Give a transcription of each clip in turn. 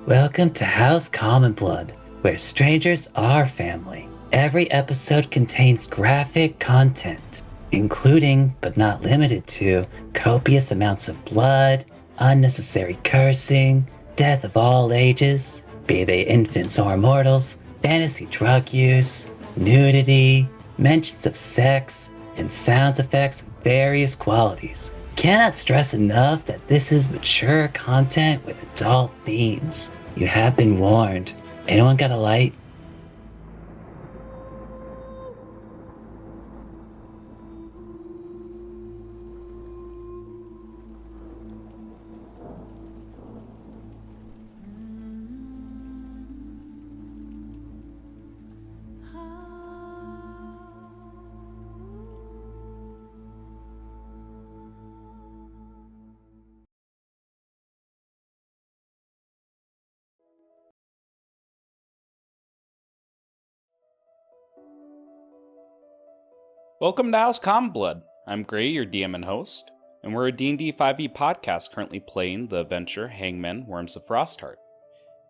Welcome to House Common Blood, where strangers are family. Every episode contains graphic content, including, but not limited to, copious amounts of blood, unnecessary cursing, death of all ages, be they infants or mortals, fantasy drug use, nudity, mentions of sex, and sound effects of various qualities. Cannot stress enough that this is mature content with adult themes. You have been warned. Anyone got a light? Welcome to House Common Blood. I'm Gray, your DM and host, and we're a D&D 5e podcast currently playing the adventure Hangmen Worms of Frostheart.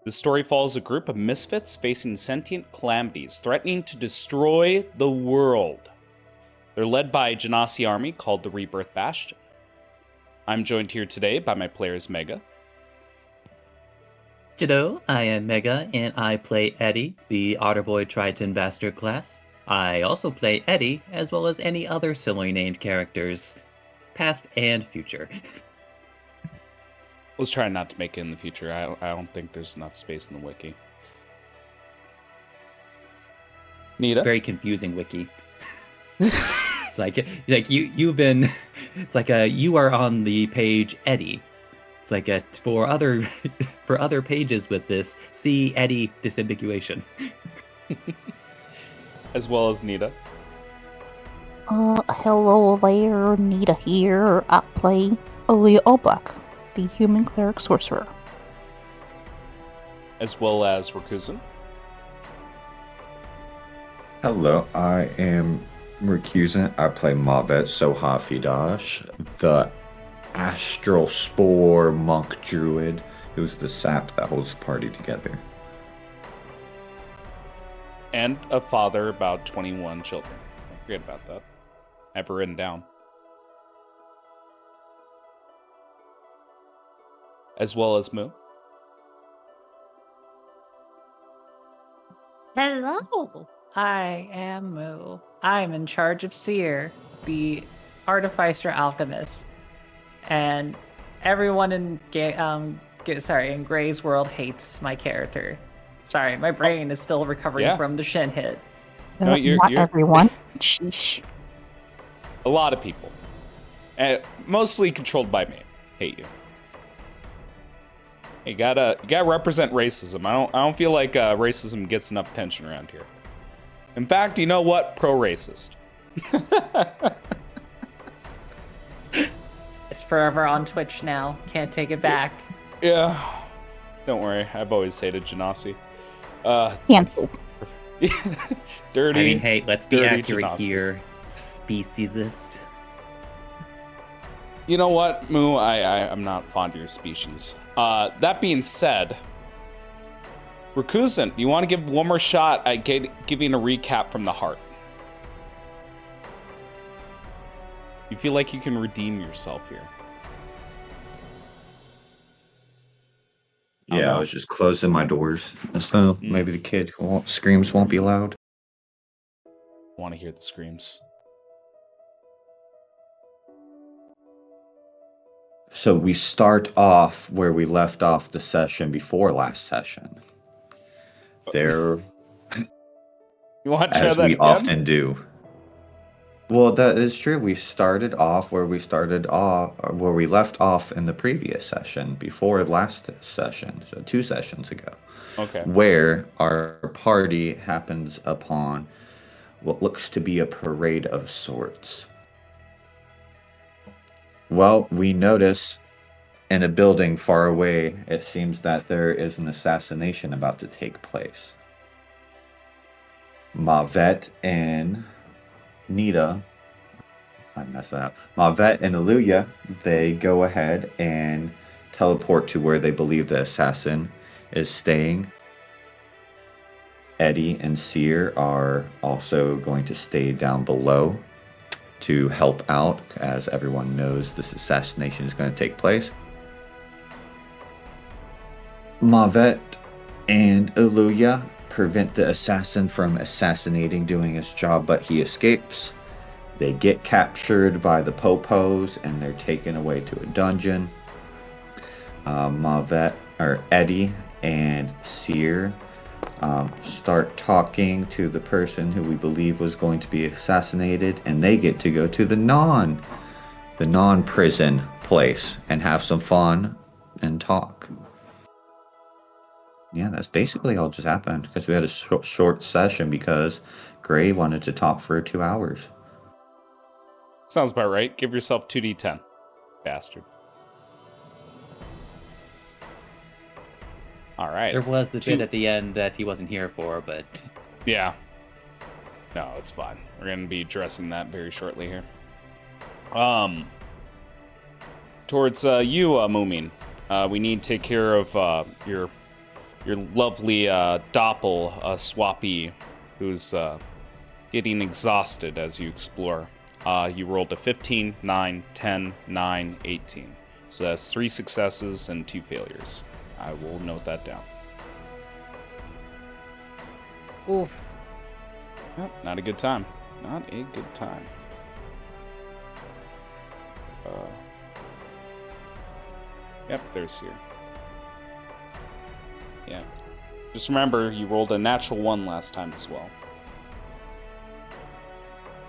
This story follows a group of misfits facing sentient calamities threatening to destroy the world. They're led by a Genasi army called the Rebirth Bastion. I'm joined here today by my players Mega. Hello, I am Mega, and I play Eddie, the Otterboy Triton Bastard class. I also play Eddie, as well as any other similarly named characters, past and future. Let's try not to make it in the future. I don't think there's enough space in the wiki. Nita? Very confusing wiki. It's like you've been. It's like you are on the page Eddie. It's like for other pages with this, see Eddie disambiguation. As well as Nita. Hello there, Nita here. I play Aaliyah Oblak, the human cleric sorcerer. As well as Rakuzen. Hello, I am Recusant. I play Mavet Sohafidash, the astral spore monk druid, who's the sap that holds the party together. And a father, about 21 children. Don't forget about that. I have it written down. As well as Moo. Hello, I am Moo. I'm in charge of Seer, the artificer alchemist, and everyone in in Gray's world hates my character. Sorry, my brain is still recovering from the shin hit. No, Not everyone. Sheesh. A lot of people, mostly controlled by me, hate you. You gotta represent racism. I don't feel like racism gets enough attention around here. In fact, you know what? Pro-racist. It's forever on Twitch now. Can't take it back. Yeah. Don't worry. I've always hated Genasi. Cancelled. Dirty. I mean, hey, let's be accurate Genasi. here. Speciesist. You know what, Moo? I'm not fond of your species. That being said, Rakuzen, you want to give one more shot at giving a recap from the heart? You feel like you can redeem yourself here. Yeah, I was just closing my doors, so maybe the kids screams won't be loud. I want to hear the screams. So we start off where we left off the session before last session. There, You want to try as that we again? often do. Well, that is true. We started off where we left off in the previous session before last session, so 2 sessions ago. Okay. Where our party happens upon what looks to be a parade of sorts. Well, we notice in a building far away, it seems that there is an assassination about to take place. Mavet and Nita, I messed that up. Mavet and Aluya, they go ahead and teleport to where they believe the assassin is staying. Eddie and Seer are also going to stay down below to help out, as everyone knows this assassination is going to take place. Mavet and Eluya prevent the assassin from assassinating, doing his job, but he escapes. They get captured by the Popos and they're taken away to a dungeon. Eddie and Seer start talking to the person who we believe was going to be assassinated, and they get to go to the non-prison place and have some fun and talk. Yeah, that's basically all just happened, because we had a short session because Gray wanted to talk for 2 hours. Sounds about right. Give yourself 2d10, bastard. All right. There was the bit at the end that he wasn't here for, but... Yeah. No, it's fine. We're going to be addressing that very shortly here. Towards you, Moomin. We need to take care of your lovely doppel, Swappy, who's getting exhausted as you explore. You rolled a 15, 9, 10, 9, 18. So that's 3 successes and 2 failures. I will note that down. Oof. Nope, not a good time. Not a good time. Yep, there's Seer. Yeah. Just remember, you rolled a natural 1 last time as well.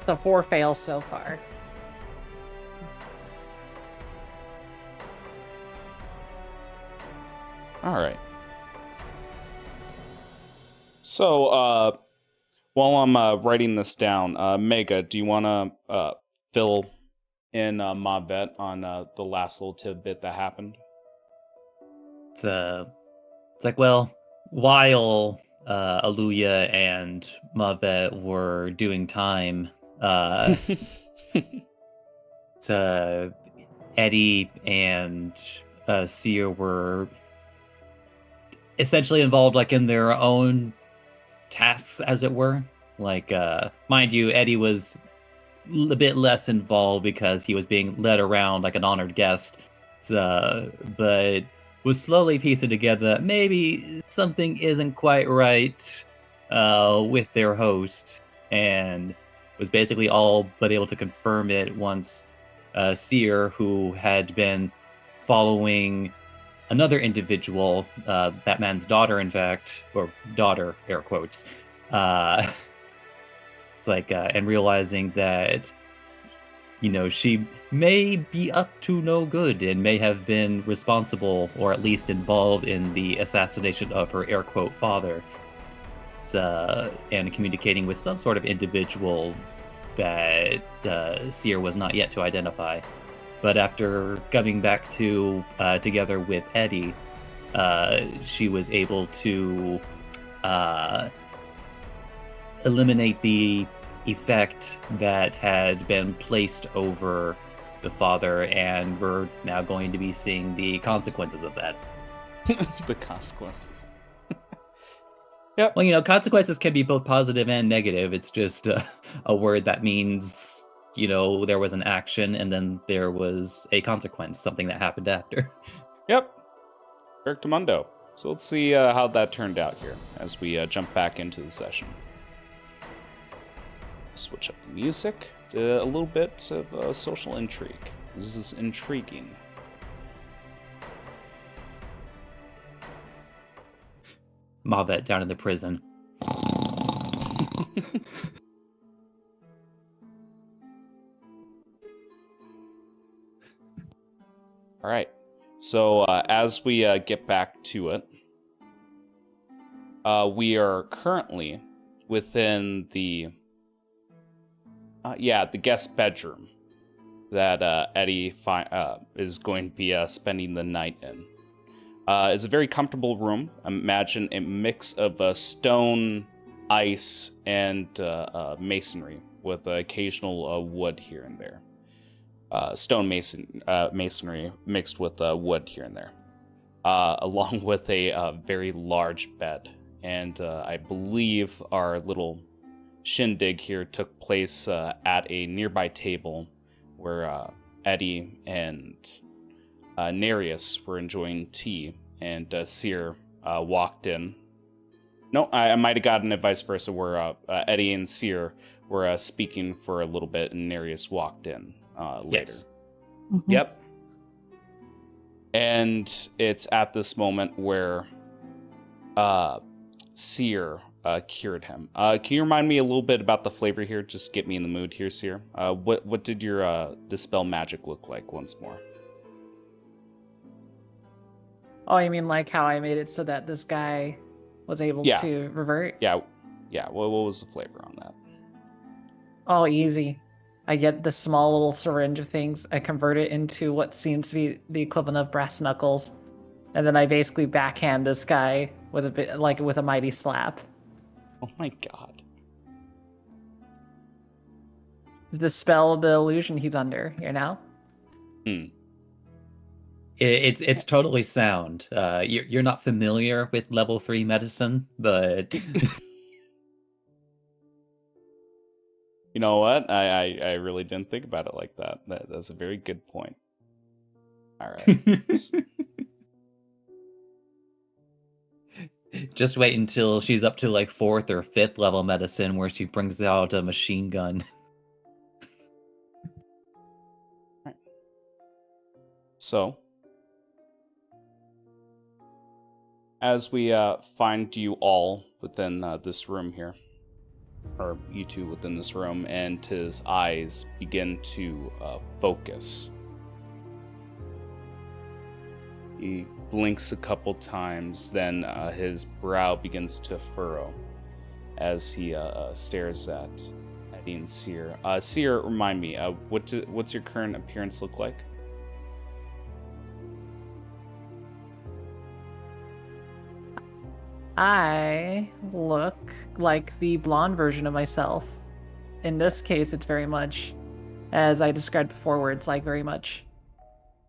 So 4 fails so far. All right. So, while I'm writing this down, Mega, do you want to fill in Mavet on the last little tidbit that happened? It's like, well, while Aluya and Mavet were doing time, Eddie and Seer were essentially involved, like, in their own tasks, as it were. Like, mind you, Eddie was a bit less involved because he was being led around like an honored guest, but was slowly piecing together that maybe something isn't quite right with their host, and was basically all but able to confirm it once Seer, who had been following another individual, that man's daughter, in fact, or daughter, air quotes, it's like, and realizing that, you know, she may be up to no good and may have been responsible, or at least involved in the assassination of her air quote father. And communicating with some sort of individual that Seer was not yet to identify. But after coming back to together with Eddie, she was able to eliminate the effect that had been placed over the father, and we're now going to be seeing the consequences of that. The consequences. Yep. Well, you know, consequences can be both positive and negative. It's just a word that means, you know, there was an action and then there was a consequence, something that happened after. Yep. Mundo. So let's see how that turned out here as we jump back into the session. Switch up the music to a little bit of social intrigue. This is intriguing. Mavet down in the prison. All right. So as we get back to it, we are currently within the guest bedroom that Eddie is going to be spending the night in. It's a very comfortable room. Imagine a mix of stone, ice, and masonry with occasional wood here and there. Stone masonry mixed with wood here and there. along with a very large bed. And I believe our little shindig here took place at a nearby table where Eddie and Nereus were enjoying tea, and Seer walked in. No, I might have gotten it vice versa, where Eddie and Seer were speaking for a little bit, and Nereus walked in later. Yes. Mhm. Yep. And it's at this moment where Seer cured him. Can you remind me a little bit about the flavor here? Just get me in the mood here, Seer. What did your dispel magic look like once more? Oh, you mean like how I made it so that this guy was able Yeah. to revert? Yeah. What was the flavor on that? Oh, easy. I get this small little syringe of things. I convert it into what seems to be the equivalent of brass knuckles, and then I basically backhand this guy with a bit, like with a mighty slap, Oh my god. to dispel the illusion he's under. You know? It's totally sound. You're not familiar with level 3 medicine, but You know what? I really didn't think about it like that. That's a very good point. All right. just wait until she's up to like 4th or 5th level medicine where she brings out a machine gun. So, as we find you all within this room here, or you two within this room, and his eyes begin to focus. He blinks a couple times, then his brow begins to furrow as he stares at Eddie and Seer. Seer, remind me, what's your current appearance look like? I look like the blonde version of myself. In this case, it's very much, as I described before, where it's like very much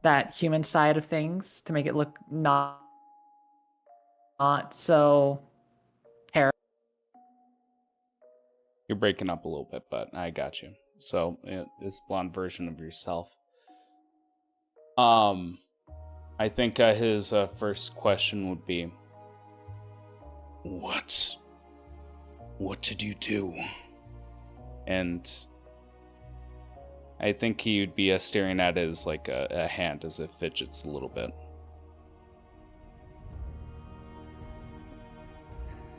that human side of things to make it look not so terrible. You're breaking up a little bit, but I got you. So, this blonde version of yourself. I think his first question would be, What did you do? And I think he would be staring at his like a hand as it fidgets a little bit.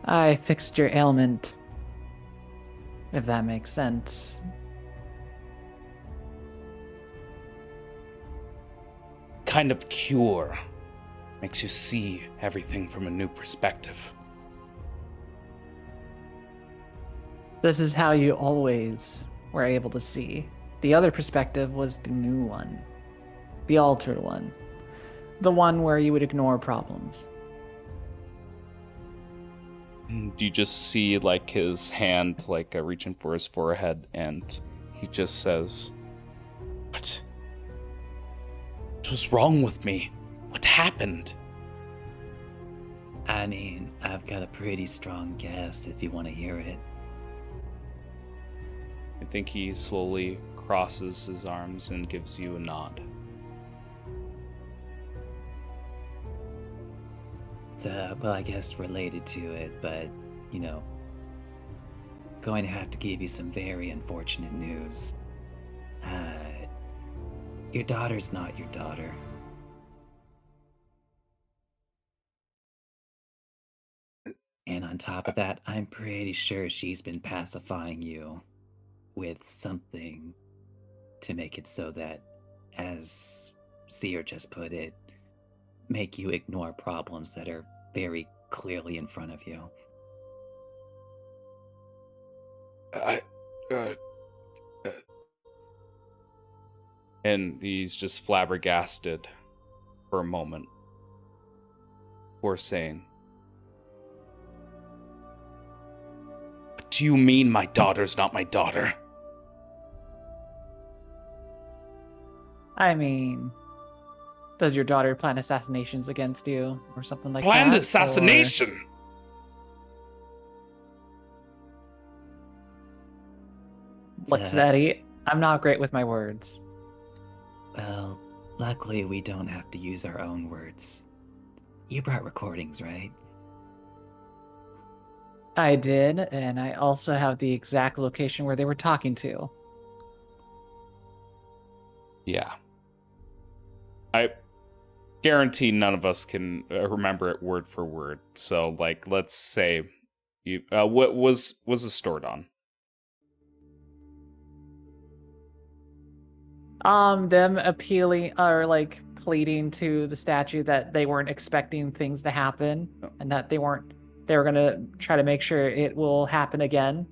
I fixed your ailment, if that makes sense. Kind of cure makes you see everything from a new perspective. This is how you always were able to see. The other perspective was the new one, the altered one, the one where you would ignore problems. Do you just see like his hand like reaching for his forehead, and he just says, What was wrong with me? What happened? I mean, I've got a pretty strong guess if you want to hear it. I think he slowly crosses his arms and gives you a nod. It's, well, I guess related to it, but, you know, going to have to give you some very unfortunate news. Your daughter's not your daughter. And on top of that, I'm pretty sure she's been pacifying you with something to make it so that, as Seer just put it, make you ignore problems that are very clearly in front of you. And he's just flabbergasted for a moment before saying, What do you mean my daughter's not my daughter? I mean, Does your daughter plan assassinations against you or something like Planned that? assassination. Look, Zeddy, I'm not great with my words. Well, luckily we don't have to use our own words. You brought recordings, right? I did, and I also have the exact location where they were talking to. Yeah. I guarantee none of us can remember it word for word. So, like, let's say, what was it stored on? Them appealing or like pleading to the statue that they weren't expecting things to happen, and that they were gonna try to make sure it will happen again,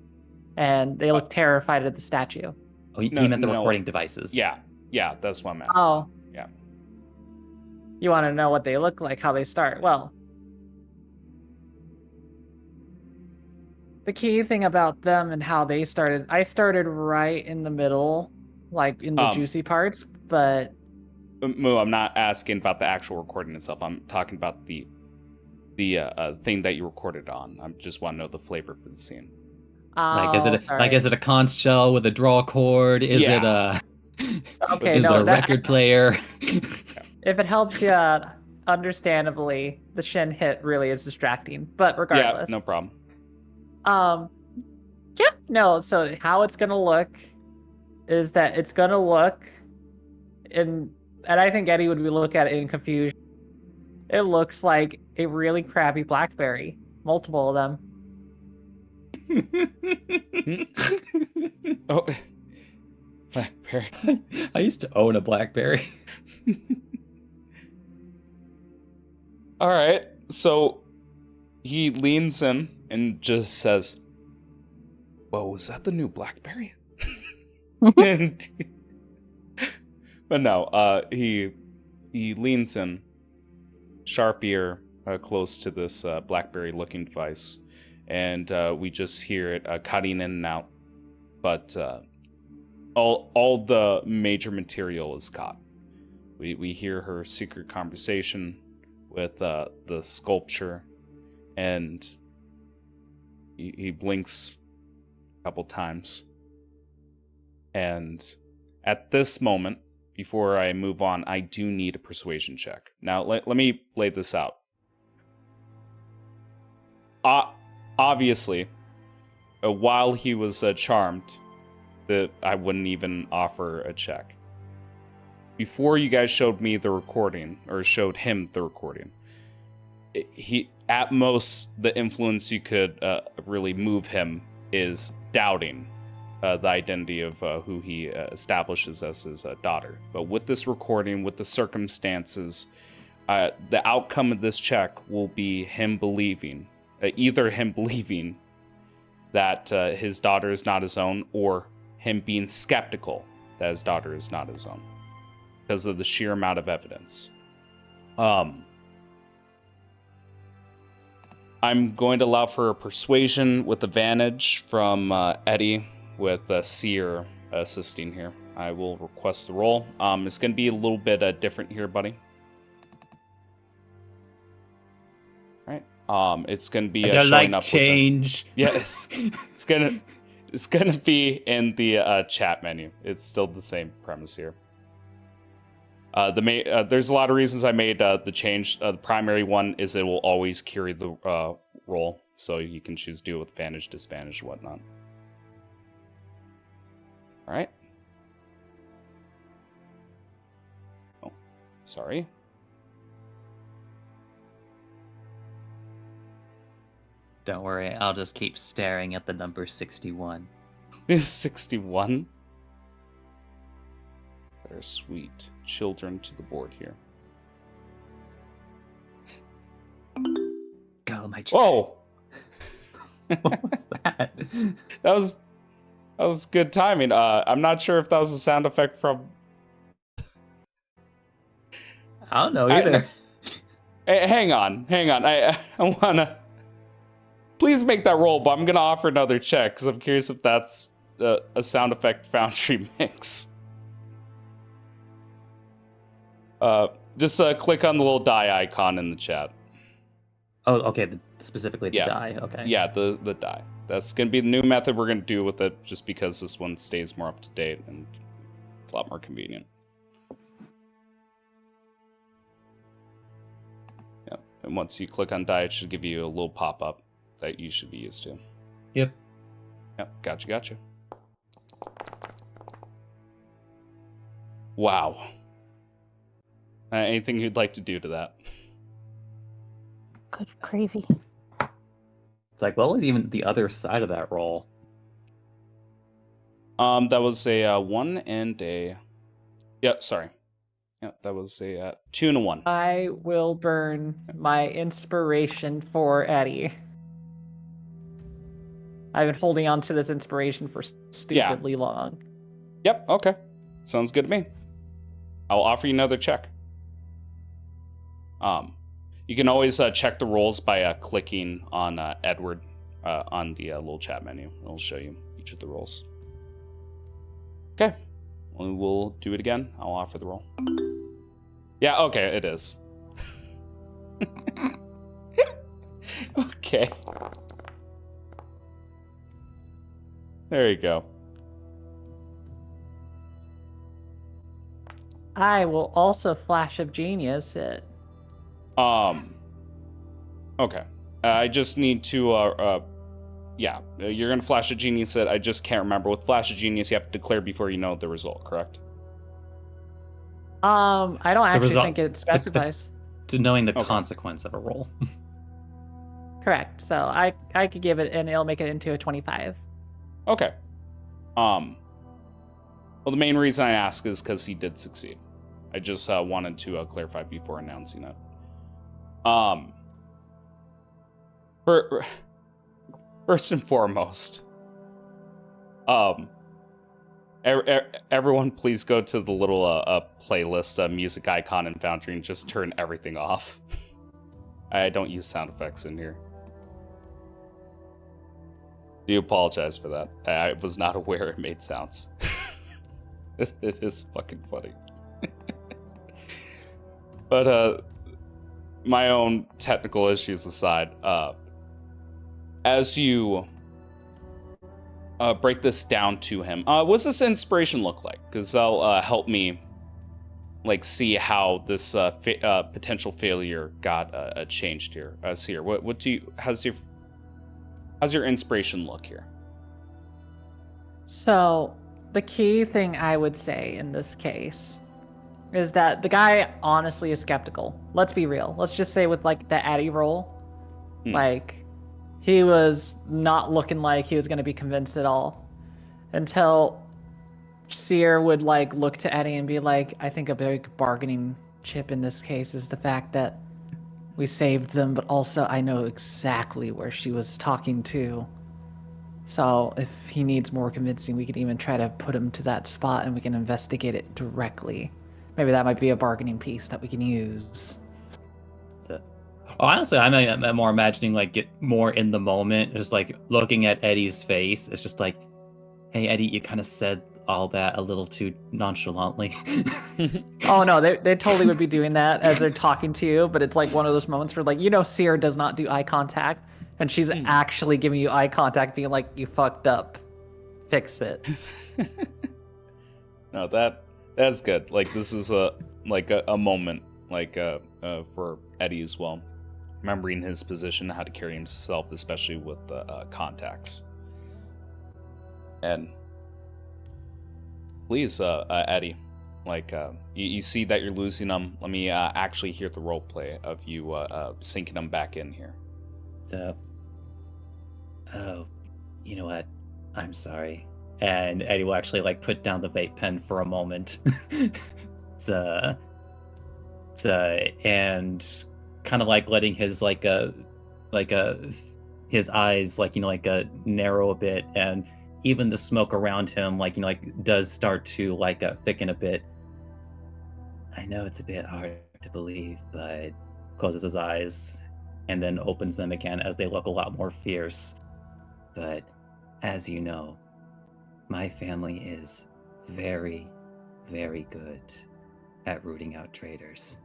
and they look terrified at the statue. Oh, he meant the recording devices. Yeah, that's what I'm asking. Oh, yeah. You want to know what they look like, how they start? Well, the key thing about them and how they started, I started right in the middle, like in the juicy parts, but... Moo, I'm not asking about the actual recording itself. I'm talking about the thing that you recorded on. I just want to know the flavor for the scene. Like, is it a conch shell with a draw cord? Is it a... Okay, is it a record player? If it helps you out, understandably, the shin hit really is distracting. But regardless. Yeah, no problem. Yeah, no, so how it's gonna look is that it's gonna look and I think Eddie would look at it in confusion. It looks like a really crappy BlackBerry. Multiple of them. Oh, BlackBerry. I used to own a BlackBerry. All right, so he leans in and just says, "Whoa, was that the new BlackBerry?" But no, he leans in, sharp ear, close to this BlackBerry-looking device, and we just hear it cutting in and out. But all the major material is caught. We hear her secret conversation with the sculpture, and he blinks a couple times. And at this moment, before I move on, I do need a persuasion check. Now, let me lay this out. Obviously, while he was charmed, that I wouldn't even offer a check. Before you guys showed me the recording, or showed him the recording, he, at most, the influence you could really move him is doubting the identity of who he establishes as his daughter. But with this recording, with the circumstances, the outcome of this check will be him believing, either him believing that his daughter is not his own, or him being skeptical that his daughter is not his own, because of the sheer amount of evidence. I'm going to allow for a persuasion with advantage from Eddie, with Seer assisting here. I will request the roll. It's going to be a little bit different here, buddy. All right. It's going to be showing up change. With it's gonna be in the chat menu. It's still the same premise here. There's a lot of reasons I made the change. The primary one is it will always carry the roll, so you can choose to do it with advantage, disadvantage, whatnot. All right. Oh, sorry. Don't worry, I'll just keep staring at the number 61. This 61. There's sweet children to the board here. Go, my child. Whoa! What was that? That was good timing. I'm not sure if that was a sound effect from... I don't know either. Hey, hang on. I wanna... Please make that roll, but I'm gonna offer another check, because I'm curious if that's a sound effect Foundry mix. Just click on the little die icon in the chat. Oh, okay. Specifically the Yeah. die. Okay. Yeah, the die. That's going to be the new method we're going to do with it, just because this one stays more up to date and it's a lot more convenient. Yeah, and once you click on die, it should give you a little pop-up that you should be used to. Yep. Yep, gotcha. Wow. Anything you'd like to do to that? Good gravy. It's like, what was even the other side of that roll? That was a 1 and a... Yeah, sorry. Yeah, that was a 2 and a 1. I will burn my inspiration for Eddie. I've been holding on to this inspiration for stupidly long. Yep, okay. Sounds good to me. I'll offer you another check. You can always check the rolls by clicking on Edward on the little chat menu. It'll show you each of the rolls. Okay, well, we'll do it again. I'll offer the roll. Yeah, okay, it is. Okay. There you go. I will also flash of genius it. Okay. I just need to, yeah, you're gonna flash a genius that I just can't remember. With flash of genius, you have to declare before you know the result, correct? I don't actually result- think it specifies. To knowing the Okay. consequence of a roll. Correct. So I could give it, and it'll make it into a 25. Okay. Well, the main reason I ask is because he did succeed. I just wanted to clarify before announcing it. First and foremost, everyone please go to the little playlist music icon in Foundry and just turn everything off. I don't use sound effects in here. Do apologize for that. I was not aware it made sounds. It is fucking funny. But my own technical issues aside, as you break this down to him, what's this inspiration look like? Because that'll help me like see how this potential failure got changed here. Seer, what do you? How's your inspiration look here? So the key thing I would say in this case is that the guy honestly is skeptical. Let's be real. Let's just say with like the Addy roll, like he was not looking like he was going to be convinced at all until Seer would like look to Eddie and be like, I think a big bargaining chip in this case is the fact that we saved them, but also I know exactly where she was talking to. So if he needs more convincing, we can even try to put him to that spot and we can investigate it directly. Maybe that might be a bargaining piece that we can use. Honestly, I'm more imagining like get more in the moment, just like looking at Eddie's face. It's just like, hey, Eddie, you kind of said all that a little too nonchalantly. Oh no, they totally would be doing that as they're talking to you, but it's like one of those moments where like, Seer does not do eye contact, and she's actually giving you eye contact, being like, you fucked up. Fix it. No, that's good. Like this is a moment like for Eddie as well, remembering his position, how to carry himself, especially with the contacts. And please, Eddie, like you see that you're losing them. Let me actually hear the role play of you sinking them back in here. Oh, you know what? I'm sorry. And Eddie will actually like put down the vape pen for a moment. And kind of like letting his his eyes narrow a bit, and even the smoke around him does start to thicken a bit. I know it's a bit hard to believe, but closes his eyes and then opens them again as they look a lot more fierce. But as you know, my family is very, very good at rooting out traitors.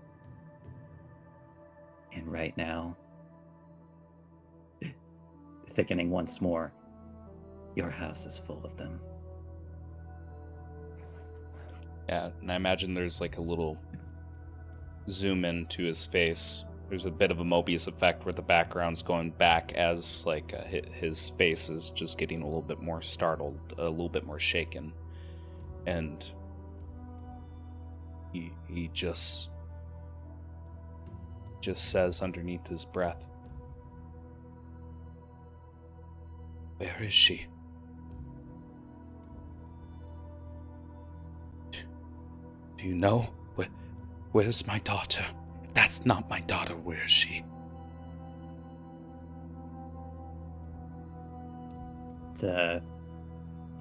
And right now, thickening once more, your house is full of them. Yeah, and I imagine there's like a little zoom in to his face. There's a bit of a Mobius effect where the background's going back as like his face is just getting a little bit more startled, a little bit more shaken, and he just says underneath his breath, "Where is she? Do you know? Where's my daughter? If that's not my daughter, where is she?"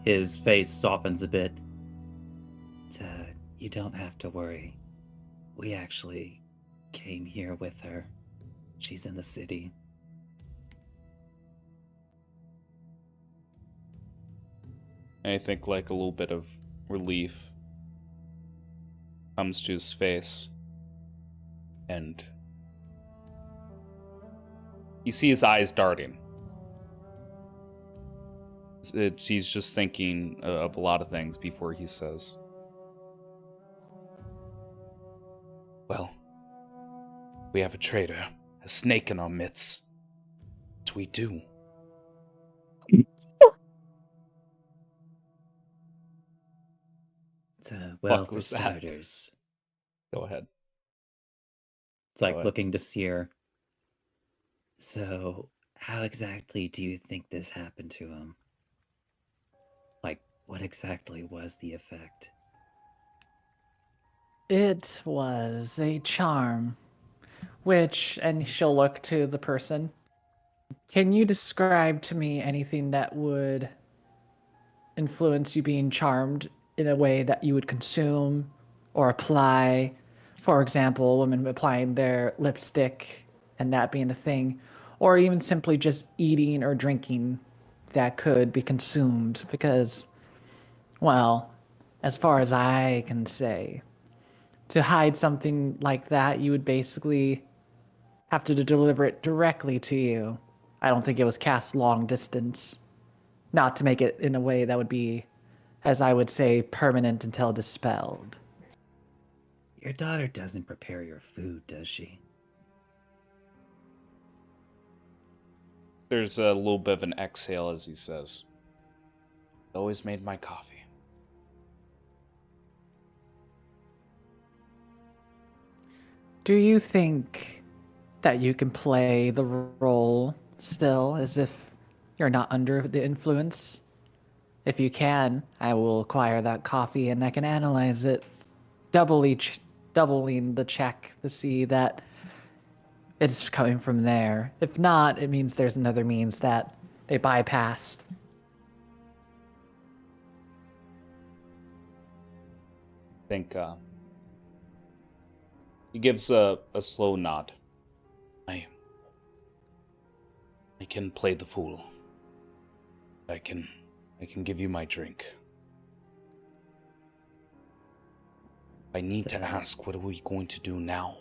His face softens a bit. You don't have to worry. We actually came here with her. She's in the city. And I think like a little bit of relief comes to his face, and you see his eyes darting. He's just thinking of a lot of things before he says, "Well, we have a traitor, a snake in our midst. What do we do?" Well, Fuck for was that? starters, Go ahead. it's like Go ahead. looking to Seer. So, how exactly do you think this happened to him? Like, what exactly was the effect? It was a charm, which, and she'll look to the person. Can you describe to me anything that would influence you being charmed in a way that you would consume or apply? For example, women applying their lipstick and that being a thing, or even simply just eating or drinking that could be consumed. Because, well, as far as I can say, to hide something like that, you would basically have to deliver it directly to you. I don't think it was cast long distance. Not to make it in a way that would be, as I would say, permanent until dispelled. Your daughter doesn't prepare your food, does she? There's a little bit of an exhale as he says, "Always made my coffee." Do you think that you can play the role still as if you're not under the influence? If you can, I will acquire that coffee and I can analyze it, doubling the check to see that it's coming from there. If not, it means there's another means that they bypassed. I think he gives a slow nod. I can play the fool. I can give you my drink. I need to ask, what are we going to do now?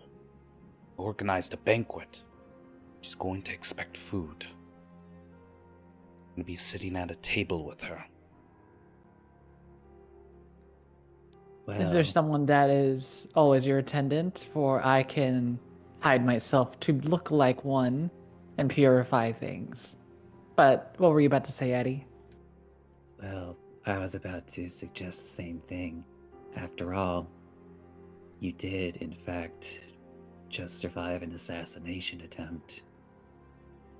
Organized a banquet. She's going to expect food. I'm going to be sitting at a table with her. Well, Is there someone that is always your attendant? For I can hide myself to look like one and purify things. But what were you about to say, Eddie? Well, I was about to suggest the same thing. After all, you did, in fact, just survive an assassination attempt.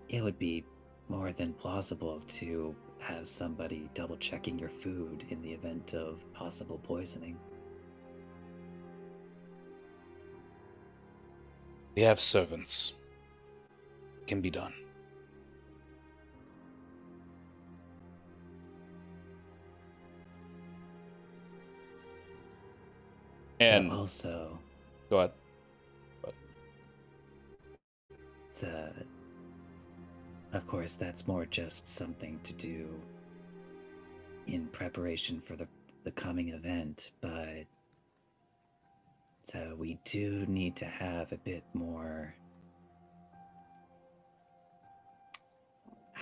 It would be more than plausible to have somebody double checking your food in the event of possible poisoning. We have servants. It can be done. And Also, go ahead. of course, that's more just something to do in preparation for the coming event, but we do need to have a bit more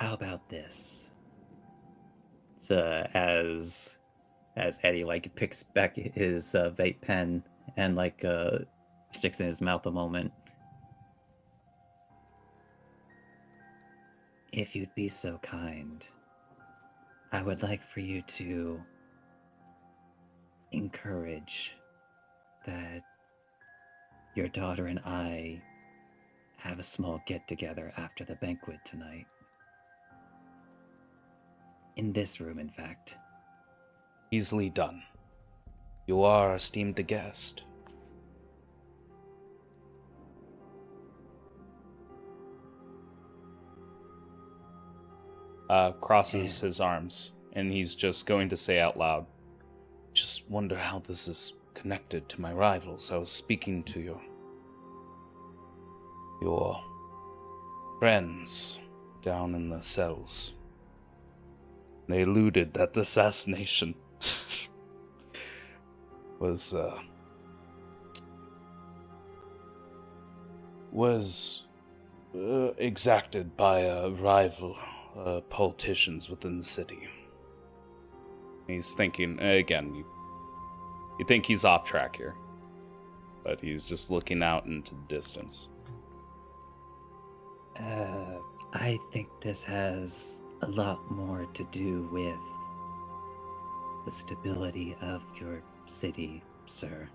How about this? So as Eddie like picks back his vape pen and like sticks in his mouth a moment. If you'd be so kind, I would like for you to encourage that your daughter and I have a small get-together after the banquet tonight. In this room, in fact. Easily done. You are esteemed a guest. Crosses his arms, and he's just going to say out loud, just wonder how this is connected to my rivals. I was speaking to your friends down in the cells. They alluded that the assassination was exacted by rival politicians within the city. He's thinking, again, you think he's off track here, but he's just looking out into the distance. I think this has a lot more to do with the stability of your city, sir.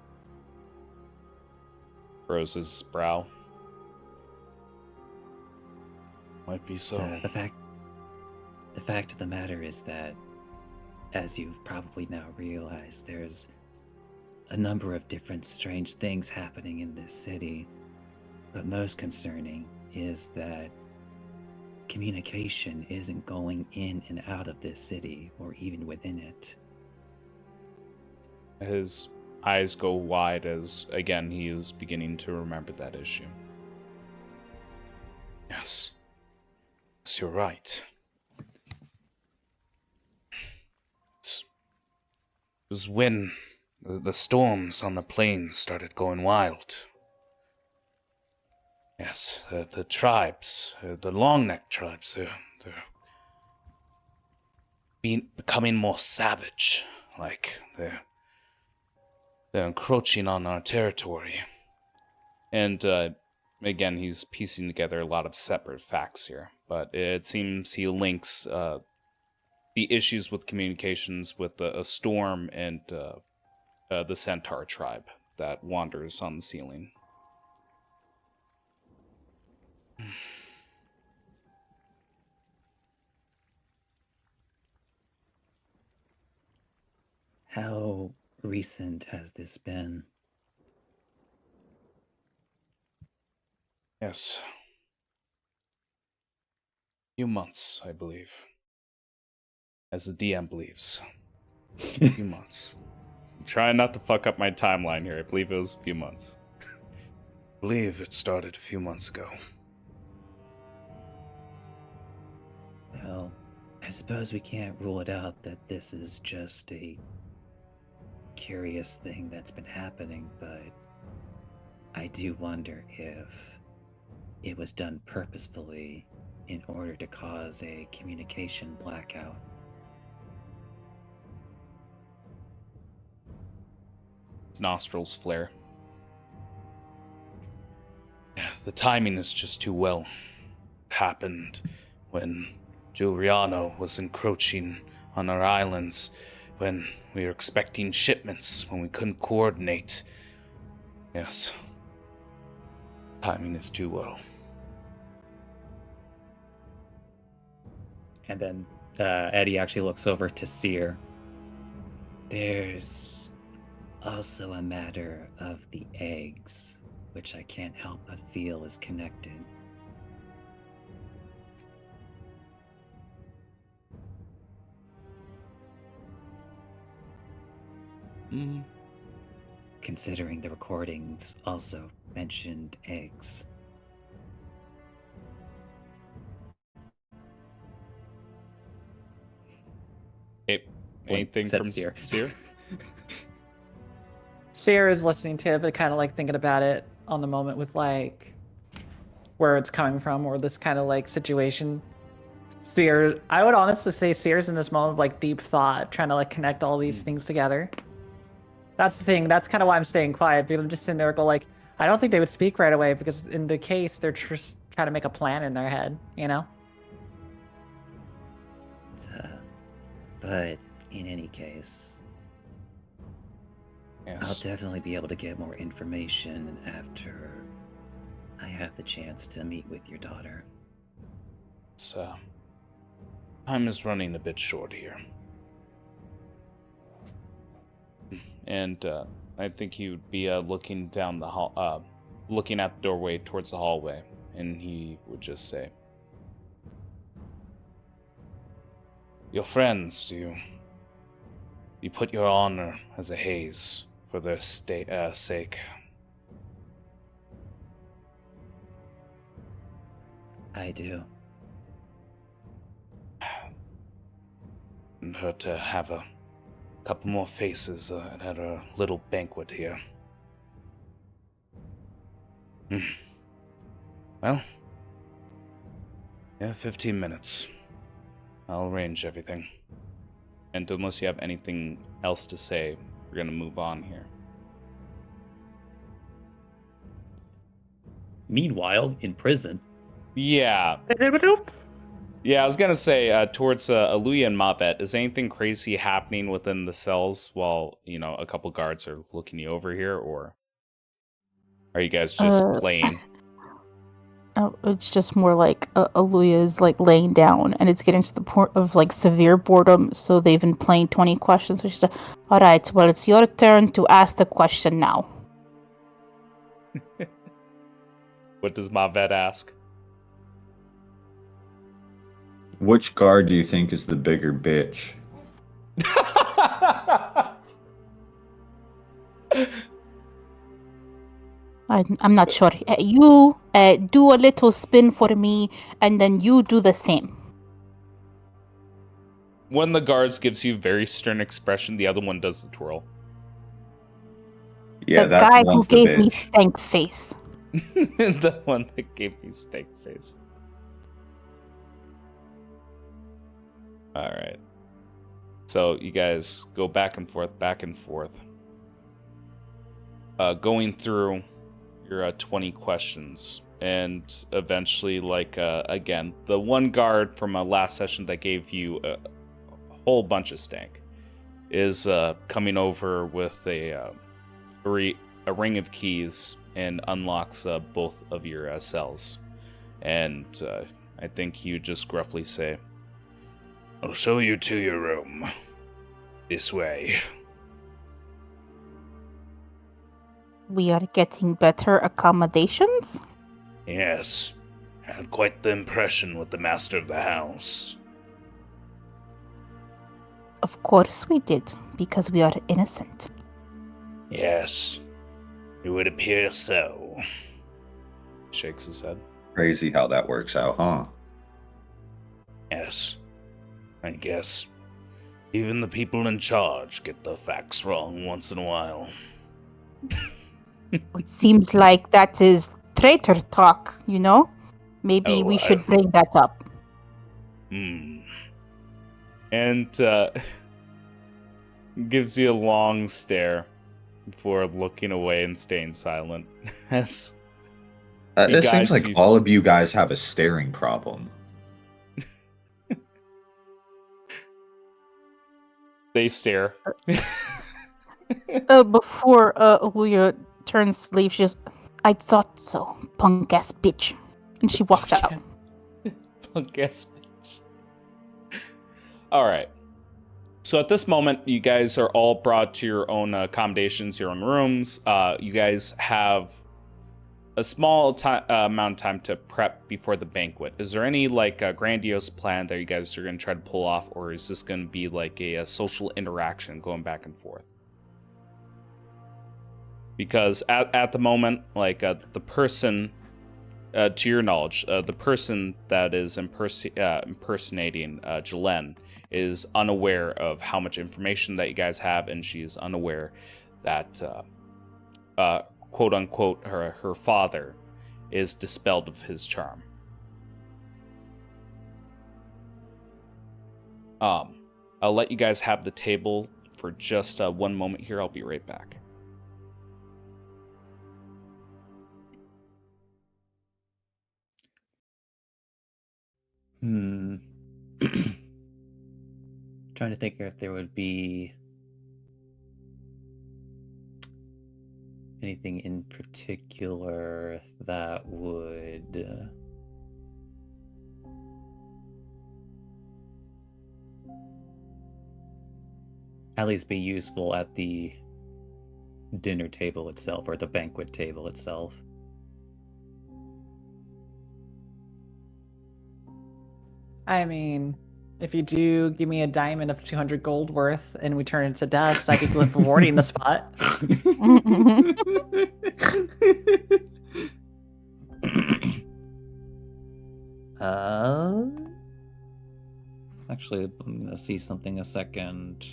Furrows his brow. Might be so. The fact of the matter is that, as you've probably now realized, there's a number of different strange things happening in this city, but most concerning is that communication isn't going in and out of this city or even within it. His eyes go wide as, again, he is beginning to remember that issue. Yes. Yes, you're right. It was when the storms on the plains started going wild. Yes, the tribes, the long-necked tribes, they're becoming more savage. Like, they're encroaching on our territory. And, again, he's piecing together a lot of separate facts here. But it seems he links the issues with communications with a storm and the centaur tribe that wanders on the ceiling. How recent has this been? Yes. Few months, I believe. As the DM believes. A few months. I'm trying not to fuck up my timeline here. I believe it was a few months. I believe it started a few months ago. Well, I suppose we can't rule it out that this is just a curious thing that's been happening, but I do wonder if it was done purposefully in order to cause a communication blackout. His nostrils flare. The timing is just too well. It happened when Giuliano was encroaching on our islands, when we were expecting shipments, when we couldn't coordinate. Yes. Timing is too well. And then Eddie actually looks over to Seer. There's also a matter of the eggs, which I can't help but feel is connected. Considering the recordings also mentioned eggs. Anything from Seer? Seer is listening to it, but kind of like thinking about it on the moment with like where it's coming from or this kind of like situation. Seer, I would honestly say Seer's in this moment of like deep thought, trying to like connect all these things together. That's the thing. That's kind of why I'm staying quiet. Because I'm just sitting there go like, I don't think they would speak right away because in the case they're just trying to make a plan in their head, you know? But in any case, Yes. I'll definitely be able to get more information after I have the chance to meet with your daughter. So, time is running a bit short here. And I think he would be looking down the hall, looking at the doorway towards the hallway, and he would just say, "Your friends, do you put your honor as a haze for their sake?" I do. And her to have a couple more faces at our little banquet here. Well, yeah, 15 minutes. I'll arrange everything. And unless you have anything else to say, we're gonna move on here. Meanwhile, in prison, Yeah. Yeah, I was gonna say, towards Aluya and Mavet, is anything crazy happening within the cells while, a couple guards are looking you over here, or are you guys just playing? Oh, it's just more like Aluya is like laying down, and it's getting to the point of like severe boredom. So they've been playing 20 questions. So she's like, "All right, well, it's your turn to ask the question now." What does Mavet ask? Which guard do you think is the bigger bitch? I'm not sure. You do a little spin for me, and then you do the same. One of the guards gives you very stern expression, the other one does the twirl. Yeah, The that guy who one's the gave me bitch. stank face. The one that gave me steak face. Alright. So you guys go back and forth, going through your 20 questions. And eventually, again, the one guard from a last session that gave you a whole bunch of stank is coming over with a ring of keys and unlocks both of your cells. And I think he would just gruffly say, "I'll show you to your room. This way." We are getting better accommodations? Yes, had quite the impression with the master of the house. Of course we did, because we are innocent. Yes, it would appear so. Shakes his head. Crazy how that works out, huh? Yes, I guess even the people in charge get the facts wrong once in a while. It seems like that is traitor talk, you know? Maybe we should bring that up. And gives you a long stare before looking away and staying silent. As It seems like you- all of you guys have a staring problem. they stare. Before Aluya turns to leave, she just, "I thought so, punk ass bitch." And she walks out. Punk ass bitch. Alright. So at this moment, you guys are all brought to your own accommodations, your own rooms. You guys have a small amount of time to prep before the banquet. Is there any grandiose plan that you guys are going to try to pull off, or is this going to be like a social interaction going back and forth? Because at the moment, the person, to your knowledge, the person that is impersonating Jalen is unaware of how much information that you guys have, and she is unaware that, quote unquote, her father is dispelled of his charm. I'll let you guys have the table for just one moment here. I'll be right back. Trying to think if there would be anything in particular that would at least be useful at the dinner table itself or the banquet table itself. I mean, if you do give me a diamond of 200 gold worth and we turn it to dust, I could live rewarding the spot. Actually, I'm gonna see something a second.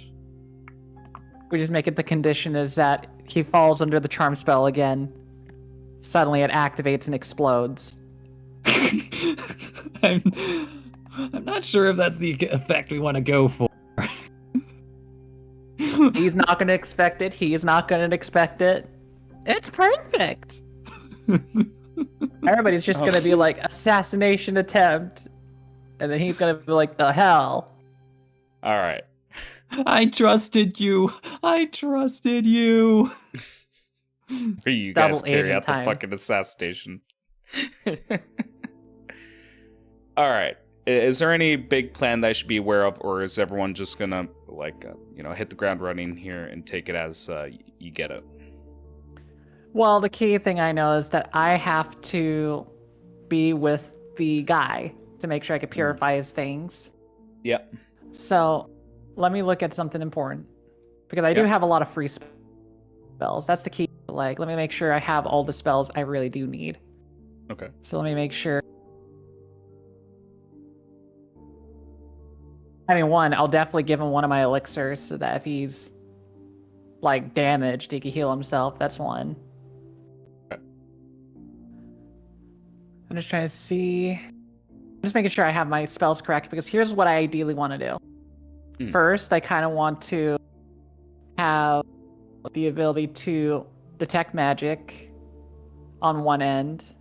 We just make it the condition is that he falls under the charm spell again. Suddenly it activates and explodes. I'm not sure if that's the effect we want to go for. He's not going to expect it. He's not going to expect it. It's perfect. Everybody's just going to be like, assassination attempt. And then he's going to be like, the hell. All right. I trusted you. I trusted you. For you Double guys carry agent out the time. fucking assassination. All right. Is there any big plan that I should be aware of, or is everyone just gonna hit the ground running here and take it as you get it? Well, the key thing I know is that I have to be with the guy to make sure I can purify his things. Yep. So let me look at something important because I do have a lot of free spells. That's the key. Like, let me make sure I have all the spells I really do need. Okay. So let me make sure. I mean, one, I'll definitely give him one of my elixirs so that if he's like damaged, he can heal himself. That's one. Okay. I'm just trying to see. I'm just making sure I have my spells correct because here's what I ideally want to do. First, I kind of want to have the ability to detect magic on one end.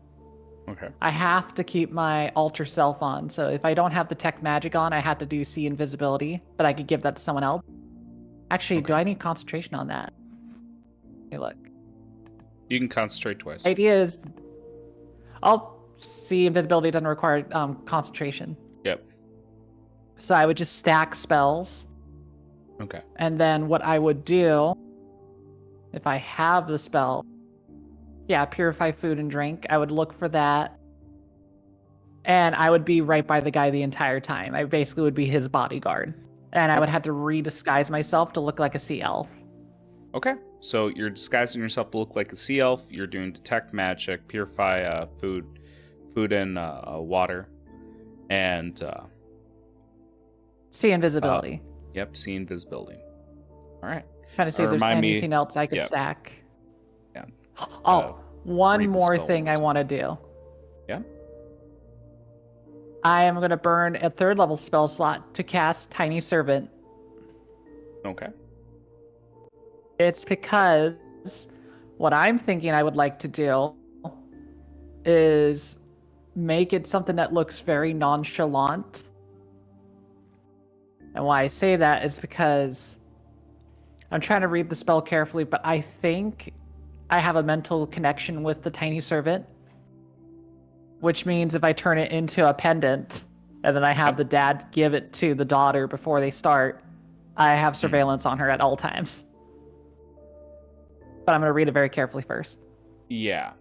Okay. I have to keep my alter self on. So if I don't have detect magic on, I have to do see invisibility, but I could give that to someone else. Actually, do I need concentration on that? Okay, look. You can concentrate twice. Idea is, I'll see invisibility doesn't require concentration. Yep. So I would just stack spells. Okay. And then what I would do, if I have the spell, purify food and drink. I would look for that. And I would be right by the guy the entire time. I basically would be his bodyguard. And I would have to redisguise myself to look like a sea elf. Okay. So you're disguising yourself to look like a sea elf. You're doing detect magic, purify food and water, and see invisibility. Yep, see invisibility. All right. Trying to see if there's anything else I could stack. Yeah. One more thing I want to do. Yeah. I am going to burn a 3rd level spell slot to cast Tiny Servant. Okay. It's because what I'm thinking I would like to do is make it something that looks very nonchalant. And why I say that is because I'm trying to read the spell carefully, but I think I have a mental connection with the Tiny Servant, which means if I turn it into a pendant and then I have the dad give it to the daughter before they start, I have surveillance on her at all times. But I'm going to read it very carefully first. Yeah.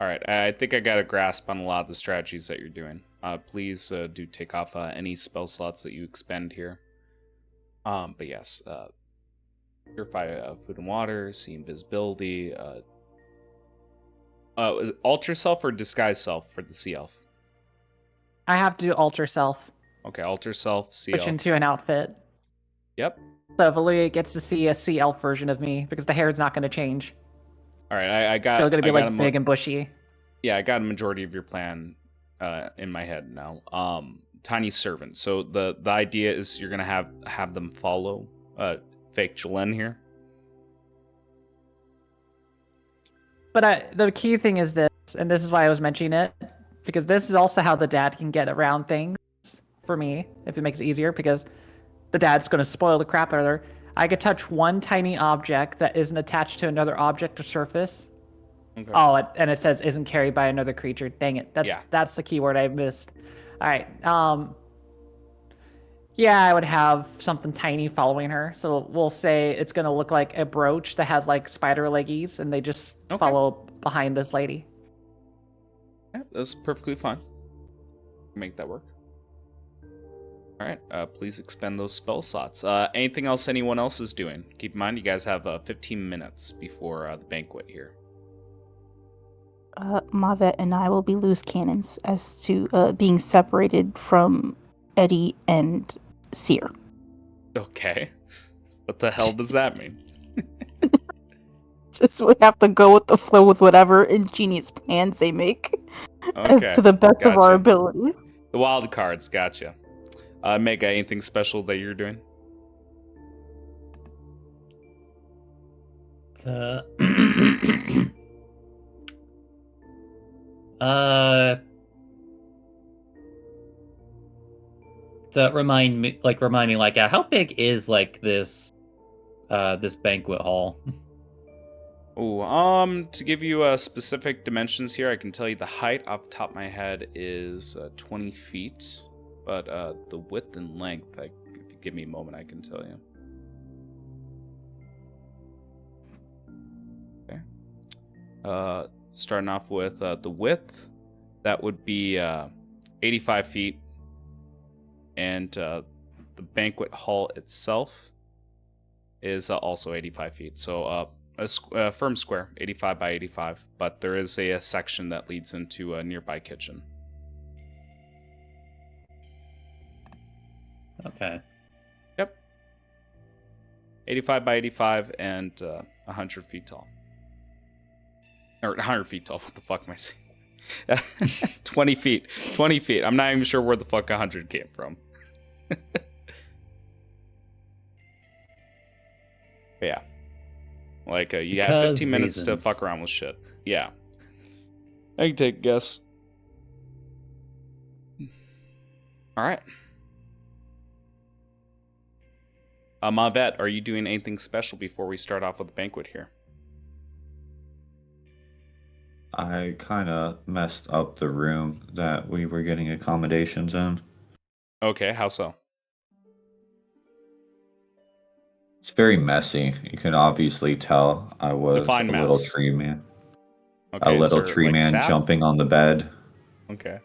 All right. I think I got a grasp on a lot of the strategies that you're doing. Please do take off any spell slots that you expend here. But yes, purify food and water, see invisibility. Alter self or disguise self for the sea elf? I have to do alter self. Okay, alter self, sea Switch elf. into an outfit. Yep. So Valia gets to see a sea elf version of me because the hair is not going to change. All right, I got. Still going to be like big and bushy. Yeah, I got a majority of your plan in my head now. tiny servants. So the idea is you're gonna have them follow fake Jalen here. But the key thing is this, and this is why I was mentioning it, because this is also how the dad can get around things for me, if it makes it easier, because the dad's going to spoil the crap out of her. I could touch one tiny object that isn't attached to another object or surface. Okay. Oh, and it says isn't carried by another creature. Dang it. That's the keyword I missed. All right. Yeah, I would have something tiny following her. So we'll say it's going to look like a brooch that has like spider leggies, and they just follow behind this lady. Yeah, that's perfectly fine. Make that work. All right, please expend those spell slots. Anything else anyone else is doing? Keep in mind, you guys have 15 minutes before the banquet here. Mavet and I will be loose cannons as to being separated from Eddie and Seer. Okay. What the hell does that mean? Just we have to go with the flow with whatever ingenious plans they make, as to the best of our abilities. The wild cards, gotcha. Mega, anything special that you're doing? To remind me, how big is this banquet hall? Oh, to give you specific dimensions here, I can tell you the height off the top of my head is 20 feet, but the width and length, if you give me a moment, I can tell you. Okay. Starting off with the width, that would be 85 feet, and the banquet hall itself is also 85 feet. So a firm square, 85 by 85, but there is a section that leads into a nearby kitchen. Okay. Yep. 85 by 85 and 100 feet tall. Or 100 feet tall, what the fuck am I saying? 20 feet. 20 feet. I'm not even sure where the fuck 100 came from. But yeah. You have 15 minutes to fuck around with shit. Yeah. I can take a guess. Alright. Mavet, are you doing anything special before we start off with the banquet here? I kind of messed up the room that we were getting accommodations in. Okay, how so? It's very messy. You can obviously tell I was Define a mess. little tree man. Okay, a little tree man sap? jumping on the bed. Okay.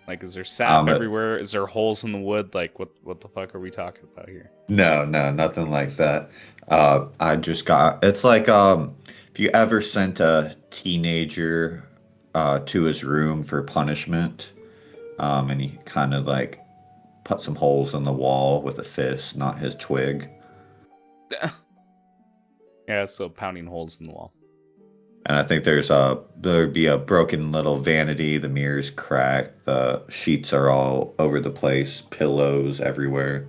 Is there sap everywhere? Is there holes in the wood? What the fuck are we talking about here? No, nothing like that. I just got. It's like if you ever sent a teenager to his room for punishment, and he kind of put some holes in the wall with a fist, not his twig. Yeah, so pounding holes in the wall. And I think there'd be a broken little vanity, the mirror's cracked, the sheets are all over the place, pillows everywhere.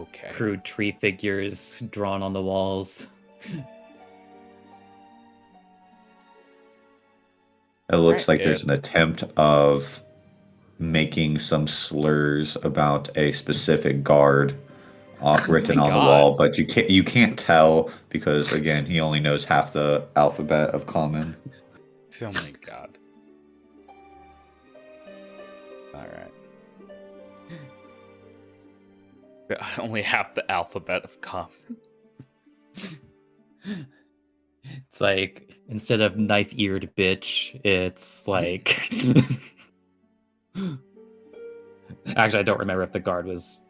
Okay. Crude tree figures drawn on the walls. It looks like there's an attempt of making some slurs about a specific guard written on the wall, but you can't tell because again he only knows half the alphabet of common. Oh my god. All right. Only half the alphabet of common. It's instead of knife-eared bitch, it's Actually, I don't remember if the guard was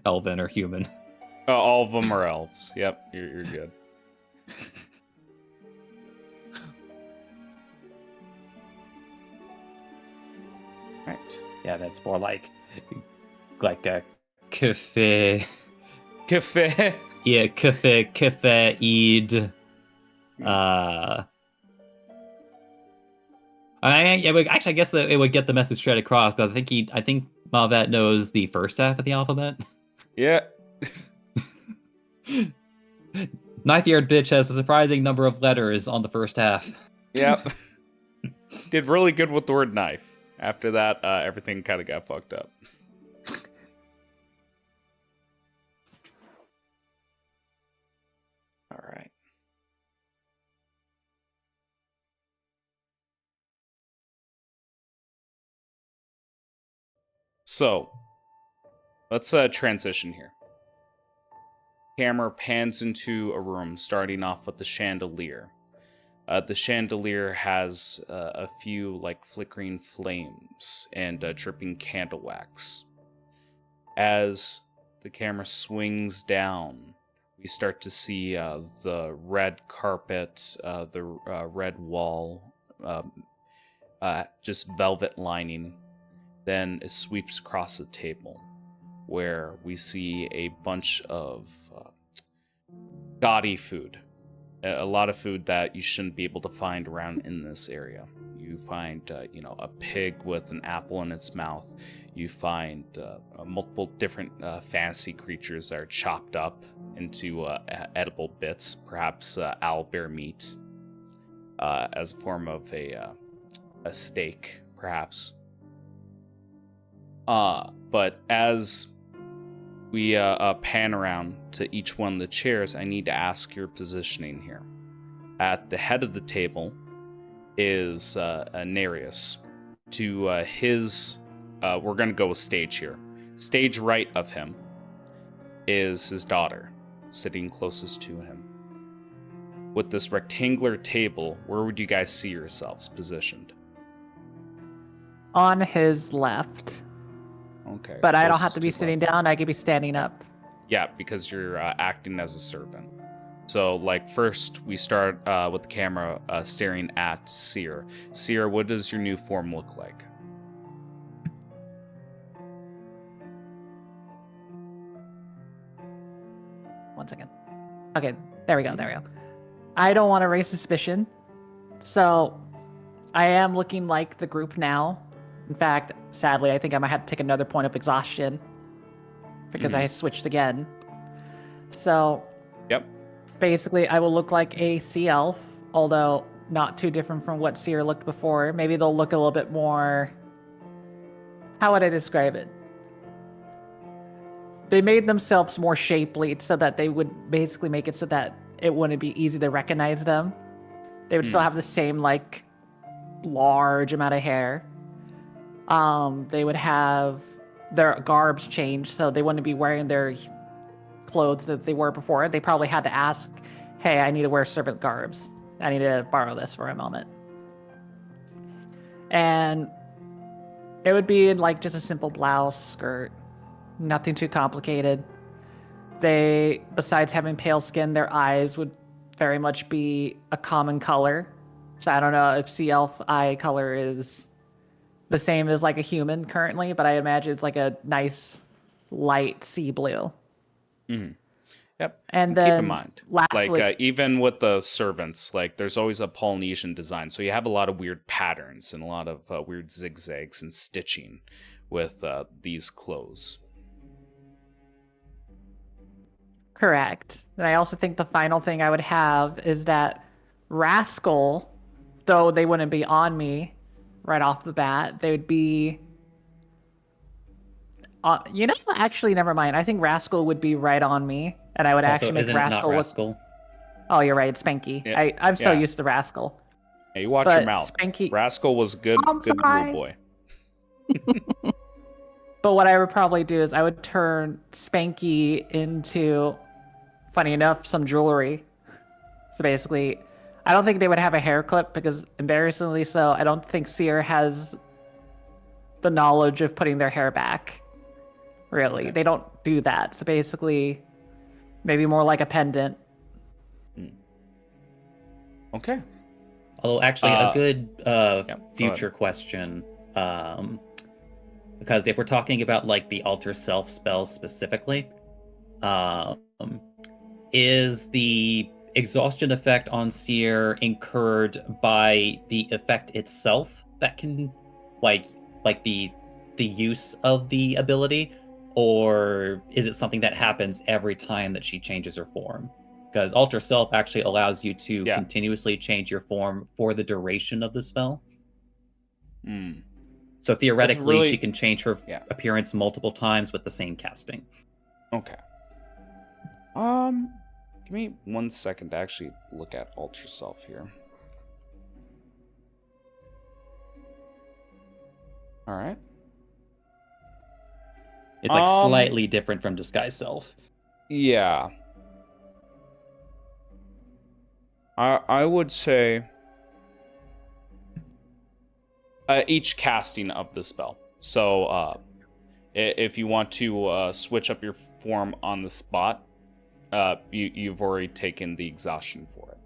elven or human. All of them are elves. Yep, you're good. Right. Yeah, that's more like a cafe. Cafe. Yeah, cafe eid. I guess that it would get the message straight across. Because I think Malvet knows the first half of the alphabet. Yeah. Knife-eared bitch has a surprising number of letters on the first half. Yep. Did really good with the word knife. After that, everything kind of got fucked up. All right. So, let's transition here. Camera pans into a room, starting off with the chandelier. The chandelier has a few like flickering flames and dripping candle wax. As the camera swings down, we start to see the red carpet, the red wall, just velvet lining. Then it sweeps across the table, where we see a bunch of gaudy food. A lot of food that you shouldn't be able to find around in this area. You find, a pig with an apple in its mouth. You find multiple different fantasy creatures that are chopped up into edible bits, perhaps owlbear meat, as a form of a steak, perhaps. But as we pan around to each one of the chairs, I need to ask your positioning here. At the head of the table is Nereus. To his, we're going to go with stage here. Stage right of him is his daughter, sitting closest to him. With this rectangular table, where would you guys see yourselves positioned? On his left. Okay. But I don't have closest to be sitting left. down. I could be standing up. Yeah, because you're acting as a servant. So, first we start with the camera staring at Seer. Seer, what does your new form look like? One second. Okay, there we go. I don't want to raise suspicion, so I am looking like the group now. In fact, sadly, I think I might have to take another point of exhaustion because I switched again. So, Yep. basically, I will look like a sea elf, although not too different from what Seer looked before. Maybe they'll look a little bit more... How would I describe it? They made themselves more shapely so that they would basically make it so that it wouldn't be easy to recognize them. They would still have the same, large amount of hair. They would have their garbs changed, so they wouldn't be wearing their clothes that they were before. They probably had to ask, hey, I need to wear servant garbs. I need to borrow this for a moment. And it would be in just a simple blouse, skirt, nothing too complicated. They, besides having pale skin, their eyes would very much be a common color. So I don't know if sea elf eye color is the same as a human currently, but I imagine it's a nice light sea blue. Mm-hmm. Yep. And keep in then mind, lastly, even with the servants, there's always a Polynesian design, so you have a lot of weird patterns and a lot of weird zigzags and stitching with these clothes. correct. And I also think the final thing I would have is that Rascal, though they wouldn't be on me right off the bat, they would be... actually, never mind. I think Rascal would be right on me, and I would Also, actually make isn't it not Rascal look... Rascal? Oh, you're right. It's Spanky. Yeah, I'm so yeah. used to Rascal. Hey, you watch But your mouth. Spanky... Rascal was good little sorry. boy. But what I would probably do is I would turn Spanky into, funny enough, some jewelry. So basically, I don't think they would have a hair clip because, embarrassingly so, I don't think Seer has the knowledge of putting their hair back. Really. Okay. They don't do that. So basically, maybe more like a pendant. Okay. Although, actually, a good go future question, because if we're talking about the alter self spells specifically, is the exhaustion effect on Seer incurred by the effect itself that can like the use of the ability, or is it something that happens every time that she changes her form? Because Alter Self actually allows you to continuously change your form for the duration of the spell. So theoretically, she can change her appearance multiple times with the same casting. Okay. Give me 1 second to actually look at Alter Self here. All right. It's like slightly different from Disguise Self. Yeah. I would say each casting of the spell. So if you want to switch up your form on the spot, you've already taken the exhaustion for it.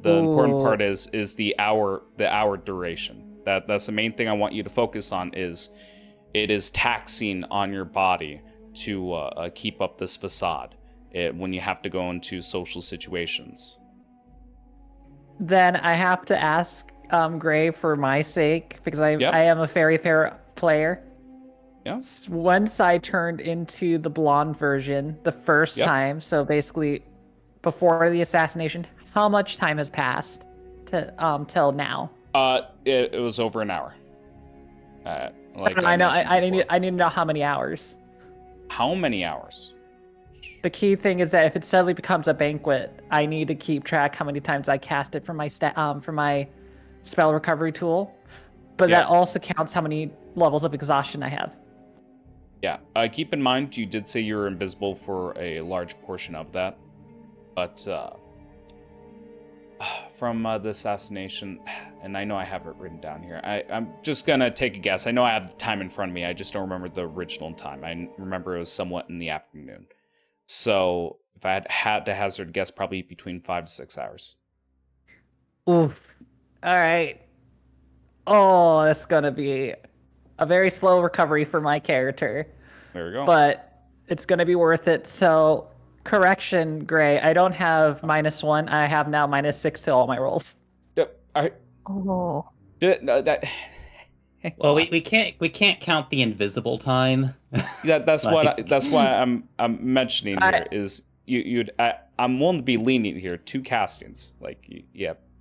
The important part is the hour duration. That's the main thing I want you to focus on. Is it is taxing on your body to keep up this facade when you have to go into social situations. Then I have to ask Gray, for my sake, because I am a very fair player. Yeah. Once I turned into the blonde version the first time, so basically before the assassination, how much time has passed to till now? It was over an hour. I know. I need to know how many hours. How many hours? The key thing is that if it suddenly becomes a banquet, I need to keep track how many times I cast it from my spell recovery tool. But that also counts how many levels of exhaustion I have. Yeah. Keep in mind, you did say you were invisible for a large portion of that, but from the assassination, and I know I have it written down here. I'm just gonna take a guess. I know I have the time in front of me. I just don't remember the original time. I remember it was somewhat in the afternoon. So if I had to hazard a guess, probably between 5 to 6 hours. Oof. All right. Oh, that's gonna be a very slow recovery for my character. There we go. But it's gonna be worth it. So, correction, Gray. I don't have -1. I have now -6 to all my rolls. Oh. Well, we can't count the invisible time. That's why I'm mentioning here is I'm willing to be lenient here. 2 castings, like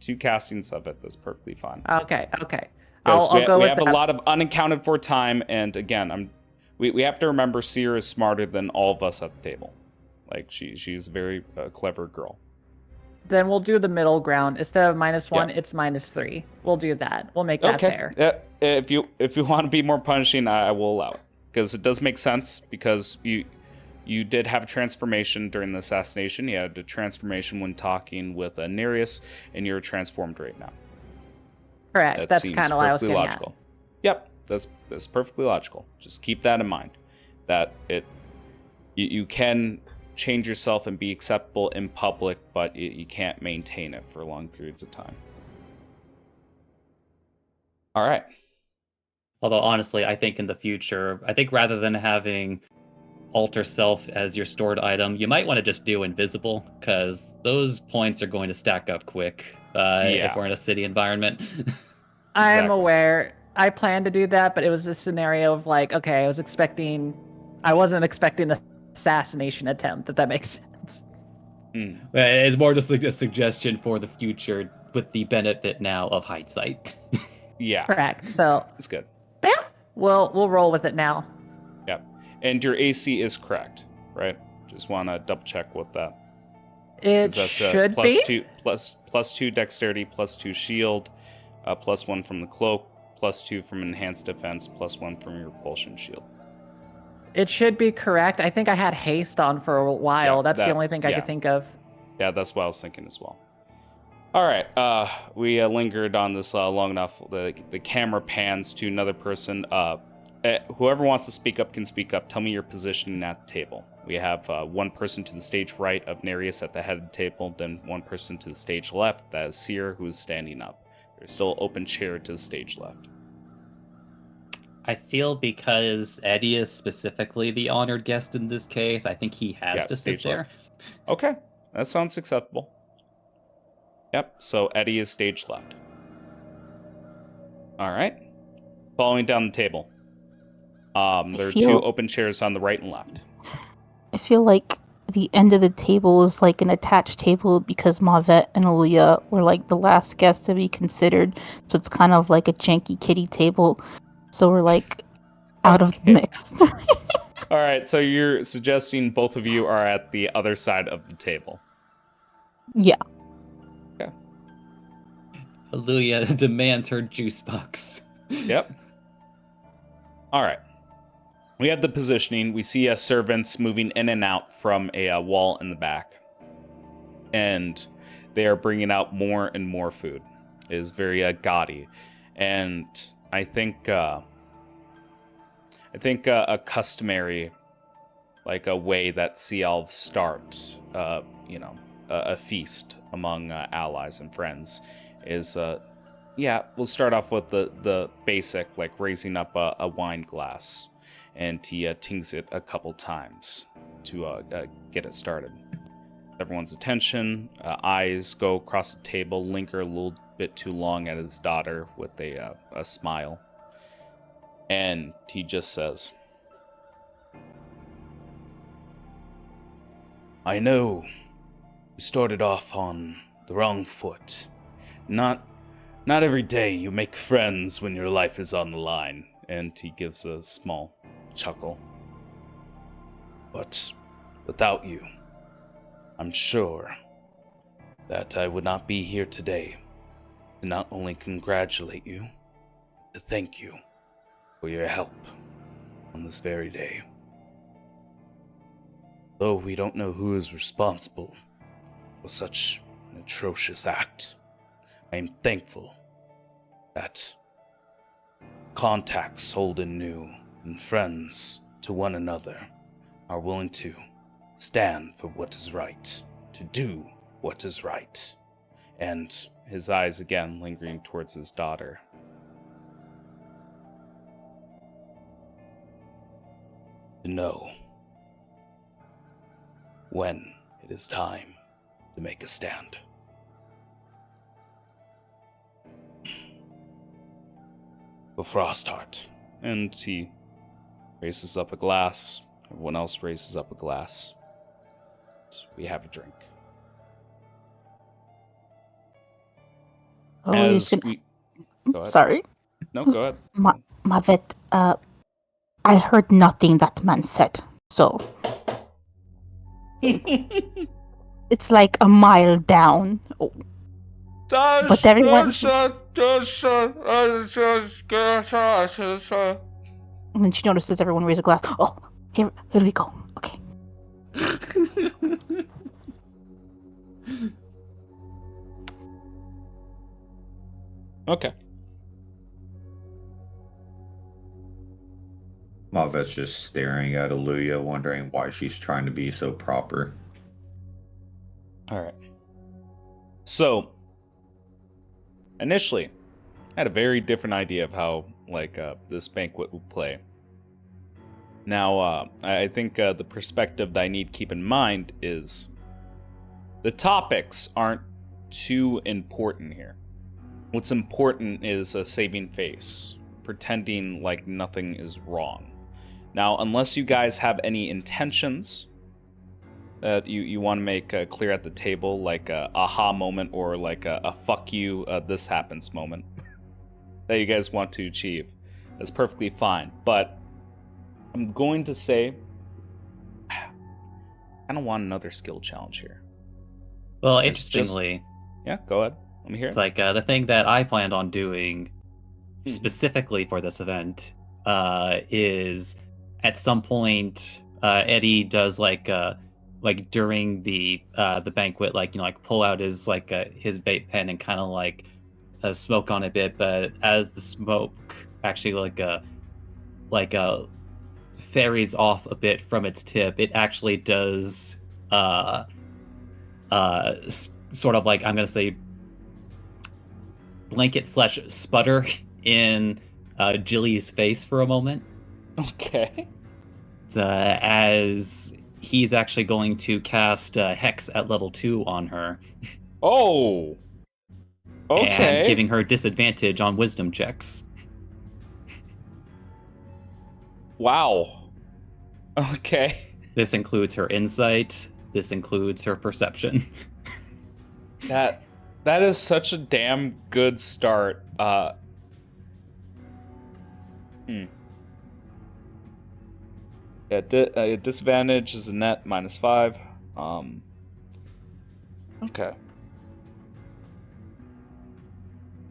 2 castings of it. That's perfectly fine. Okay. Because I'll go we with have that. a lot of unaccounted for time, and again, we have to remember Seer is smarter than all of us at the table. Like she's a very clever girl. Then we'll do the middle ground. Instead of -1, it's -3. We'll do that. We'll make that fair. If you want to be more punishing, I will allow it, because it does make sense. Because you did have a transformation during the assassination. You had a transformation when talking with Nereus, and you're transformed right now. Correct. That's kind of what I was getting logical. Yep, that's perfectly logical. Just keep that in mind. That you can change yourself and be acceptable in public, but you can't maintain it for long periods of time. All right. Although honestly, I think in the future, rather than having Alter Self as your stored item, you might want to just do Invisible, because those points are going to stack up quick if we're in a city environment. I'm aware. I planned to do that, but it was this scenario of like, okay, I wasn't expecting the assassination attempt, if that makes sense. It's more just like a suggestion for the future with the benefit now of hindsight. Yeah. Correct. So it's good. Yeah. We'll roll with it now. Yep. And your AC is correct, right? Just want to double check with that. It should be. Plus 2 dexterity, plus 2 shield, +1 from the cloak, +2 from enhanced defense, +1 from your repulsion shield. It should be correct. I think I had haste on for a while. That's the only thing I could think of. Yeah, that's what I was thinking as well. All right, we lingered on this long enough. The camera pans to another person. Whoever wants to speak up can speak up. Tell me your position at the table. We have one person to the stage right of Nereus at the head of the table, then one person to the stage left, that is Seer, who is standing up. There's still an open chair to the stage left. I feel because Eddie is specifically the honored guest in this case, I think he has to sit there. Left. Okay, that sounds acceptable. Yep, so Eddie is stage left. All right. Following down the table. There are feel- two open chairs on the right and left. I feel like the end of the table is like an attached table because Mavet and Aaliyah were like the last guests to be considered. So it's kind of like a janky kitty table. So we're like out of the Okay. mix. All right, so you're suggesting both of you are at the other side of the table. Yeah. Aluya demands her juice box. Yep. All right. We have the positioning. We see servants moving in and out from a wall in the back. And they are bringing out more and more food. It is very gaudy. And I think a customary, like a way that sea elves start, a feast among allies and friends is, we'll start off with the basic, like raising up a wine glass, and he tings it a couple times to get it started. Everyone's attention, eyes go across the table, linger a little bit too long at his daughter with a smile. And he just says, I know you started off on the wrong foot. Not every day you make friends when your life is on the line. And he gives a small chuckle. But without you, I'm sure that I would not be here today to not only congratulate you, but to thank you for your help on this very day. Though we don't know who is responsible for such an atrocious act, I am thankful that contacts Holden knew and friends to one another are willing to stand for what is right, to do what is right. And his eyes again lingering towards his daughter. To know when it is time to make a stand. For Frostheart. And he raises up a glass. Everyone else raises up a glass. We have a drink. Oh, As we... Go ahead. Sorry. No, go ahead. Mavet, I heard nothing that man said. So it's like a mile down. Oh. But everyone... And then she notices everyone raise a glass. Oh, here we go. Okay. Okay. Mavet's just staring at Aluya, wondering why she's trying to be so proper. All right. So, initially, I had a very different idea of how, this banquet would play. Now, I think the perspective that I need to keep in mind is the topics aren't too important here. What's important is a saving face, pretending like nothing is wrong. Now, unless you guys have any intentions that you want to make clear at the table, like a aha moment or like a fuck you, this happens moment that you guys want to achieve, that's perfectly fine. But I'm going to say, I kind of want another skill challenge here. Well, It's just- interestingly, Yeah, go ahead. Let me hear it's it. like the thing that I planned on doing specifically for this event is at some point Eddie does like during the banquet, pull out his his vape pen and kind of smoke on a bit, but as the smoke actually ferries off a bit from its tip, it actually does sort of I'm gonna say blanket / sputter in Jilly's face for a moment. Okay. As he's actually going to cast Hex at level 2 on her. Oh. Okay. And giving her disadvantage on wisdom checks. Wow. Okay. This includes her insight. This includes her perception. That is such a damn good start. Yeah, disadvantage is a net -5. Okay.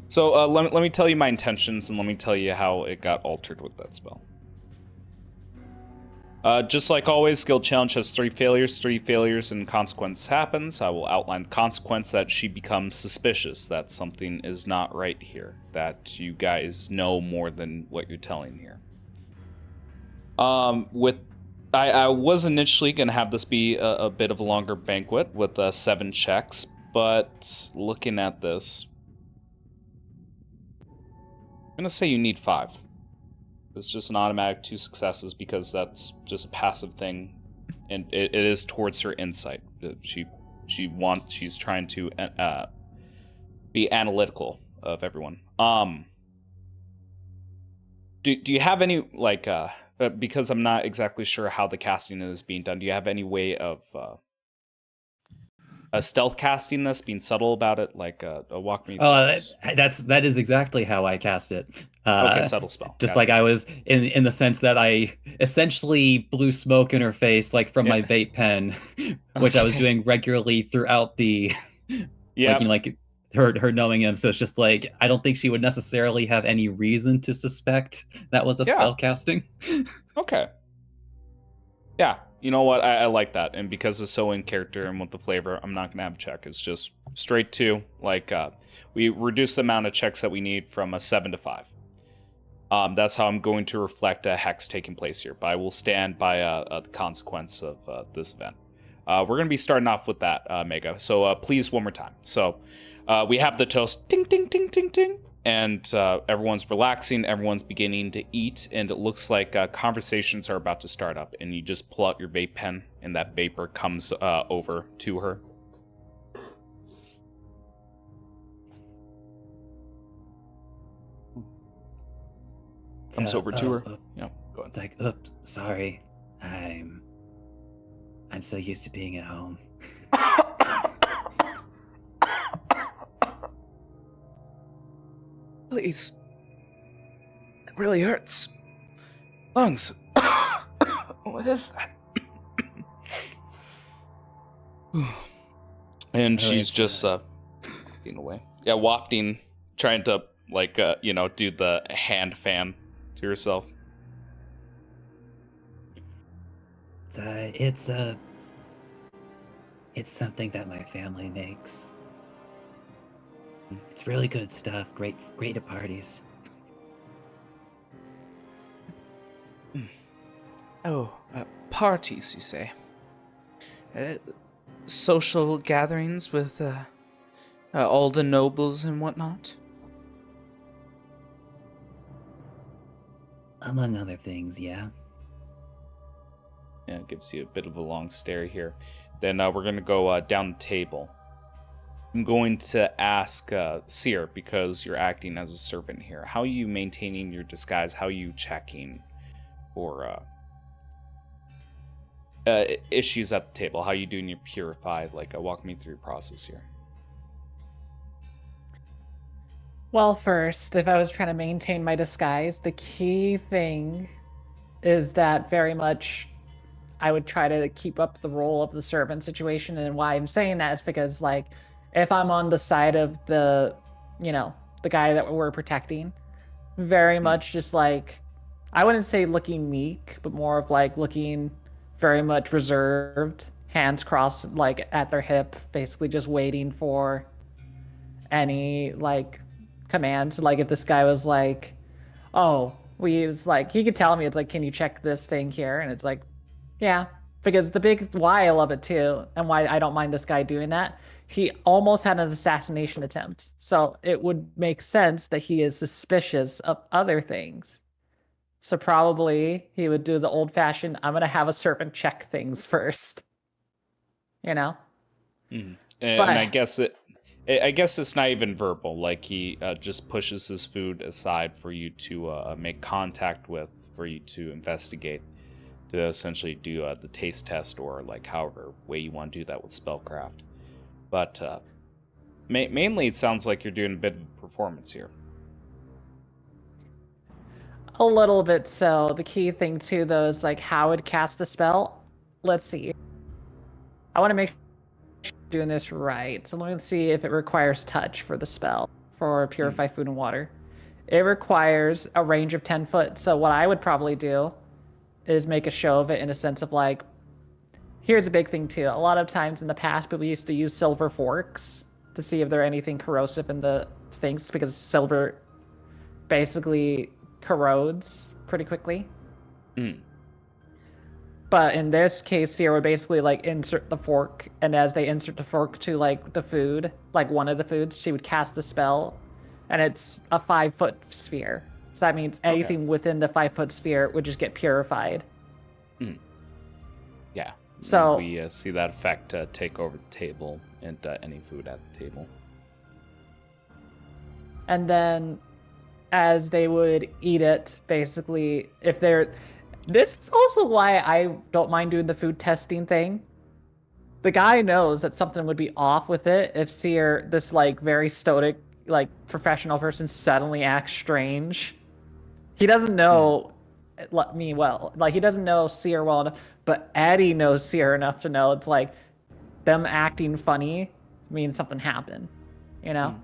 So let me tell you my intentions, and let me tell you how it got altered with that spell. Just like always, skill challenge has 3 failures. 3 failures and consequence happens. I will outline the consequence that she becomes suspicious that something is not right here. That you guys know more than what you're telling here. I was initially gonna have this be a bit of a longer banquet with 7 checks, but looking at this, I'm gonna say you need 5. It's just an automatic 2 successes because that's just a passive thing, and it is towards her insight. She's trying to be analytical of everyone. Do you have any because I'm not exactly sure how the casting is being done. Do you have any way of stealth casting this, being subtle about it, walk me through this? That is exactly how I cast it. Okay, subtle spell. Just Gotcha. like I was in the sense that I essentially blew smoke in her face, like from my vape pen, which I was doing regularly throughout the, her knowing him. So it's just like I don't think she would necessarily have any reason to suspect that was a spell casting. Okay. Yeah, you know what? I like that, and because it's so in character and with the flavor, I'm not gonna have a check. It's just straight to we reduce the amount of checks that we need from a 7 to 5. That's how I'm going to reflect a hex taking place here, but I will stand by the consequence of this event. We're going to be starting off with that, Mega. So please, one more time. So we have the toast, ting, ting, ting, ting, ting, and everyone's relaxing, everyone's beginning to eat, and it looks like conversations are about to start up, and you just pull out your vape pen, and that vapor comes over to her. Comes over to her. Yeah, go ahead. It's like, oops, sorry. I'm so used to being at home. Please. It really hurts. Lungs. What is that? And she's just wafting away. Yeah, wafting, trying to do the hand fan to herself. It's something that my family makes. It's really good stuff. Great at parties. Oh, parties, you say? Social gatherings with all the nobles and whatnot? Among other things, yeah. Yeah, it gives you a bit of a long stare here. Then we're going to go down the table. I'm going to ask Seer, because you're acting as a servant here. How are you maintaining your disguise? How are you checking for issues at the table? How are you doing your purify? Walk me through your process here. Well, first, if I was trying to maintain my disguise, the key thing is that very much I would try to keep up the role of the servant situation. And why I'm saying that is because, if I'm on the side of the guy that we're protecting, very much just I wouldn't say looking meek, but more of looking very much reserved, hands crossed at their hip, basically just waiting for any commands. If this guy was he could tell me, it's can you check this thing here? And it's yeah, because the big why I love it too, and why I don't mind this guy doing that, he almost had an assassination attempt. So it would make sense that he is suspicious of other things. So probably he would do the old-fashioned, I'm going to have a servant check things first. Mm-hmm. And I guess I guess it's not even verbal. Like he just pushes his food aside for you to make contact with, for you to investigate, to essentially do the taste test or like however way you want to do that with spellcraft. But mainly, it sounds like you're doing a bit of a performance here. A little bit so. The key thing too, though, is like how it cast a spell. Let's see. I want to make sure I'm doing this right. So let me see if it requires touch for the spell for purify food and water. It requires a range of 10 foot. So what I would probably do is make a show of it in a sense of like, here's a big thing too. A lot of times in the past, people used to use silver forks to see if there anything corrosive in the things because silver basically corrodes pretty quickly. But in this case, Sierra would basically like insert the fork, and as they insert the fork to like the food, like one of the foods, she would cast a spell, and it's a 5-foot sphere. So that means anything within the 5-foot sphere would just get purified. Yeah. So we see that effect take over the table and any food at the table. And then as they would eat it, basically, if they're... This is also why I don't mind doing the food testing thing. The guy knows that something would be off with it if Seer, this like very stoic, like professional person, suddenly acts strange. He doesn't know me well. Like he doesn't know Seer well enough, but Eddie knows Seer enough to know it's like them acting funny means something happened, you know?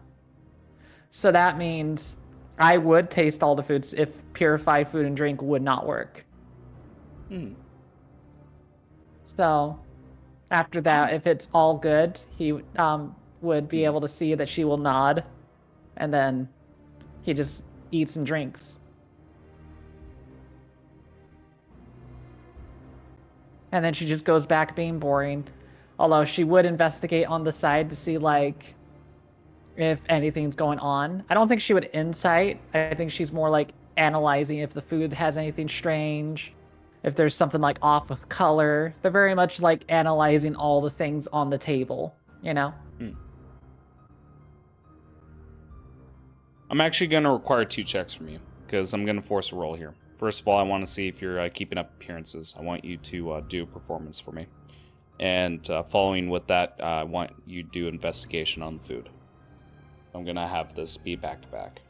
So that means I would taste all the foods if purified food and drink would not work. So after that, if it's all good, he would be able to see that she will nod, and then he just eats and drinks. And then she just goes back being boring. Although she would investigate on the side to see like if anything's going on. I don't think she would insight. I think she's more like analyzing if the food has anything strange, if there's something like off with color. They're very much like analyzing all the things on the table, you know? I'm actually going to require 2 checks from you because I'm going to force a roll here. First of all, I want to see if you're keeping up appearances. I want you to do a performance for me. And following with that, I want you to do investigation on the food. I'm going to have this be back-to-back.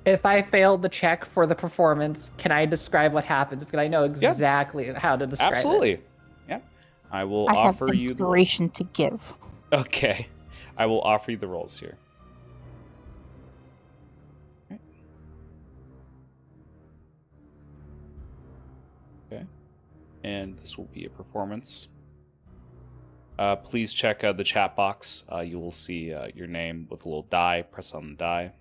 If I failed the check for the performance, can I describe what happens? Because I know exactly how to describe it. Absolutely. Yeah. I will I have offer you the rolls. inspiration to give. Okay. I will offer you the rolls here. Okay. And this will be a performance. Please check the chat box. You will see your name with a little die. Press on the die.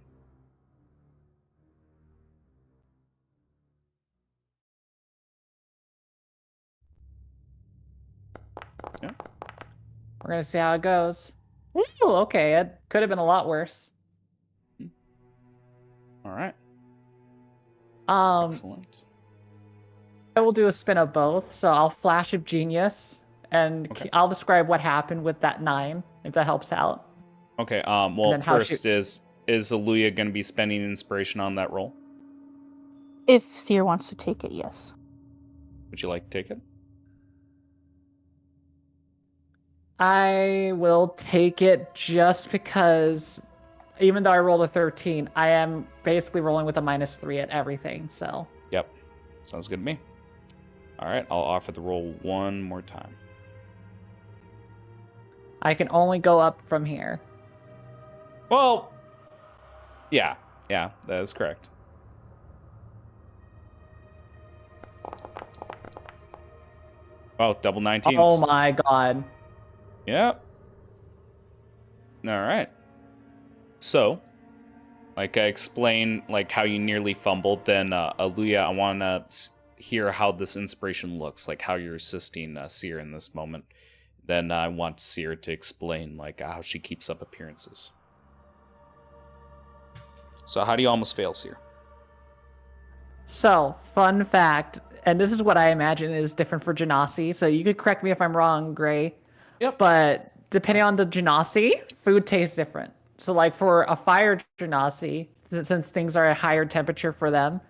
Yeah. We're gonna see how it goes. Ooh, okay, it could have been a lot worse. All right. Excellent. I will do a spin of both, so I'll flash of genius, and I'll describe what happened with that 9, if that helps out. Okay. Well, first is Aluya going to be spending inspiration on that roll? If Seer wants to take it, yes. Would you like to take it? I will take it just because, even though I rolled a 13, I am basically rolling with a -3 at everything, so. Yep. Sounds good to me. All right, I'll offer the roll one more time. I can only go up from here. Well, yeah, that is correct. Oh, double 19s. Oh my god. Yep. All right. So, like I explained, like how you nearly fumbled, then Aluya, I want to hear how this inspiration looks, like how you're assisting Seer in this moment. Then I want Seer to explain like how she keeps up appearances. So how do you almost fail, Seer? So, fun fact, and this is what I imagine is different for Genasi, so you could correct me if I'm wrong, Gray, Yep. But depending on the genasi, food tastes different. So like for a fire genasi, since things are at higher temperature for them,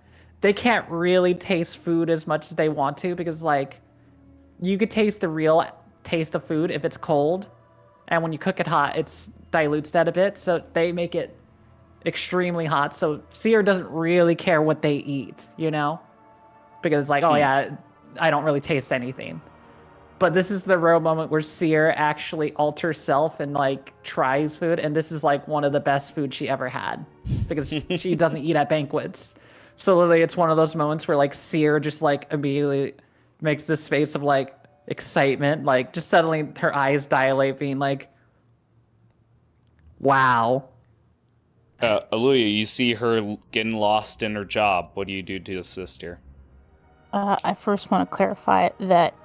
they can't really taste food as much as they want to because like you could taste the real taste of food if it's cold, and when you cook it hot, it dilutes that a bit. So they make it extremely hot. So seer doesn't really care what they eat, you know, because like, oh yeah, I don't really taste anything. But this is the rare moment where Seer actually alters self and like tries food, and this is like one of the best food she ever had because she doesn't eat at banquets. So literally, it's one of those moments where like Seer just like immediately makes this face of like excitement, like just suddenly her eyes dilate, being like, "Wow." Aluya, you see her getting lost in her job. What do you do to assist her? I first want to clarify that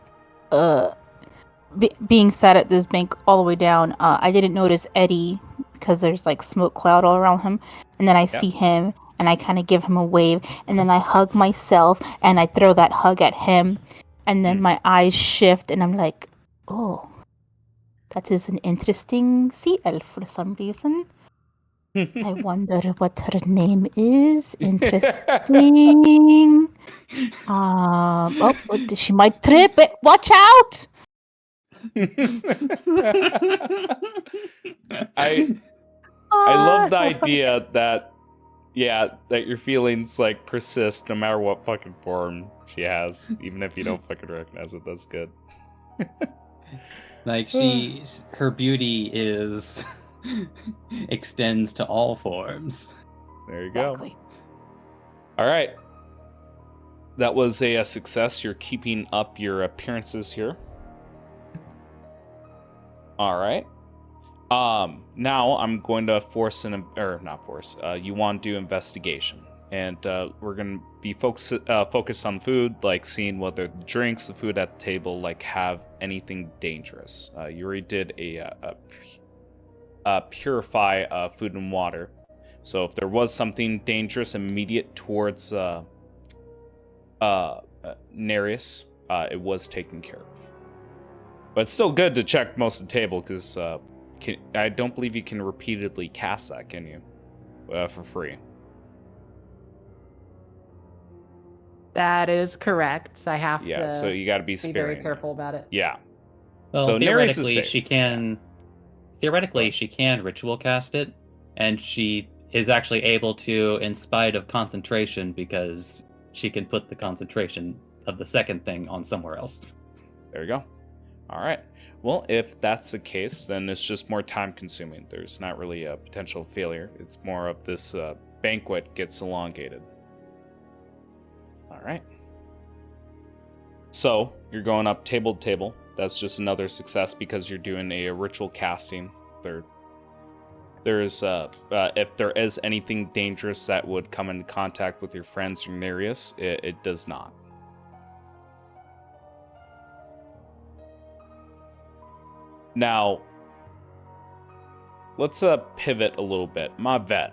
being sat at this bank all the way down, I didn't notice Eddie because there's like smoke cloud all around him, and then I see him and I kind of give him a wave, and then I hug myself and I throw that hug at him, and then my eyes shift and I'm like, oh, that is an interesting sea elf for some reason. I wonder what her name is. Interesting. She might trip it. Watch out! I love the idea that that your feelings like persist no matter what fucking form she has, even if you don't fucking recognize it. That's good. Like her beauty is extends to all forms. There you go. All right. That was a success. You're keeping up your appearances here. All right. Now I'm going to you want to do investigation, and we're going to be focused on food, like seeing whether the drinks, the food at the table, like have anything dangerous. You already did a purify food and water, so if there was something dangerous immediate towards Nereus, it was taken care of. But it's still good to check most of the table because. I don't believe you can repeatedly cast that, can you? For free. That is correct. I have to. Yeah, so you got to be very careful about it. Yeah. Well, so Nereus is theoretically, safe. she can. Theoretically, she can ritual cast it, and she is actually able to, in spite of concentration, because she can put the concentration of the second thing on somewhere else. There you go. All right. Well, if that's the case, then it's just more time consuming. There's not really a potential failure. It's more of this banquet gets elongated. All right. So you're going up table to table. That's just another success because you're doing a ritual casting. There's if there is anything dangerous that would come into contact with your friends or Nereus, it does not. Now, let's pivot a little bit. Mavet,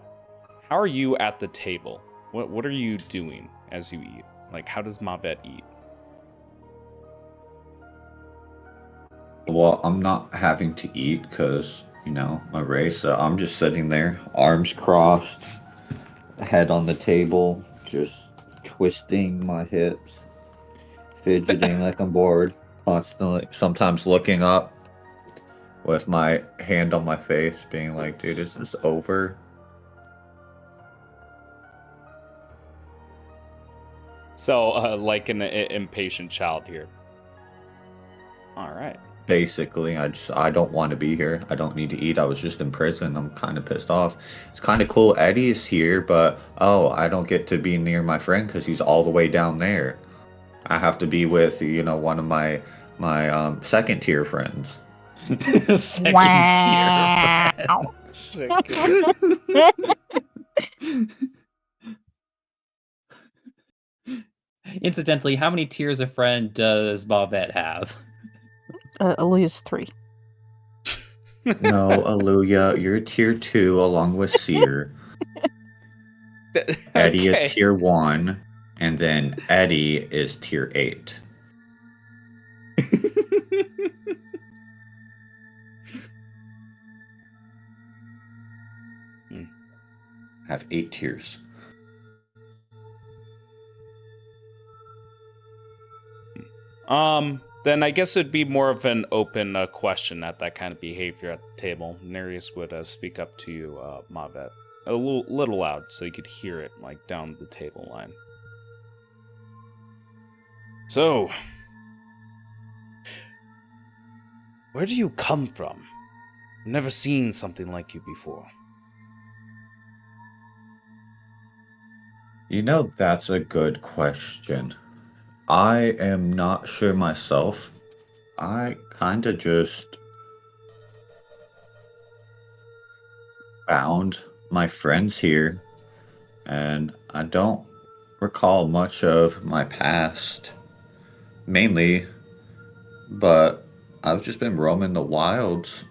how are you at the table? What are you doing as you eat? Like, how does Mavet eat? Well, I'm not having to eat because, my race. So I'm just sitting there, arms crossed, head on the table, just twisting my hips, fidgeting like I'm bored, constantly, sometimes looking up with my hand on my face, being like, dude, is this over? So, like an impatient child here. All right. Basically, I don't want to be here. I don't need to eat. I was just in prison. I'm kind of pissed off. It's kind of cool Eddie is here, but I don't get to be near my friend because he's all the way down there. I have to be with, one of my second tier friends. Wow. Incidentally, how many tiers of friend does Mavet have? Aluya's 3. No, Aluya, you're tier 2 along with Seer. Eddie is tier 1, and then Eddie is tier 8. have 8 tiers. Then I guess it'd be more of an open question at that kind of behavior at the table. Nereus would speak up to you, Mavet, a little loud so you could hear it, like down the table line. So, where do you come from? I've never seen something like you before. You know, that's a good question. I am not sure myself. I kind of just found my friends here, and I don't recall much of my past, mainly, but I've just been roaming the wilds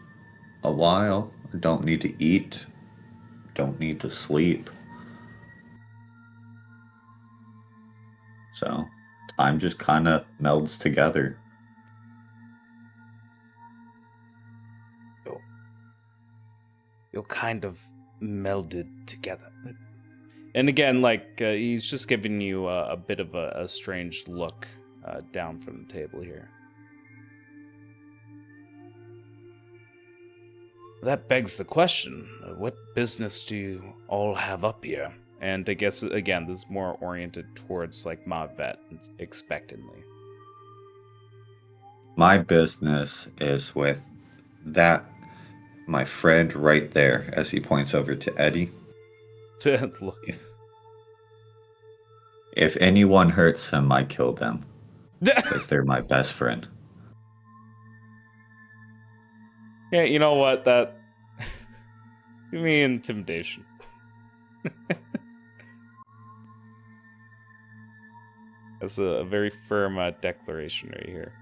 a while. I don't need to eat, don't need to sleep. So, time just kind of melds together. You're kind of melded together. And again, like, he's just giving you a bit of a strange look down from the table here. That begs the question, what business do you all have up here? And I guess, again, this is more oriented towards, like, Mavet, expectantly. My business is with that, my friend right there, as he points over to Eddie. Look. If anyone hurts him, I kill them. Because they're my best friend. Yeah, you know what? That... Give me intimidation. That's a very firm declaration right here.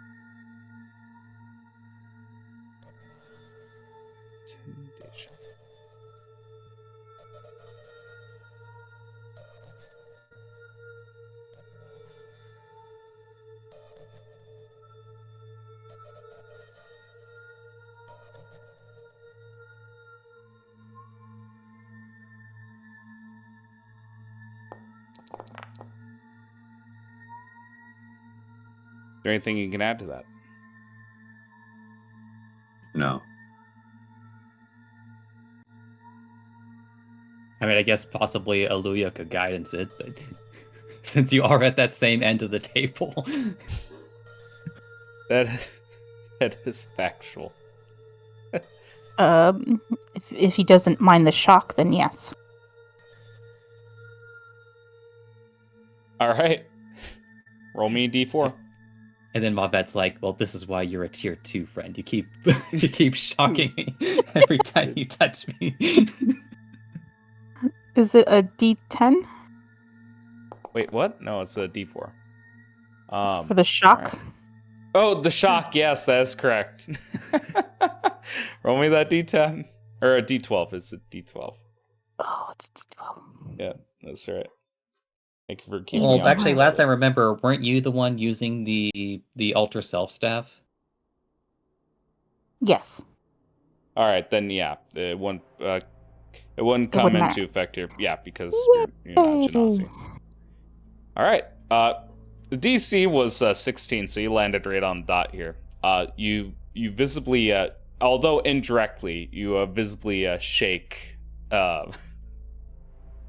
Intimidation. Is there anything you can add to that? No. I mean, I guess possibly Aluya could guidance it, but since you are at that same end of the table. That is factual. If he doesn't mind the shock, then yes. All right. Roll me a d4. And then Mavet's like, well, this is why you're a tier 2 friend. You keep shocking me every time you touch me. Is it a D10 Wait, what? No, it's a d4. for the shock? Right. Oh, the shock. Yes, that is correct. Roll me that d10. Or a d12. It's a d12. Oh, it's D12. Yeah, that's right. Thank you for keeping me Well, honest. actually, last I remember, weren't you the one using the alter self staff? Yes. All right, then yeah, it wouldn't come wouldn't into matter. effect here. Yeah, because you're not Genasi. All right. The DC was 16, so you landed right on the dot here. You visibly, although indirectly, you visibly shake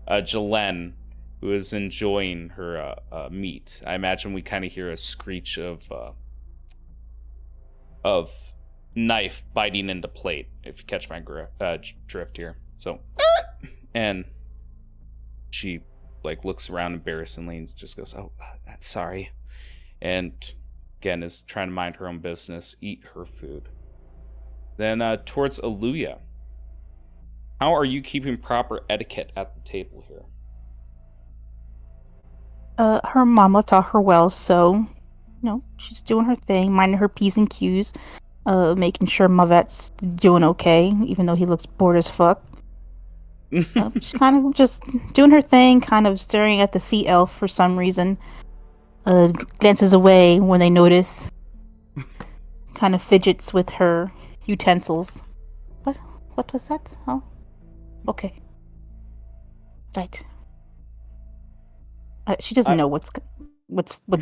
Jalen, who is enjoying her meat. I imagine we kind of hear a screech of knife biting into plate, if you catch my drift here. So, and she like looks around embarrassingly and just goes, "Oh, sorry," and again is trying to mind her own business, eat her food. Then towards Aluya, how are you keeping proper etiquette at the table here? Her mama taught her well, so she's doing her thing, minding her P's and Q's, making sure Mavet's doing okay, even though he looks bored as fuck. She's kind of just doing her thing, kind of staring at the sea elf for some reason. Glances away when they notice. Kind of fidgets with her utensils. What was that? Oh, okay. Right. She doesn't I- know what's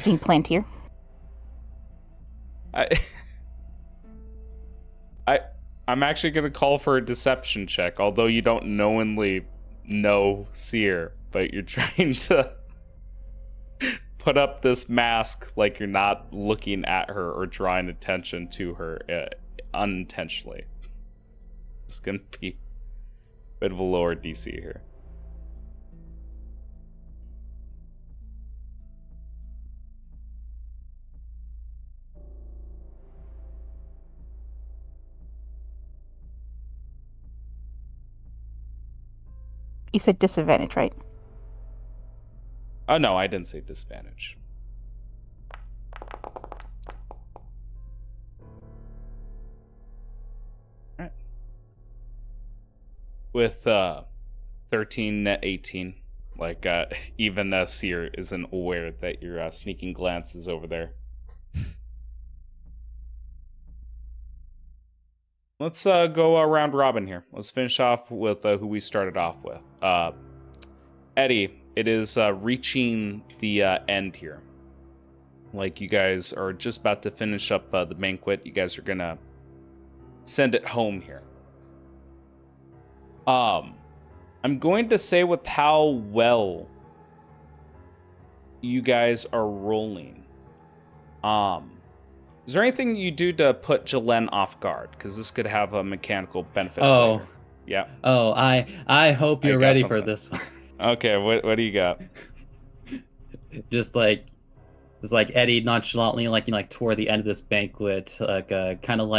being planned here. I, I'm actually gonna call for a deception check, although you don't knowingly know Seer, but you're trying to put up this mask like you're not looking at her or drawing attention to her unintentionally. It's gonna be a bit of a lower DC here. You said disadvantage, right? Oh no, I didn't say disadvantage. Alright. With 13 net 18, like even Seer isn't aware that your sneaking glance is over there. Let's go round robin here. Let's finish off with who we started off with. Eddie, it is reaching the end here. Like you guys are just about to finish up the banquet. You guys are gonna send it home here. I'm going to say with how well you guys are rolling. Is there anything you do to put Jalen off guard? Because this could have a mechanical benefit. Oh. Later. Yeah. Oh, I hope you're ready for this one. Okay, what do you got? just like Eddie nonchalantly toward the end of this banquet, kind of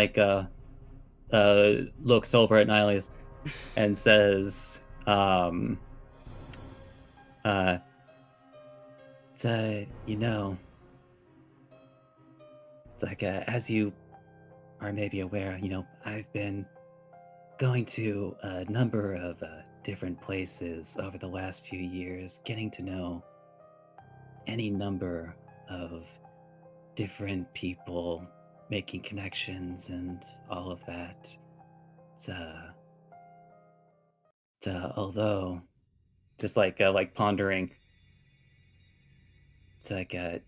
looks over at Nihilus and says, you know, it's like as you are maybe aware, I've been going to a number of different places over the last few years, getting to know any number of different people, making connections and all of that. Although, just like pondering, it's like a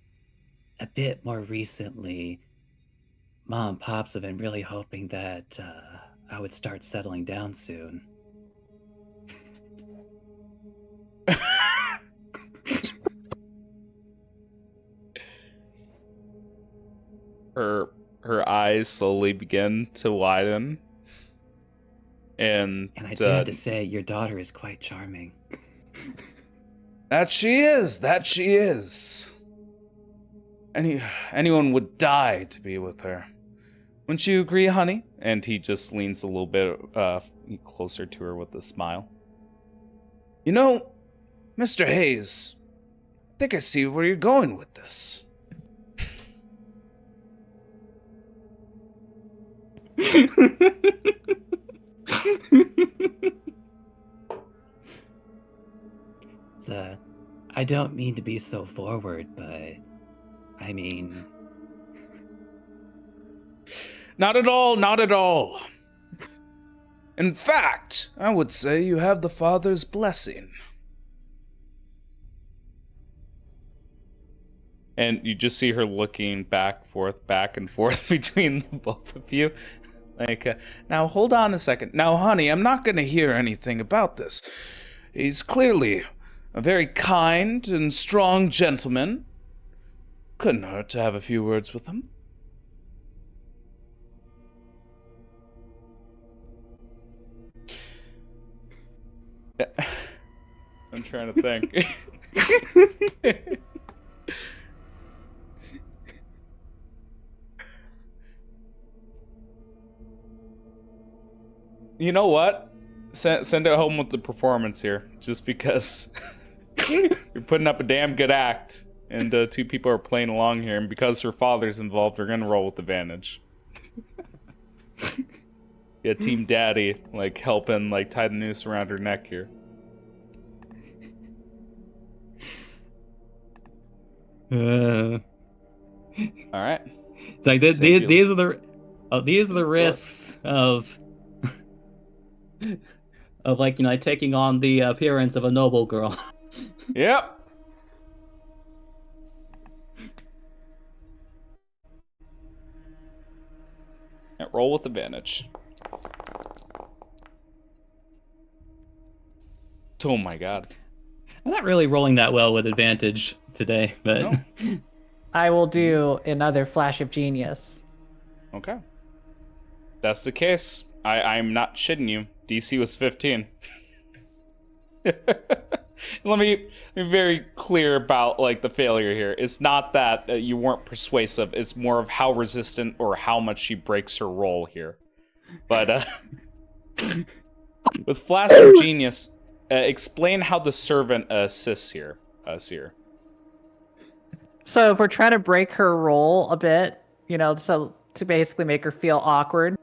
bit more recently, Mom and Pops have been really hoping that I would start settling down soon. Her eyes slowly begin to widen. And I do have to say, your daughter is quite charming. That she is. Anyone would die to be with her. Wouldn't you agree, honey? And he just leans a little bit closer to her with a smile. You know, Mr. Hayes, I think I see where you're going with this. I don't mean to be so forward, but I mean... Not at all, not at all. In fact, I would say you have the Father's blessing. And you just see her looking back and forth between the both of you. Like, now hold on a second. Now, honey, I'm not going to hear anything about this. He's clearly a very kind and strong gentleman. Couldn't hurt to have a few words with him. I'm trying to think. You know what? Send it home with the performance here, just because you're putting up a damn good act, and two people are playing along here, and because her father's involved, we're gonna roll with advantage. Yeah, Team Daddy, helping, tie the noose around her neck here. All right. It's like these are the risks of like, you know, taking on the appearance of a noble girl. Yep. Yeah, roll with advantage. Oh my god. I'm not really rolling that well with advantage today, but No. I will do another flash of genius. Okay. That's the case. I'm not shitting you. DC was 15. Let me be very clear about like the failure here. It's not that you weren't persuasive. It's more of how resistant or how much she breaks her roll here. But with Flash of Genius, explain how the servant assists here, Seer. So if we're trying to break her roll a bit, so to basically make her feel awkward,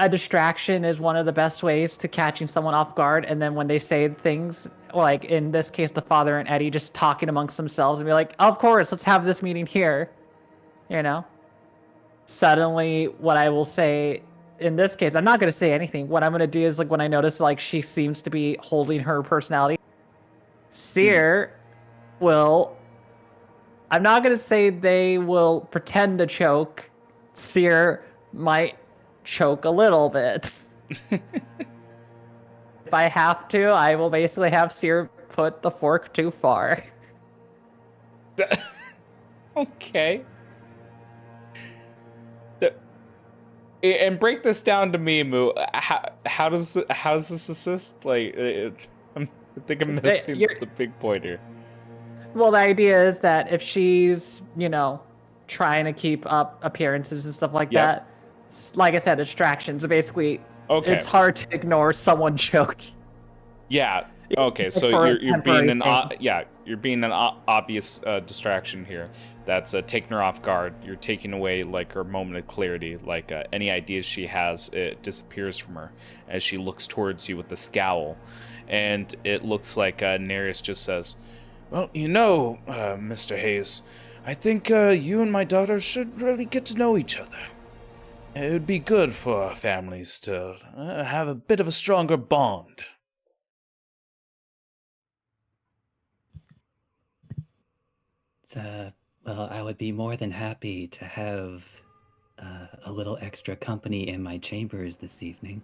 a distraction is one of the best ways to catching someone off guard. And then when they say things, like in this case, the father and Eddie just talking amongst themselves and be like, of course, let's have this meeting here. Suddenly what I will say in this case, I'm not going to say anything. What I'm going to do is like when I notice like she seems to be holding her personality, Seer will, I'm not going to say they will pretend to choke. Seer might choke a little bit. If I have to, I will basically have Seer put the fork too far. Okay. And break this down to me, Moo. How does this assist? Like, I think I'm missing the big point here. Well, the idea is that if she's, trying to keep up appearances and stuff like that, like I said, distractions. Basically, Okay. it's hard to ignore someone joking. Yeah. Okay. So For a you're being an temporary you're being an obvious distraction here. That's taking her off guard. You're taking away like her moment of clarity. Like any ideas she has, it disappears from her as she looks towards you with a scowl, and it looks like Nereus just says, "Well, Mr. Hayes, I think you and my daughter should really get to know each other. It would be good for our families to have a bit of a stronger bond." Well, I would be more than happy to have a little extra company in my chambers this evening.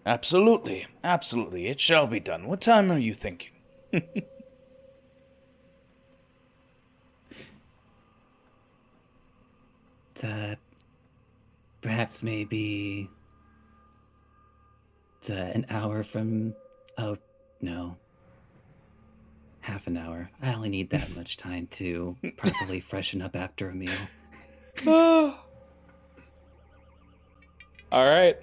Absolutely, absolutely. It shall be done. What time are you thinking? Perhaps maybe an hour from. Oh, no. Half an hour. I only need that much time to properly freshen up after a meal. All right.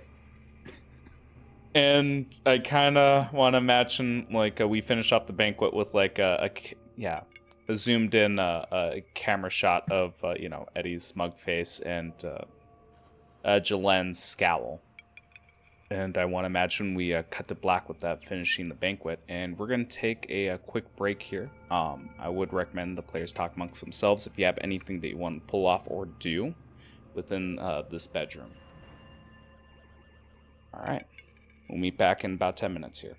And I kind of want to imagine like we finish off the banquet with like a zoomed in a camera shot of Eddie's smug face and Jalen's scowl. And I want to imagine we cut to black with that finishing the banquet. And we're going to take a quick break here. I would recommend the players talk amongst themselves if you have anything that you want to pull off or do within this bedroom. All right. We'll meet back in about 10 minutes here.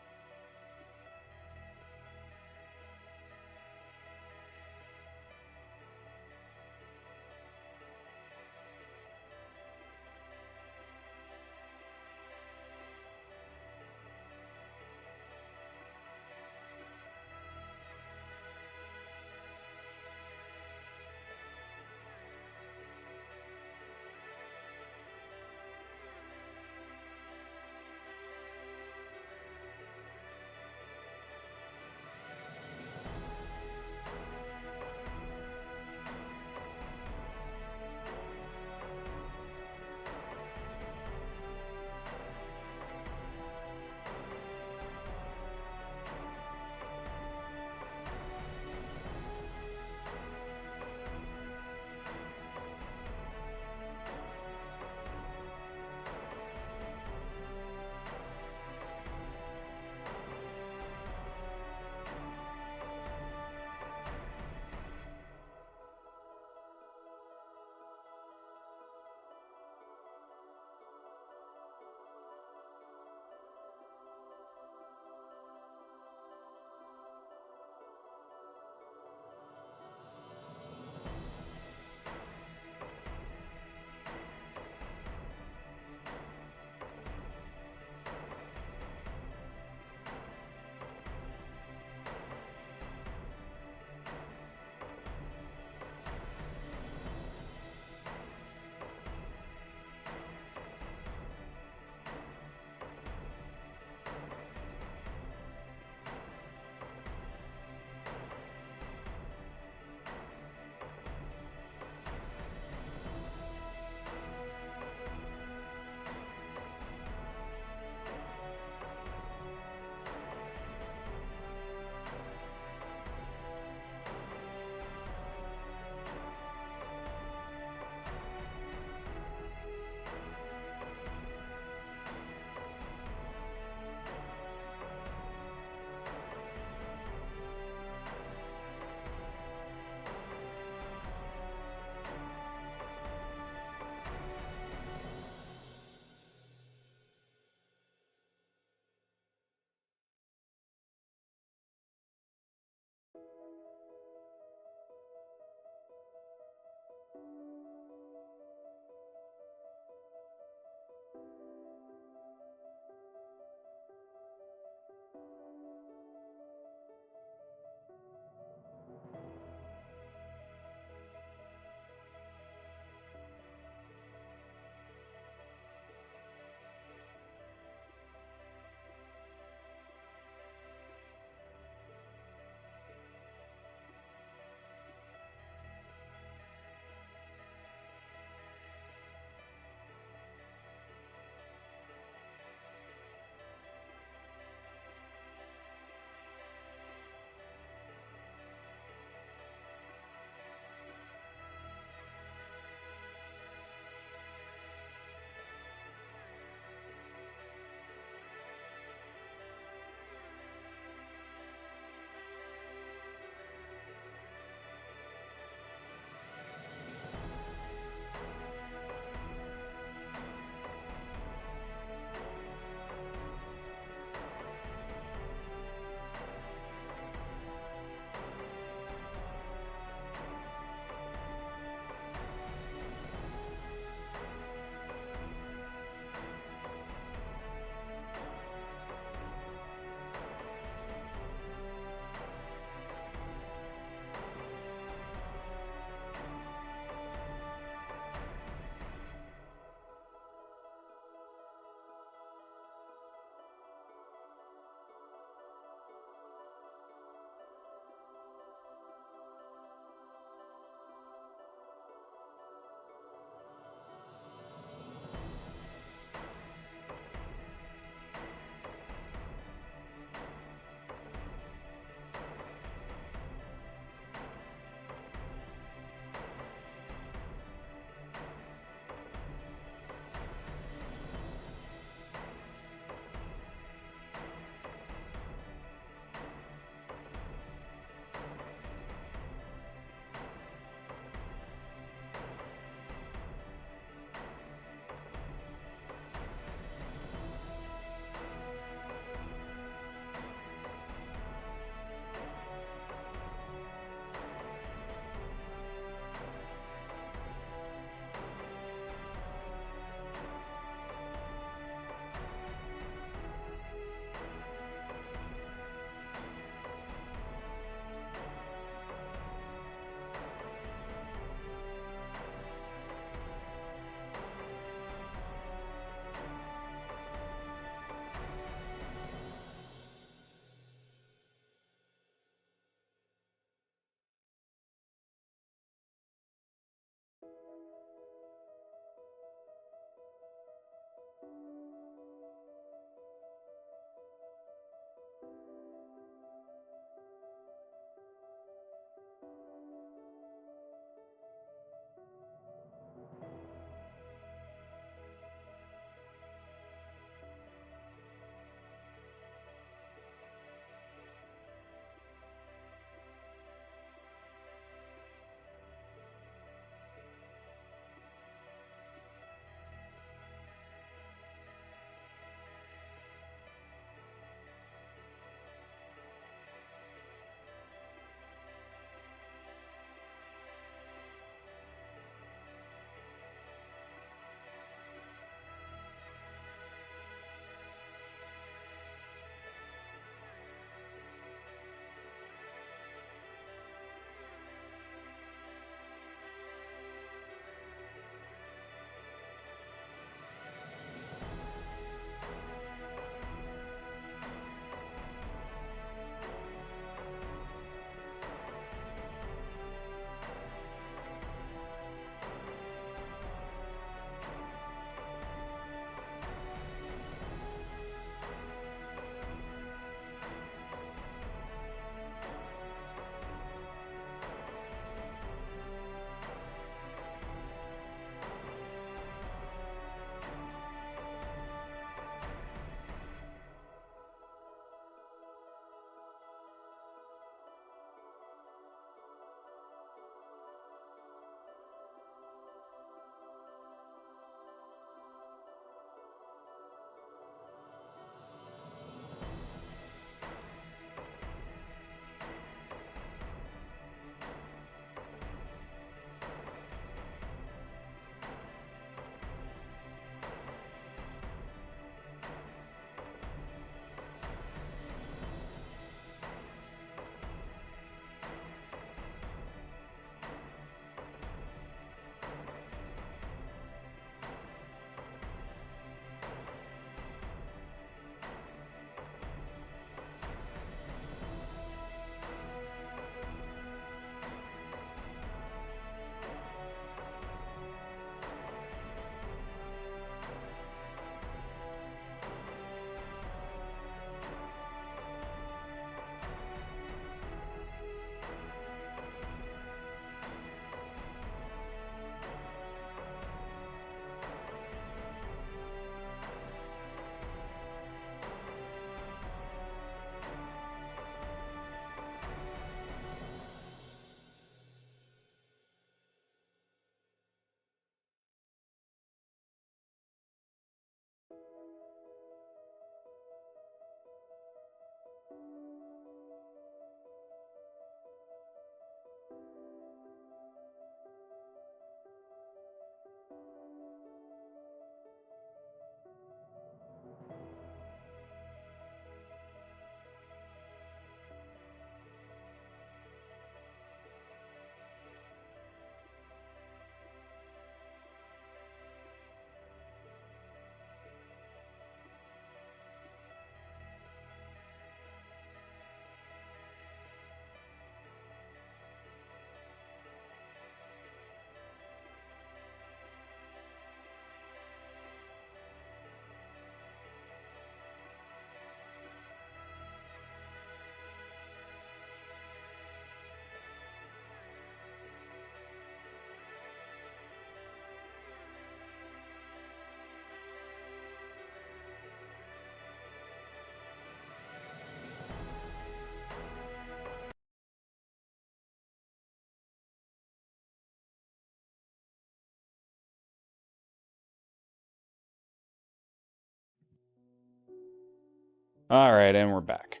All right, and we're back.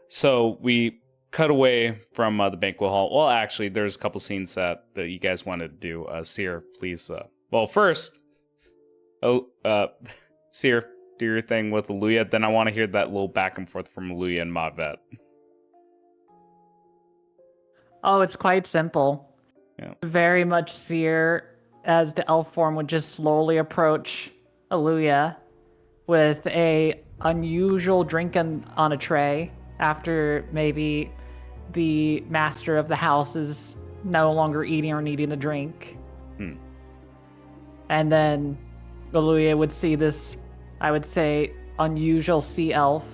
So we cut away from the banquet hall. Well, actually, there's a couple scenes that you guys wanted to do. Seer, please. Well, first, Seer, do your thing with Aluya. Then I want to hear that little back and forth from Aluya and Mavet. Oh, it's quite simple. Yeah. Very much Seer, as the elf form, would just slowly approach Aluya with a unusual drink on a tray after maybe the master of the house is no longer eating or needing a drink. And then Aluya would see this, I would say, unusual sea elf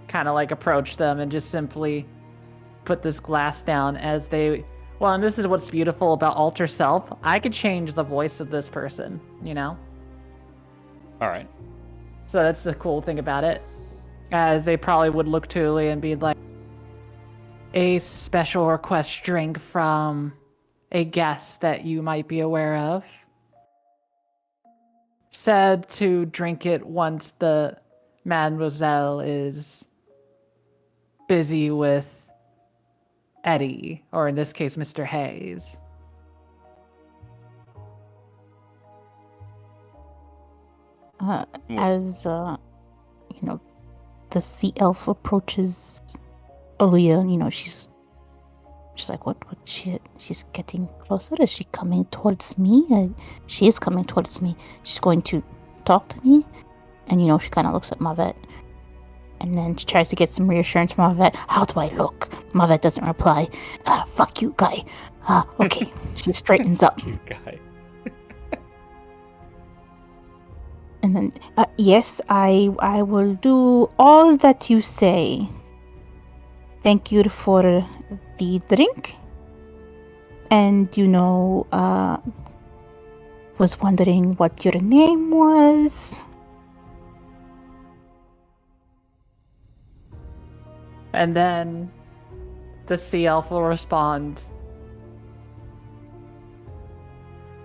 kind of like approach them and just simply put this glass down as they... Well, and this is what's beautiful about Alter Self. I could change the voice of this person, you know? All right. So that's the cool thing about it. As they probably would look to Aluya and be like, a special request drink from a guest that you might be aware of. Said to drink it once the mademoiselle is busy with Eddie, or in this case, Mr. Hayes. As the sea elf approaches Aluya, she's like, what she's getting closer. Is she coming towards me? She is coming towards me. She's going to talk to me. And she kind of looks at Mavet. And then she tries to get some reassurance from Mavet. How do I look? Mavet doesn't reply. Fuck you, guy. Okay. She straightens up. You guy. And then, yes, I will do all that you say. Thank you for the drink. And, was wondering what your name was. And then the sea elf will respond,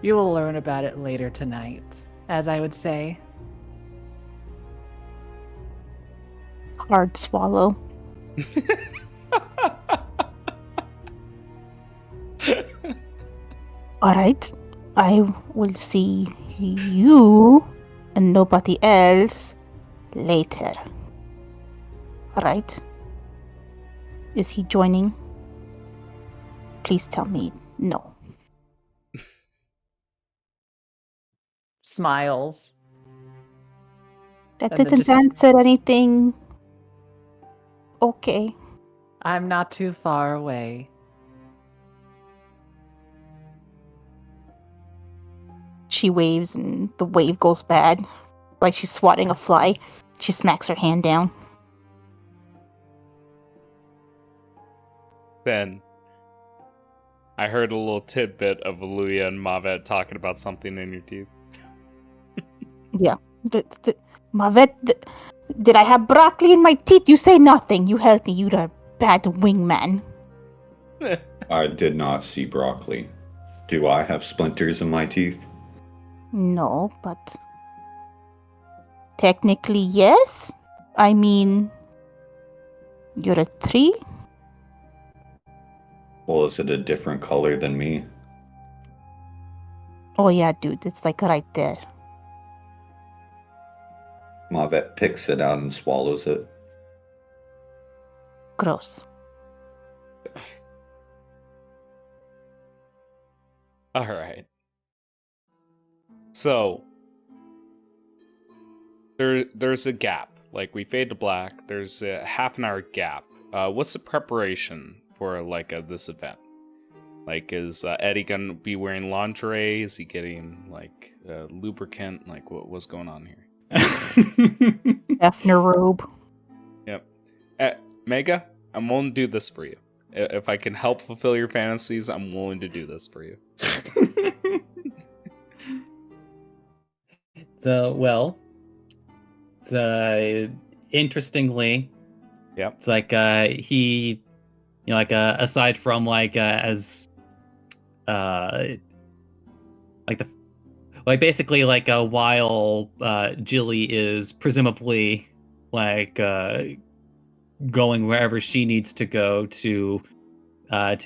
you will learn about it later tonight, as I would say. Hard swallow. All right, I will see you and nobody else later. All right. Is he joining? Please tell me no. Smiles. That And then didn't just- answer anything. Okay. I'm not too far away. She waves and the wave goes bad. Like she's swatting a fly. She smacks her hand down. Then I heard a little tidbit of Aluya and Mavet talking about something in your teeth. Yeah. Mavet, did I have broccoli in my teeth? You say nothing. You help me. You're a bad wingman. I did not see broccoli. Do I have splinters in my teeth? No, but technically yes. I mean, you're a 3. Well, is it a different color than me? Oh yeah, dude, it's like right there. Mavet picks it out and swallows it. Gross. All right. So there's a gap. Like we fade to black. There's a half an hour gap. What's the preparation for this event? Like, is Eddie gonna be wearing lingerie? Is he getting lubricant? Like, what's going on here? Hefner robe. Yep. Mega, I'm willing to do this for you. If I can help fulfill your fantasies, I'm willing to do this for you. Interestingly, Yep. it's like he, aside from like basically like while Jilly is presumably like going wherever she needs to go to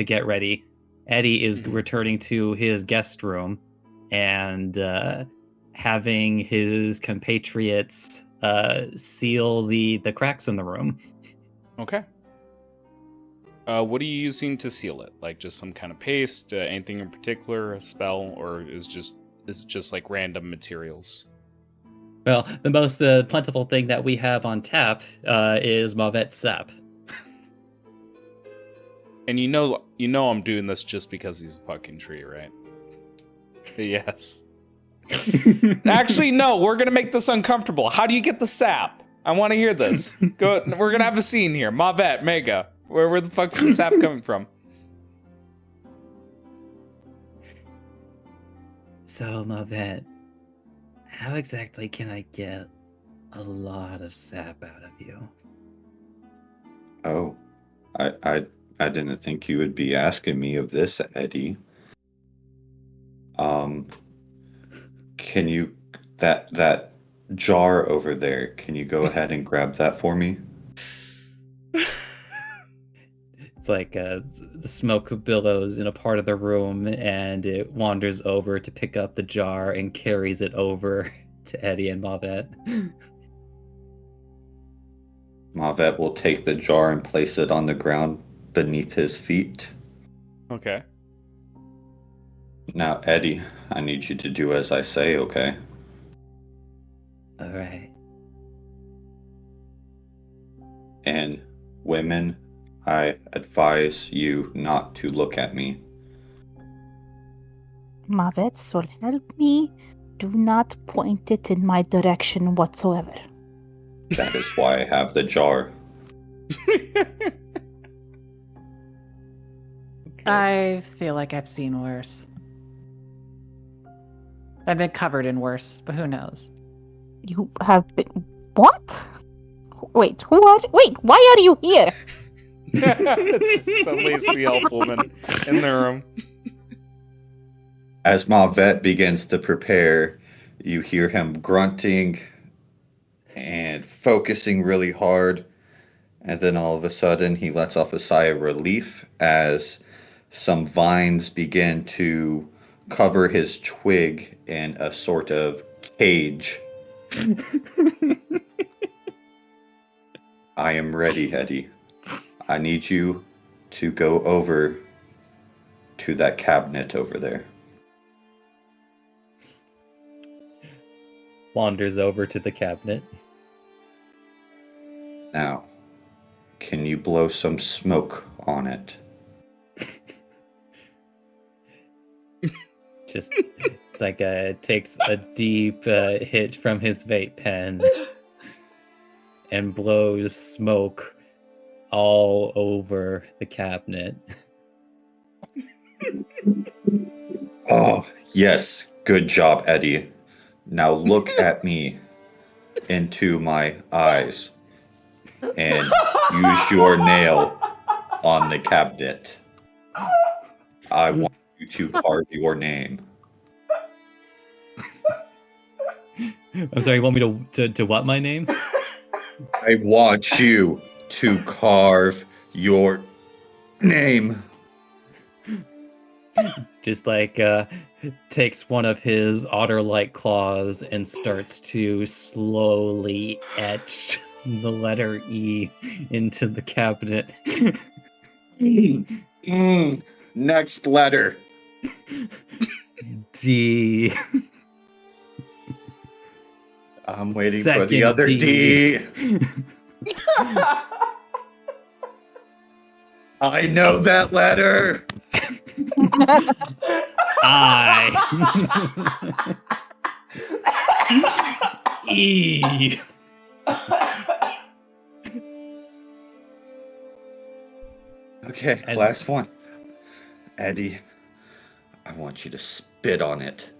get ready, Eddie is returning to his guest room and having his compatriots seal the cracks in the room. Okay. What are you using to seal it? Like just some kind of paste, anything in particular, a spell, or is it just like random materials? Well, the most plentiful thing that we have on tap is Mavet's sap. And you know I'm doing this just because he's a fucking tree, right? Yes. Actually, no, we're gonna make this uncomfortable. How do you get the sap? I want to hear this. Go. We're gonna have a scene here. Mavet, Mega. Where the fuck's the sap coming from? So, Mavet, how exactly can I get a lot of sap out of you? Oh, I didn't think you would be asking me of this, Eddie. Can you that jar over there? Can you go ahead and grab that for me? It's like the smoke billows in a part of the room, and it wanders over to pick up the jar and carries it over to Eddie and Mavet. Mavet will take the jar and place it on the ground beneath his feet. Okay. Now, Eddie, I need you to do as I say, okay? All right. And women, I advise you not to look at me. Mavet, so help me. Do not point it in my direction whatsoever. That is why I have the jar. I feel like I've seen worse. I've been covered in worse, but who knows? You have been... What? Wait, who are... Wait, why are you here? It's just a lazy elf woman in the room. As Mavet begins to prepare, you hear him grunting and focusing really hard. And then all of a sudden, he lets off a sigh of relief as some vines begin to cover his twig in a sort of cage. I am ready, Eddie. I need you to go over to that cabinet over there. Wanders over to the cabinet. Now, can you blow some smoke on it? Just it's like takes a deep hit from his vape pen and blows smoke all over the cabinet. Oh, yes. Good job, Eddie. Now look at me into my eyes and use your nail on the cabinet. I want you to carve your name. I'm sorry, you want me to what my name? I want you to carve your name. Just like takes one of his otter-like claws and starts to slowly etch the letter E into the cabinet. Next letter. D. I'm waiting for Second the other D. I know that letter. I. E. Okay, And- last one. Eddie, I want you to spit on it.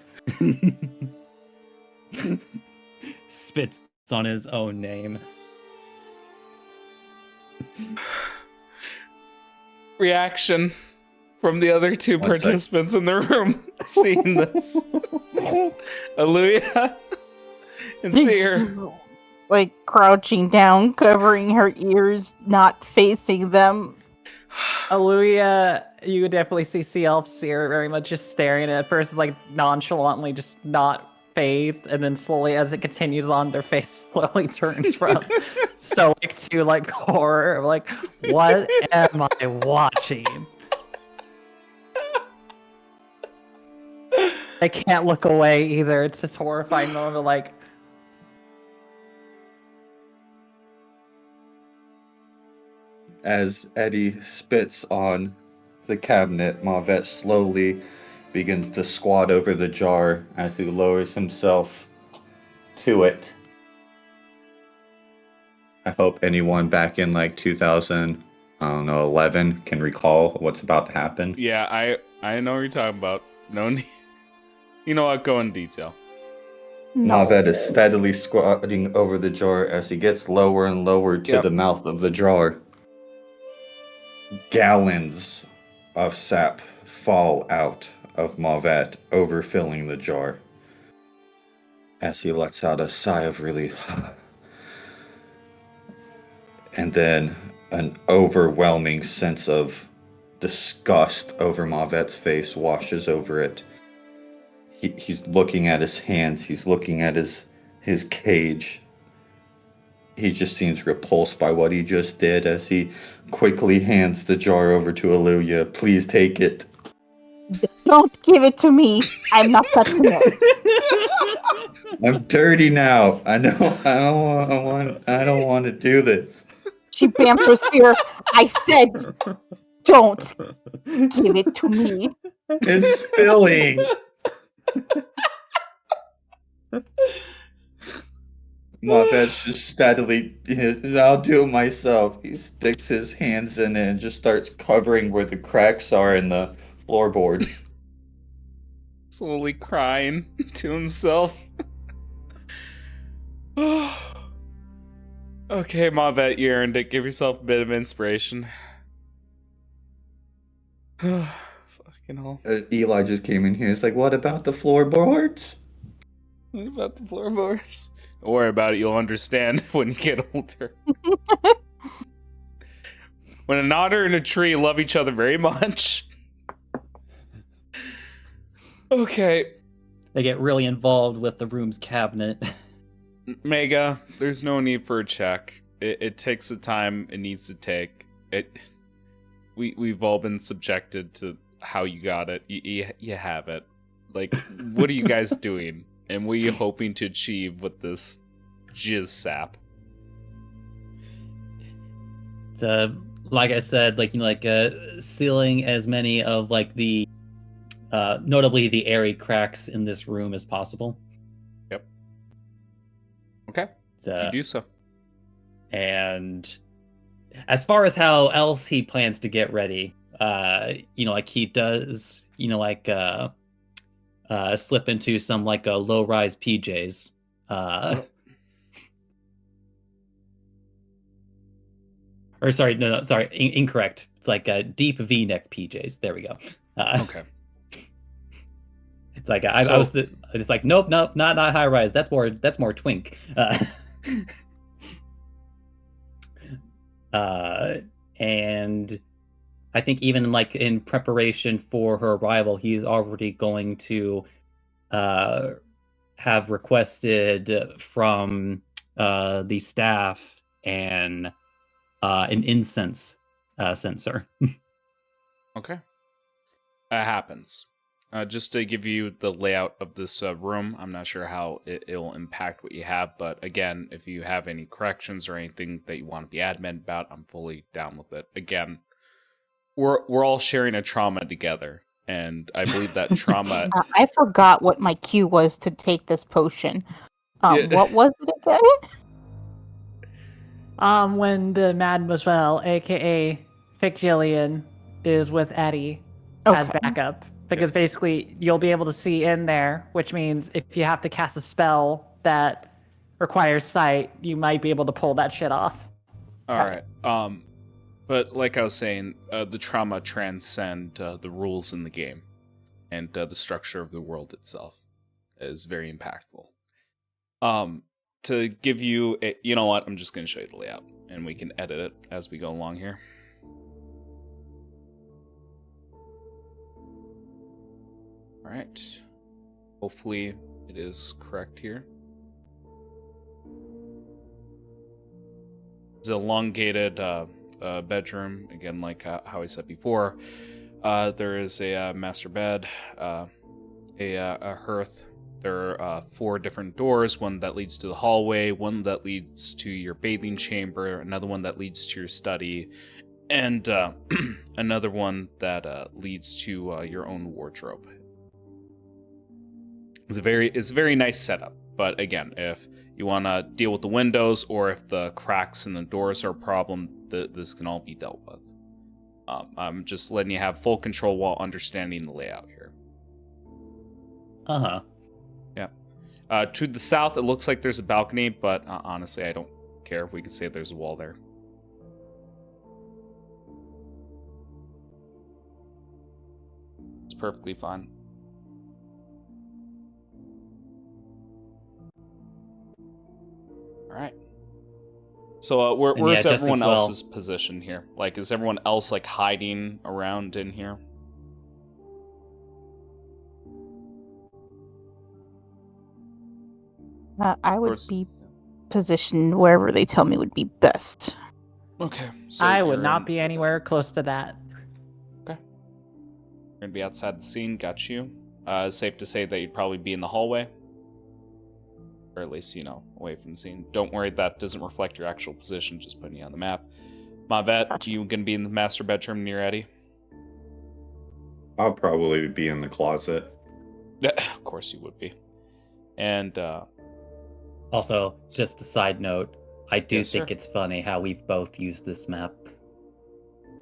Spits on his own name. Reaction. from the other two One sec. participants in the room seeing this. Aluya and Seer. Like crouching down, covering her ears, not facing them. Aluya, you would definitely see Elf Seer very much just staring at first, like nonchalantly, just not phased, and then slowly, as it continues on, their face slowly turns from stoic to like horror. Like, what am I watching? I can't look away either. It's just horrifying moment. Like, As Eddie spits on the cabinet, Mavet slowly begins to squat over the jar as he lowers himself to it. I hope anyone back in like 2011 can recall what's about to happen. Yeah, I know what you're talking about. No need. You know what? Go in detail. Mavet is steadily squatting over the jar as he gets lower and lower to Yep. the mouth of the jar. Gallons of sap fall out of Mavet, overfilling the jar. As he lets out a sigh of relief. And then an overwhelming sense of disgust over Mavet's face washes over it. He's looking at his hands, he's looking at his cage. He just seems repulsed by what he just did as he quickly hands the jar over to Aluya. Please take it. Don't give it to me. I'm not touching it. I'm dirty now. I don't want to do this. She bamps her spear. I said, don't give it to me. It's spilling. Mavet's just steadily, I'll do it myself. He sticks his hands in it and just starts covering where the cracks are in the floorboards. Slowly crying to himself. Okay, Mavet, you earned it. Give yourself a bit of inspiration. Fucking hell. Eli just came in here. He's like, what about the floorboards? What about the floorboards? Don't worry about it. You'll understand when you get older. When an otter and a tree love each other very much. Okay. They get really involved with the room's cabinet. Mega, there's no need for a check. It takes the time it needs to take. We've all been subjected to how you got it. You have it. Like, what are you guys doing? And what are you hoping to achieve with this jizz sap? It's like I said, sealing as many of like the notably the airy cracks in this room as possible. Yep. Okay. You do so. And as far as how else he plans to get ready, he does, slip into some low-rise PJs. Incorrect. It's like a deep V-neck PJs. There we go. Okay. It's like it's like nope, not high rise. That's more twink. And I think even in preparation for her arrival, he's already going to have requested from the staff an incense censer. Okay. That happens. Just to give you the layout of this room, I'm not sure how it will impact what you have, but again, if you have any corrections or anything that you want to be admin about, I'm fully down with it. Again, we're all sharing a trauma together, and I believe that trauma... I forgot what my cue was to take this potion. What was it again? When the Mademoiselle, aka Fick Jillian, is with Eddie as backup. Because basically, you'll be able to see in there, which means if you have to cast a spell that requires sight, you might be able to pull that shit off. All right. But like I was saying, the trauma transcend the rules in the game, and the structure of the world itself is very impactful. To give you a, you know what? I'm just going to show you the layout, and we can edit it as we go along here. All right. Hopefully it is correct here. It's an elongated bedroom, again, like how I said before. There is a master bed, a hearth. There are 4 different doors, one that leads to the hallway, one that leads to your bathing chamber, another one that leads to your study, and another one that leads to your own wardrobe. It's a very nice setup. But again, if you want to deal with the windows or if the cracks in the doors are a problem, this can all be dealt with. I'm just letting you have full control while understanding the layout here. Uh-huh. Yeah. To the south, it looks like there's a balcony, but honestly, I don't care. We could say there's a wall there. It's perfectly fine. All right. So where's everyone else's position here? Like, is everyone else like hiding around in here? I would be positioned wherever they tell me would be best. Okay. So I would not be anywhere close to that. Okay. You're gonna be outside the scene. Got you. It's safe to say that you'd probably be in the hallway, or at least away from the scene. Don't worry, that doesn't reflect your actual position. Just putting you on the map. Mavet, Gotcha. you gonna be in the master bedroom near Eddie? I'll probably be in the closet. Yeah, of course you would be. And Also, just a side note, I do Yes, think sir. it's funny how we've both used this map.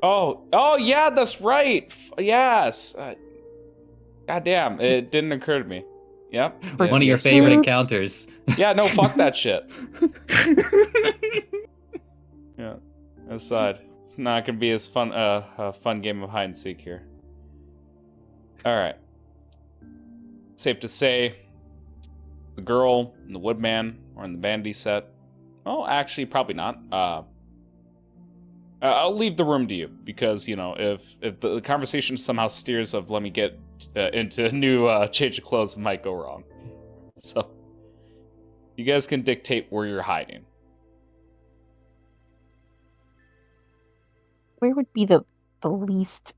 oh yeah, that's right. Yes. Goddamn, it didn't occur to me. Yep. One of your yes, favorite right. encounters. Yeah, no, fuck that shit. Yeah. Aside, it's not gonna be as fun a fun game of hide and seek here. All right. Safe to say, the girl and the woodman are in the vanity set. Oh, actually, probably not. I'll leave the room to you because if the conversation somehow steers of let me get into a new change of clothes, it might go wrong. So you guys can dictate where you're hiding. Where would be the least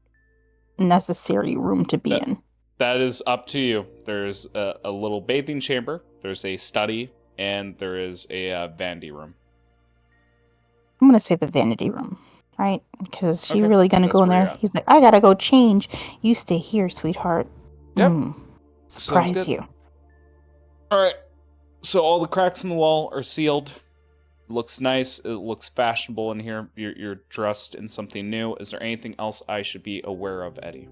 necessary room to be in? That is up to you. There's a little bathing chamber, there's a study, and there is a vanity room. I'm gonna say the vanity room, right? Because she Okay, really gonna that's go in where you're there. at. He's like, I gotta go change. You stay here, sweetheart. Yep. Surprise Sounds good. you. All right. So all the cracks in the wall are sealed. Looks nice. It looks fashionable in here. You're dressed in something new. Is there anything else I should be aware of, Eddie?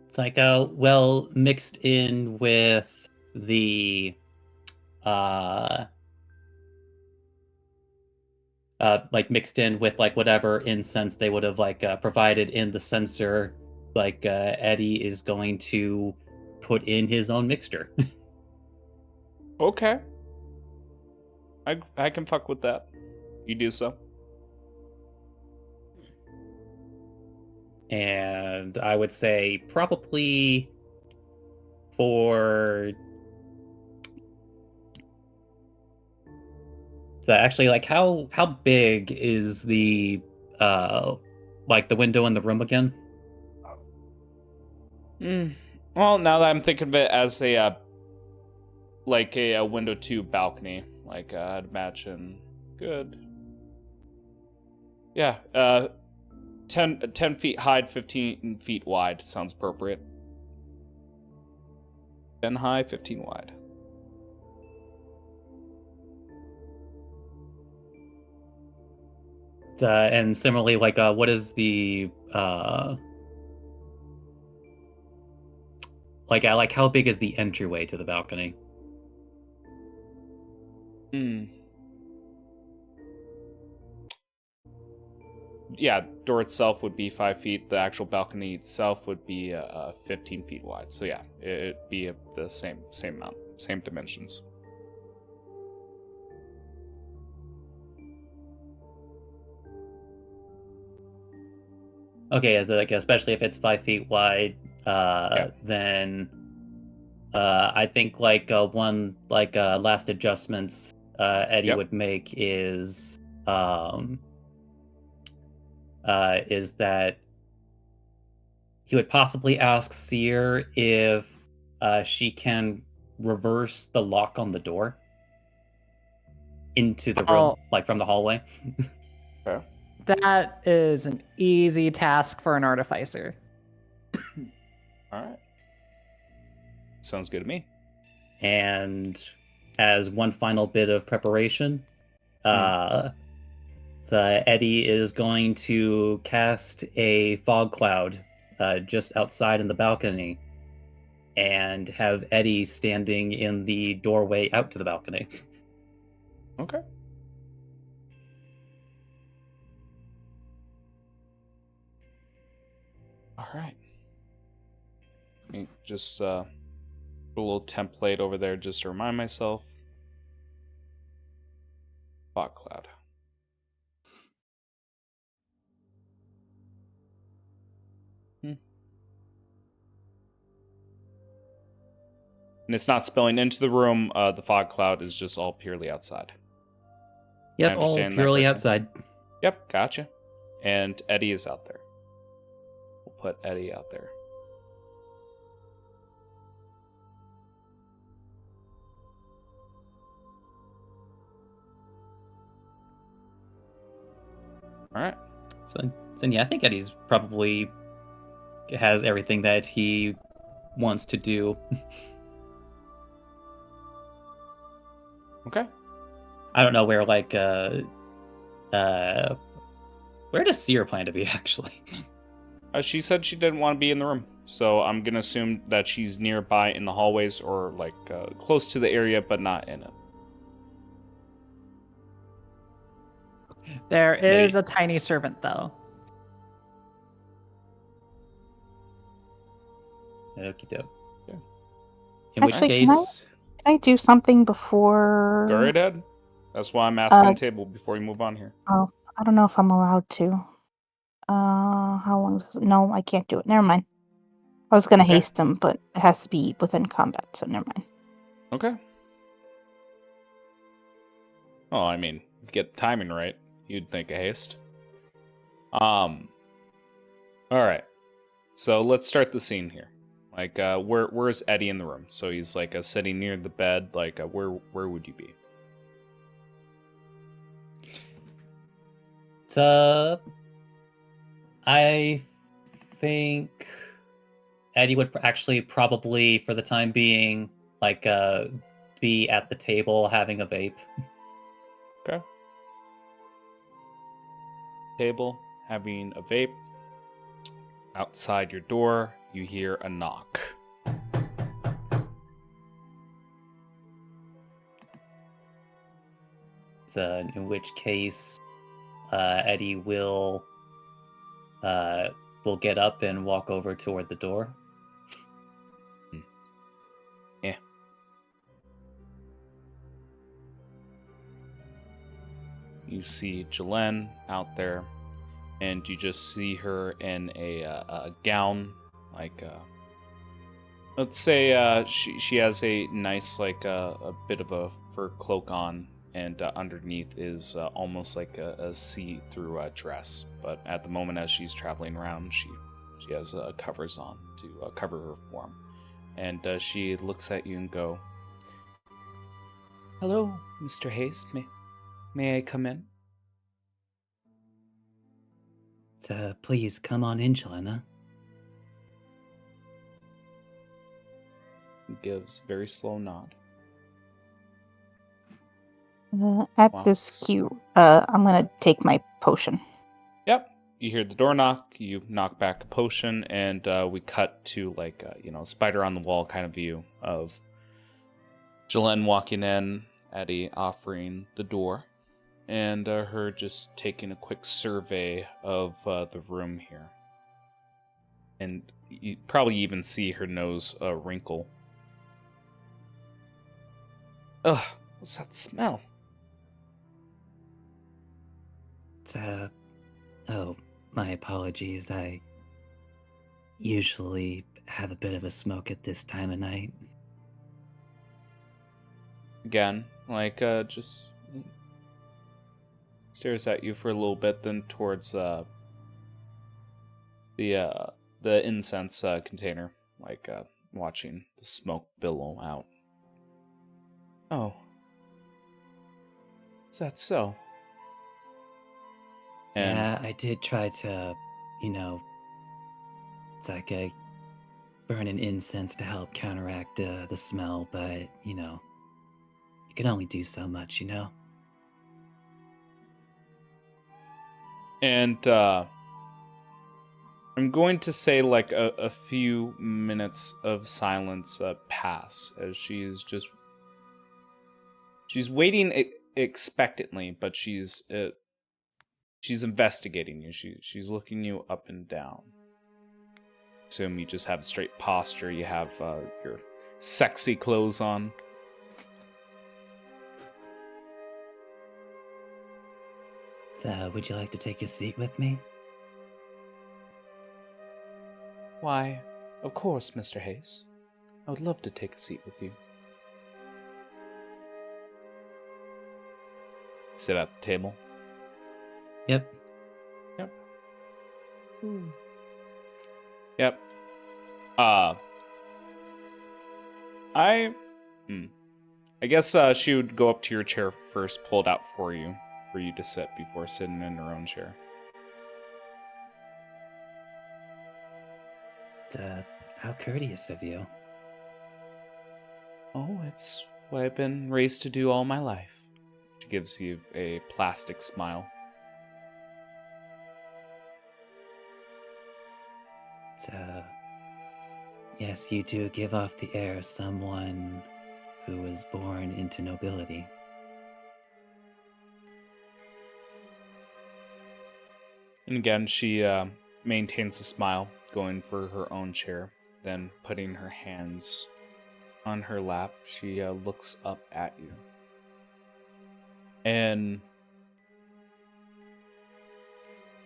It's like well mixed in with the like mixed in with like whatever incense they would have like provided in the censer. Like Eddie is going to put in his own mixture. Okay. I can fuck with that. You do so. And I would say probably for so actually like how big is the like the window in the room again? Well, now that I'm thinking of it as a like a window to balcony, like I'd imagine good. Yeah, 10 feet high, 15 feet wide sounds appropriate. 10 high, 15 wide. And similarly, like what is the like how big is the entryway to the balcony? door itself would be 5 feet. The actual balcony itself would be 15 feet wide. So yeah, it'd be the same amount, same dimensions. Okay, as like especially if it's 5 feet wide, then I think like one like last adjustments Eddie would make is that he would possibly ask Seer if she can reverse the lock on the door into the room, like from the hallway. Okay. That is an easy task for an artificer. All right. Sounds good to me. And as one final bit of preparation, so Eddie is going to cast a fog cloud just outside in the balcony and have Eddie standing in the doorway out to the balcony. Okay. All right. Let me just put a little template over there just to remind myself. Fog cloud. And it's not spilling into the room. The fog cloud is just all purely outside. Yep, all purely outside. Yep, gotcha. And Eddie is out there. We'll put Eddie out there. All right. So yeah, I think Eddie's probably has everything that he wants to do. Okay. I don't know where like where does Seer plan to be actually? She said she didn't want to be in the room, so I'm gonna assume that she's nearby in the hallways or like close to the area, but not in it. There is a tiny servant, though. Okie doke. Yeah. In which case, can I do something before? Go right ahead. That's why I'm asking the table before you move on here. Oh, I don't know if I'm allowed to. How long does it? No, I can't do it. Never mind. I was gonna haste him, but it has to be within combat, so never mind. Okay. Oh, I mean, get the timing right. You'd think a haste. All right. So let's start the scene here. Like, where's Eddie in the room? So he's like sitting near the bed. Like, where would you be? I think Eddie would actually probably, for the time being, like be at the table having a vape. Okay. Table having a vape. Outside your door, you hear a knock. So, in which case, Eddie will get up and walk over toward the door. Yeah. You see Jalen out there, and you just see her in a gown, like let's say she has a nice like a bit of a fur cloak on, and underneath is almost like a see-through dress. But at the moment, as she's traveling around, she has covers on to cover her form, and she looks at you and go, "Hello, Mr. Hayes. May I come in?" Please come on in, Jelena. Gives very slow nod. At this cue, I'm gonna take my potion. Yep. You hear the door knock. You knock back a potion, and we cut to like spider on the wall kind of view of Jalen walking in, Eddie offering the door, and her just taking a quick survey of the room here. And you probably even see her nose wrinkle. Ugh, what's that smell? Oh, my apologies. I usually have a bit of a smoke at this time of night. Again, just stares at you for a little bit, then towards the incense container, watching the smoke billow out. Oh, is that so? And Yeah, I did try to, it's like a burn an incense to help counteract the smell, but, you can only do so much, And I'm going to say a few minutes of silence pass as she's waiting expectantly, but she's investigating you. She's looking you up and down. Assume you just have straight posture. You have your sexy clothes on. So, would you like to take a seat with me? Why, of course, Mr. Hayes. I would love to take a seat with you. Sit at the table. Yep. Yep. Yep. I guess she would go up to your chair first, pull it out for you to sit before sitting in her own chair. How courteous of you. Oh, it's what I've been raised to do all my life. She gives you a plastic smile. Yes, you do give off the air of someone who was born into nobility. And again, she maintains a smile, going for her own chair, then putting her hands on her lap. She looks up at you. And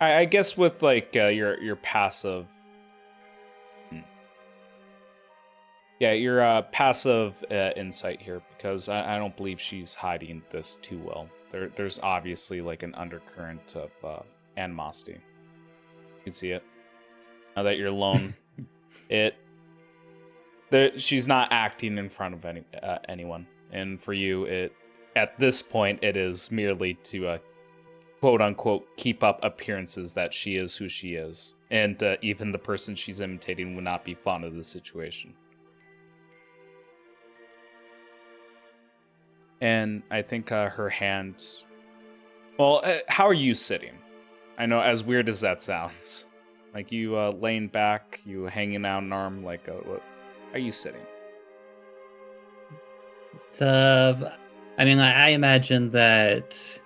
I guess with your passive, your passive insight here, because I don't believe she's hiding this too well. There's obviously an undercurrent of animosity. You can see it now that you're alone. She's not acting in front of anyone, and for you, at this point it is merely to quote unquote keep up appearances that she is who she is, and even the person she's imitating would not be fond of the situation. And I think her hand. Well, how are you sitting? I know, as weird as that sounds, you laying back, you hanging out an arm, what are you sitting? I imagine that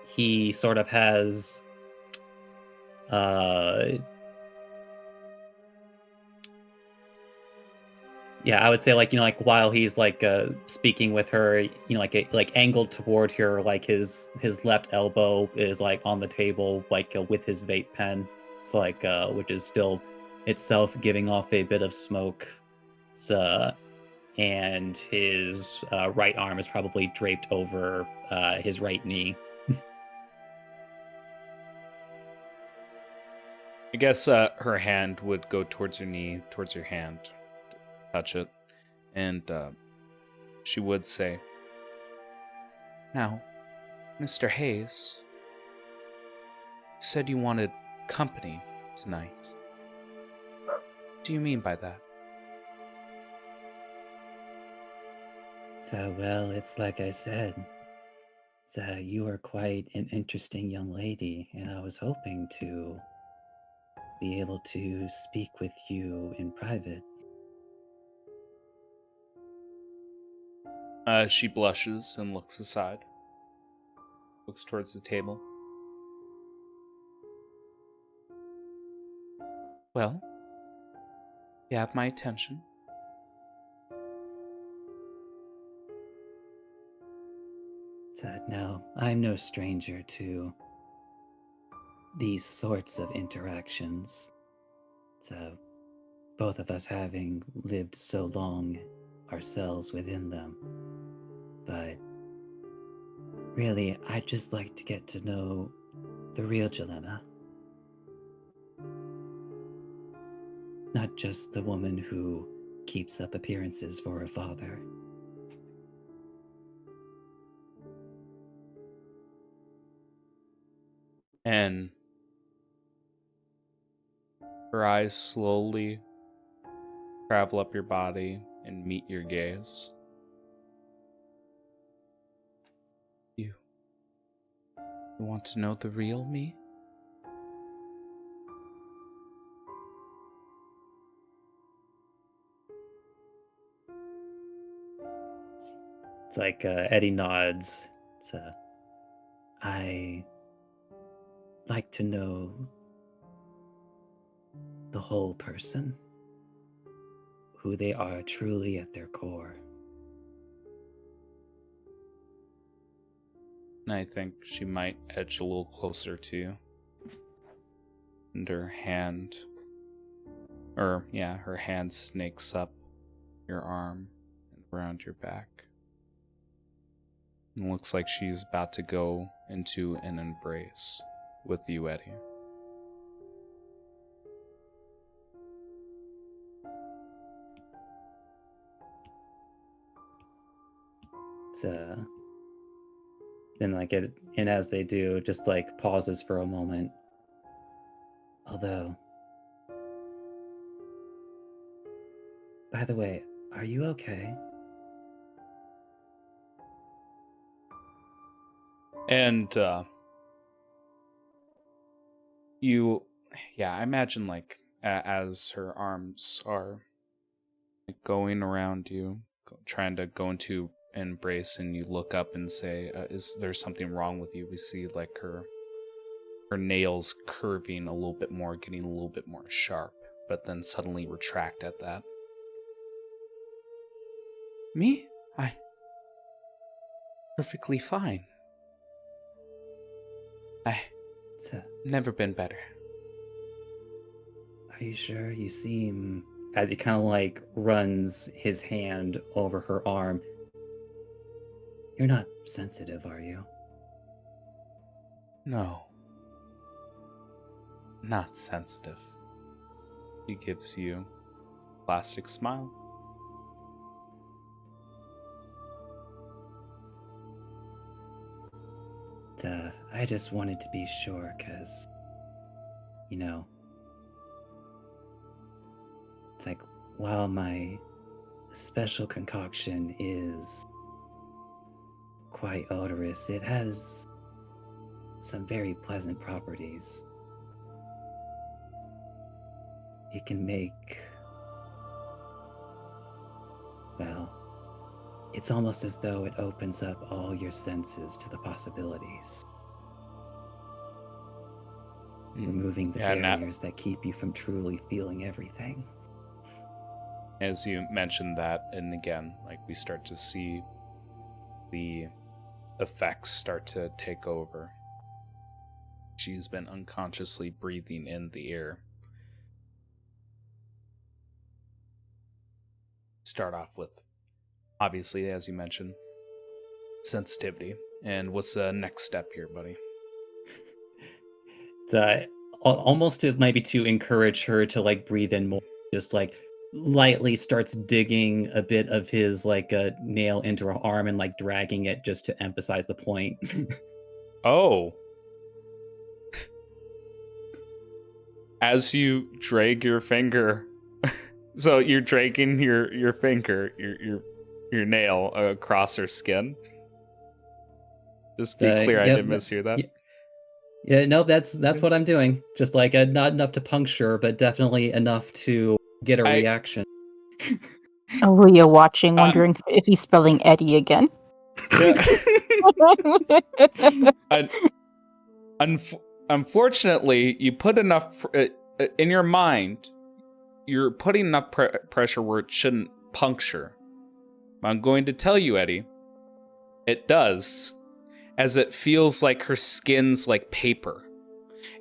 he sort of has I would say while he's speaking with her, angled toward her, his left elbow is on the table with his vape pen. It's which is still itself giving off a bit of smoke. And his right arm is probably draped over his right knee. I guess her hand would go towards your knee, towards your hand, touch it, and she would say, "Now, Mr. Hayes, you said you wanted company tonight. What do you mean by that?" Well, it's like I said. You are quite an interesting young lady, and I was hoping to be able to speak with you in private. She blushes and looks aside. Looks towards the table. Well, you have my attention. No, I'm no stranger to these sorts of interactions. So, both of us having lived so long ourselves within them. But really, I'd just like to get to know the real Jelena. Not just the woman who keeps up appearances for her father. And her eyes slowly travel up your body and meet your gaze. You want to know the real me? It's like Eddie nods. I like to know the whole person, who they are truly at their core. And I think she might edge a little closer to you. And her hand snakes up your arm and around your back. It looks like she's about to go into an embrace with you, Eddie. Then and as they do, just like pauses for a moment. Although, by the way, are you okay? And I imagine like as her arms are going around you, trying to go into embrace, and you look up and say, "Is there something wrong with you?" We see like her nails curving a little bit more, getting a little bit more sharp, but then suddenly retract at that. Me? Perfectly fine. So, Never been better. are you sure? You seem... As he kind of like runs his hand over her arm. You're not sensitive, are you? No. Not sensitive. He gives you a plastic smile. I just wanted to be sure, because, it's like, while my special concoction is quite odorous, it has some very pleasant properties. It can make... well, it's almost as though it opens up all your senses to the possibilities. Removing the barriers that keep you from truly feeling everything. As you mentioned that, and again, like we start to see the effects start to take over. She's been unconsciously breathing in the air. Start off with, obviously, as you mentioned, sensitivity. And what's the next step here, buddy? Almost to maybe to encourage her to like breathe in more, just like lightly starts digging a bit of his like nail into her arm and like dragging it just to emphasize the point. Oh. As you drag your finger, so you're dragging your finger, your nail across her skin. Just be clear, I didn't mishear that. Yeah, no, that's what I'm doing. Just like not enough to puncture, but definitely enough to get a reaction. Aaliyah watching, wondering if he's spelling Eddie again. Unfortunately, you put enough in your mind. You're putting enough pressure where it shouldn't puncture. I'm going to tell you, Eddie, it does, as it feels like her skin's like paper,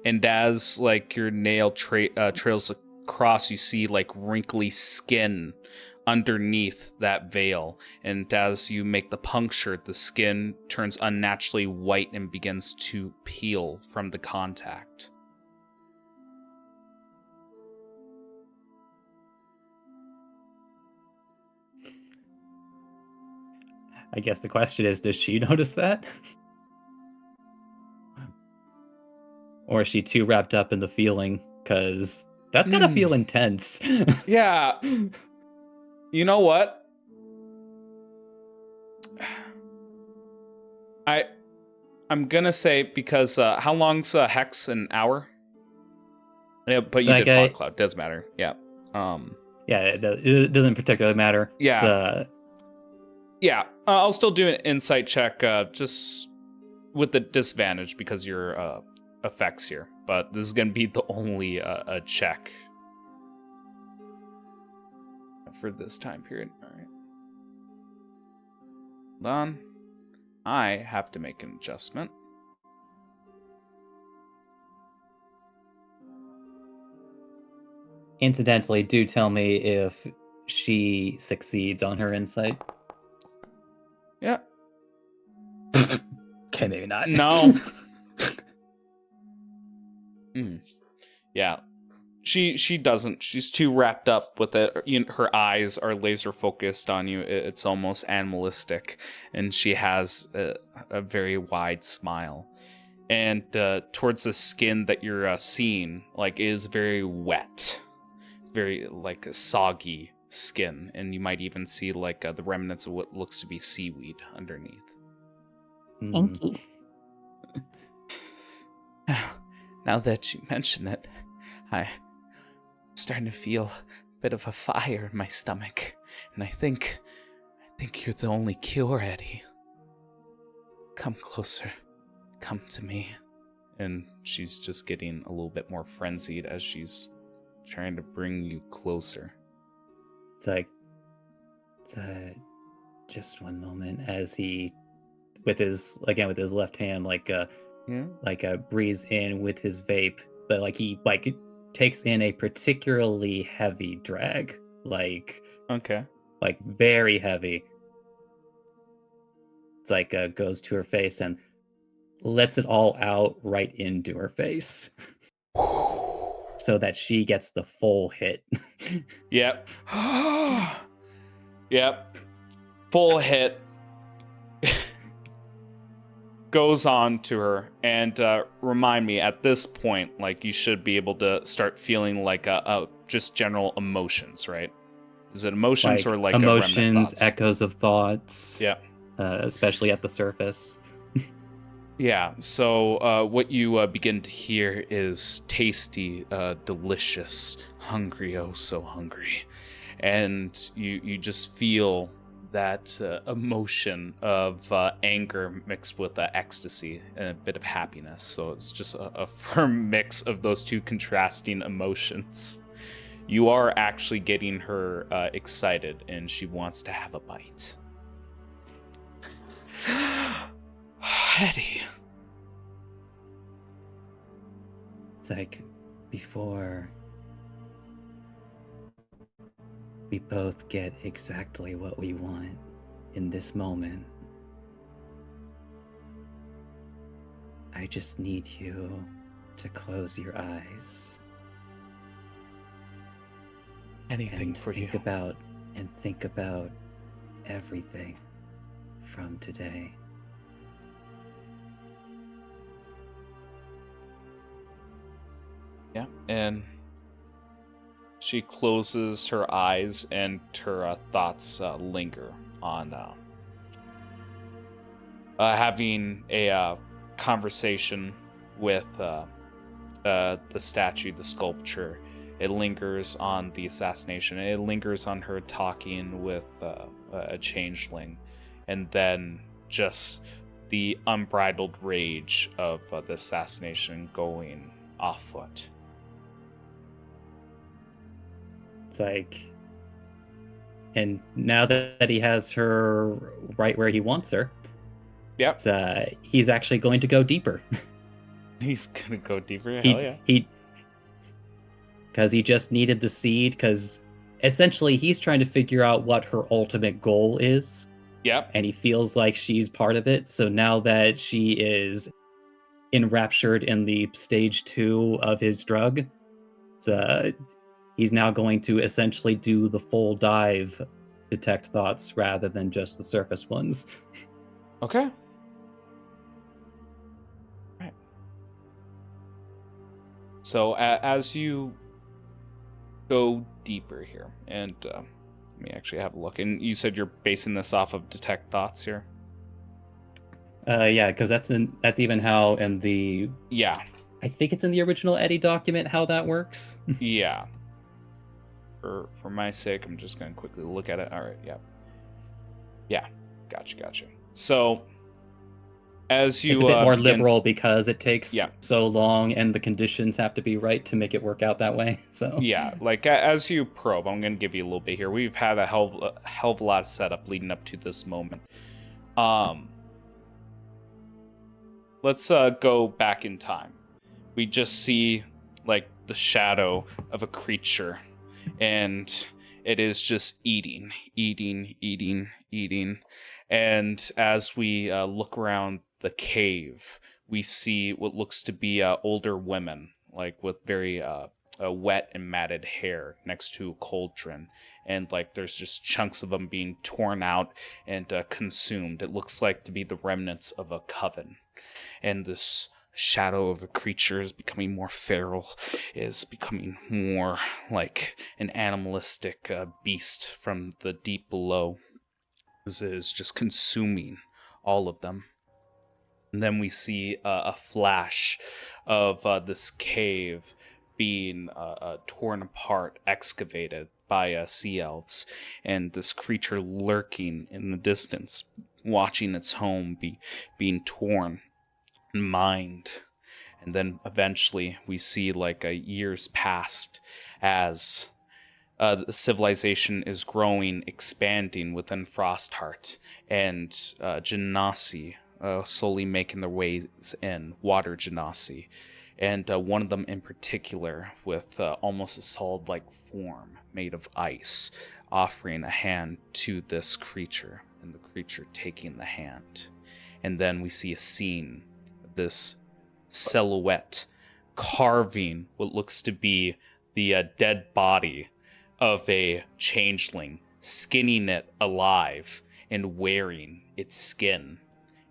and as like your nail trails across, you see like wrinkly skin underneath that veil, and as you make the puncture, the skin turns unnaturally white and begins to peel from the contact. I guess the question is, does she notice that? Or is she too wrapped up in the feeling? Because that's gotta feel intense. Yeah. You know what? I'm gonna say, because how long's Hex? An hour? Yeah, but you did Fog Cloud. Doesn't matter. Yeah. Yeah, it doesn't particularly matter. Yeah. Yeah. I'll still do an insight check, just with the disadvantage because your effects here. But this is gonna be the only check for this time period. All right. Hold on. I have to make an adjustment. Incidentally, do tell me if she succeeds on her insight. Yeah. Okay, maybe not. No. Yeah. She doesn't. She's too wrapped up with it. Her eyes are laser focused on you. It's almost animalistic, and she has a very wide smile. And towards the skin that you're seeing, like, is very wet, very like a soggy skin, and you might even see like the remnants of what looks to be seaweed underneath. Inky. Now that you mention it, I'm starting to feel a bit of a fire in my stomach, and I think you're the only cure, Eddie. Come closer. Come to me. And she's just getting a little bit more frenzied as she's trying to bring you closer. It's like, just one moment, as he, with his left hand, breathes in with his vape, but like he takes in a particularly heavy drag, Okay. like very heavy. It's like goes to her face and lets it all out right into her face, so that she gets the full hit. Yep. Yep. Full hit. Goes on to her, and remind me, at this point, like, you should be able to start feeling like just general emotions, right? Is it emotions or like emotions, thoughts? echoes of thoughts? Yeah. Especially at the surface. Yeah, so what you begin to hear is tasty, delicious, hungry, oh so hungry. And you just feel that emotion of anger mixed with ecstasy and a bit of happiness. So it's just a firm mix of those two contrasting emotions. You are actually getting her excited, and she wants to have a bite. Eddie. It's like, before we both get exactly what we want in this moment, I just need you to close your eyes. Anything and for think you. Think about everything from today. Yeah, and she closes her eyes, and her thoughts linger on having a conversation with the statue, the sculpture. It lingers on the assassination. It lingers on her talking with a changeling, and then just the unbridled rage of the assassination going afoot. It's like, and now that he has her right where he wants her, Yep. he's actually going to go deeper. He's gonna go deeper. Hell yeah. Because he just needed the seed. Because essentially, he's trying to figure out what her ultimate goal is. Yep. And he feels like she's part of it. So now that she is enraptured in the stage 2 of his drug, he's now going to essentially do the full dive, detect thoughts rather than just the surface ones. Okay. Right. So as you go deeper here, and let me actually have a look. And you said you're basing this off of detect thoughts here. Yeah, because that's even how in the I think it's in the original Eddie document how that works. Yeah. For my sake, I'm just gonna quickly look at it. All right. Yeah. Gotcha. So as you it's a bit more liberal because it takes so long and the conditions have to be right to make it work out that way. So yeah, like as you probe, I'm gonna give you a little bit here. We've had a hell of a lot of setup leading up to this moment. Let's go back in time. We just see like the shadow of a creature, and it is just eating. And as we look around the cave, we see what looks to be older women, like with very wet and matted hair next to a cauldron. And like there's just chunks of them being torn out and consumed. It looks like to be the remnants of a coven. And this shadow of a creature is becoming more feral, is becoming more like an animalistic beast from the deep below. This is just consuming all of them. And then we see a flash of this cave being torn apart, excavated by sea elves, and this creature lurking in the distance, watching its home being torn and mined. And then eventually we see like years passed as the civilization is growing, expanding within Frostheart, and genasi slowly making their ways in, water genasi. And one of them in particular with almost a solid-like form made of ice, offering a hand to this creature, and the creature taking the hand. And then we see a scene of this silhouette carving what looks to be the dead body of a changeling, skinning it alive and wearing its skin.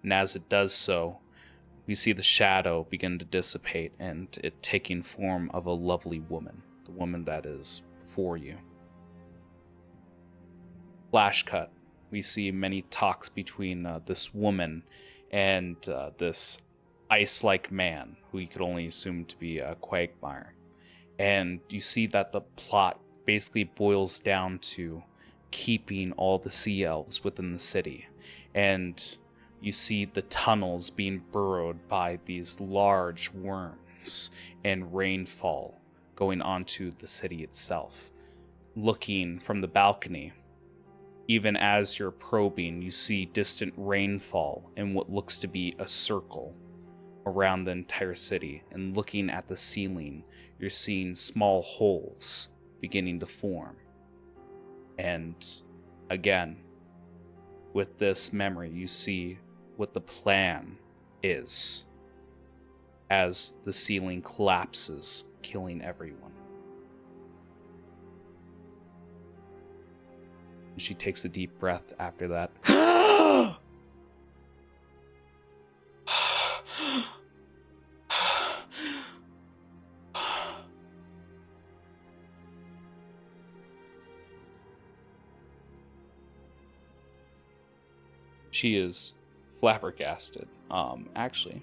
And as it does so, we see the shadow begin to dissipate and it taking form of a lovely woman, the woman that is for you. Flash cut. We see many talks between this woman and this ice-like man, who you could only assume to be a Quagmire. And you see that the plot basically boils down to keeping all the sea elves within the city. And you see the tunnels being burrowed by these large worms and rainfall going onto the city itself. Looking from the balcony, even as you're probing, you see distant rainfall in what looks to be a circle around the entire city. And looking at the ceiling, you're seeing small holes beginning to form. And again, with this memory, you see what the plan is as the ceiling collapses, killing everyone. And she takes a deep breath after that. She is flabbergasted. Actually,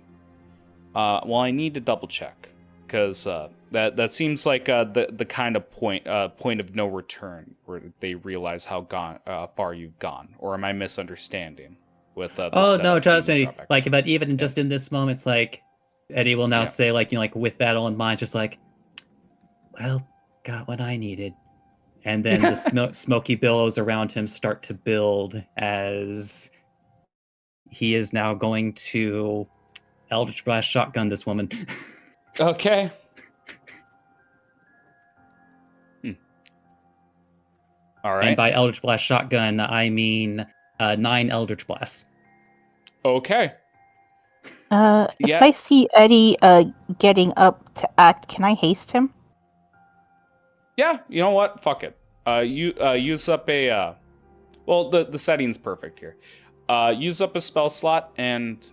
well, I need to double check because that seems like the kind of point of no return where they realize how far you've gone. Or am I misunderstanding? with the Oh setup no, and trust the me. drawback. Like, but even Yeah. just in this moment, it's like Eddie will now Yeah. say, like, like with that all in mind, just like, well, got what I needed. And then the smoky billows around him start to build as he is now going to Eldritch Blast shotgun this woman. Okay. All right. And by Eldritch Blast shotgun, I mean 9 Eldritch Blasts. Okay. If Yeah. I see Eddie getting up to act, can I haste him? Yeah. You know what? Fuck it. You use up a. Well, the setting's perfect here. Use up a spell slot, and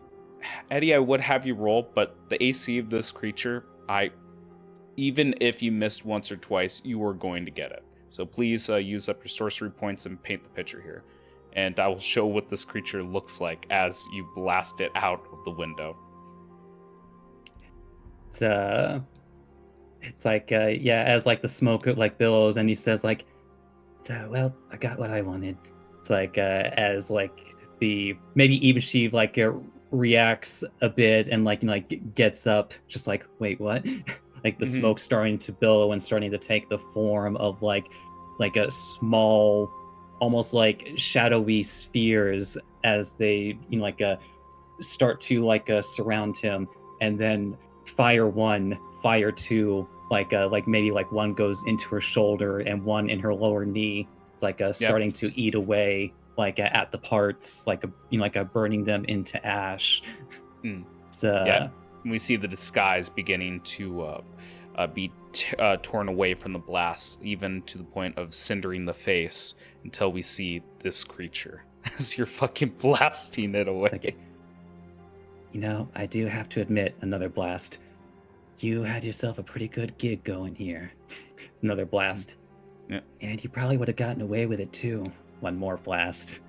Eddie, I would have you roll, but the AC of this creature, even if you missed once or twice, you were going to get it. So please use up your sorcery points and paint the picture here. And I will show what this creature looks like as you blast it out of the window. It's like, yeah, as like the smoke like billows, and he says like, well, I got what I wanted. It's like, as like the maybe even she like reacts a bit and like, you know, like gets up, just like, wait, what? Like the smoke starting to billow and starting to take the form of like a small, almost like shadowy spheres as they, you know, like start to like surround him, and then fire 1, fire 2, like maybe like one goes into her shoulder and one in her lower knee. It's like starting to eat away like at the parts, like you know, like burning them into ash. Yeah, we see the disguise beginning to be torn away from the blast, even to the point of cindering the face, until we see this creature as you're fucking blasting it away. Like, you know, I do have to admit, another blast. You had yourself a pretty good gig going here. Another blast. Yeah. And you probably would have gotten away with it too. One more blast.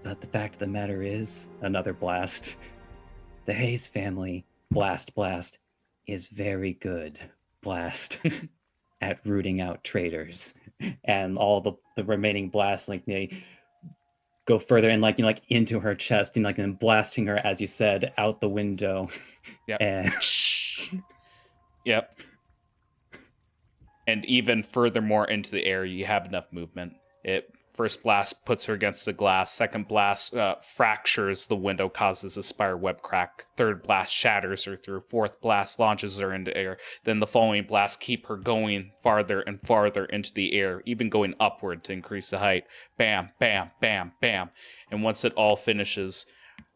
But the fact of the matter is, another blast. The Hayes family, blast, is very good, blast, at rooting out traitors. And all the remaining blasts, like they go further and like, you know, like into her chest and like then blasting her, as you said, out the window. Yep. And yep. And even furthermore into the air, you have enough movement. First blast puts her against the glass. Second blast fractures the window, causes a spider web crack. Third blast shatters her through. Fourth blast launches her into air. Then the following blasts keep her going farther and farther into the air, even going upward to increase the height. Bam, bam, bam, bam. And once it all finishes,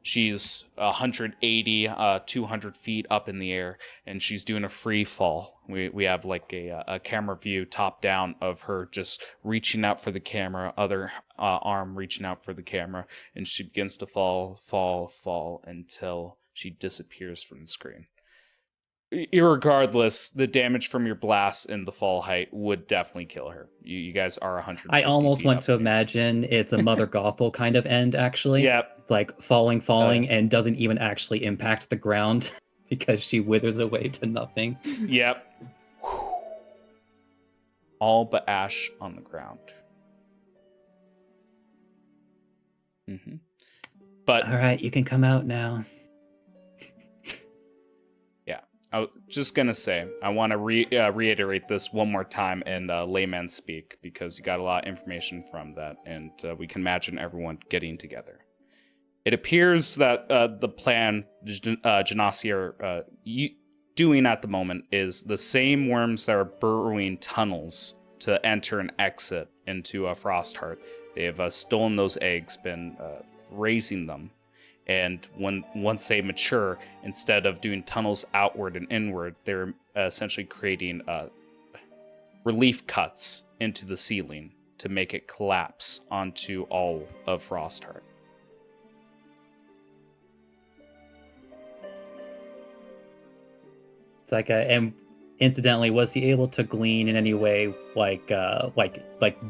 she's 180, 200 feet up in the air, and she's doing a free fall. We have like a camera view top down of her just reaching out for the camera, other arm reaching out for the camera, and she begins to fall until she disappears from the screen. Irregardless, the damage from your blast and the fall height would definitely kill her. You guys are 100. I almost want to imagine it's a Mother Gothel kind of end, actually. Yep. It's like falling, and doesn't even actually impact the ground because she withers away to nothing. Yep. All but ash on the ground. But all right, you can come out now. I was just gonna say, I want to reiterate this one more time in layman speak, because you got a lot of information from that, and we can imagine everyone getting together. It appears that the plan Genasi are doing at the moment is the same worms that are burrowing tunnels to enter and exit into Frostheart. They have stolen those eggs, been raising them. And once they mature, instead of doing tunnels outward and inward, they're essentially creating relief cuts into the ceiling to make it collapse onto all of Frostheart. It's like and incidentally, was he able to glean in any way, like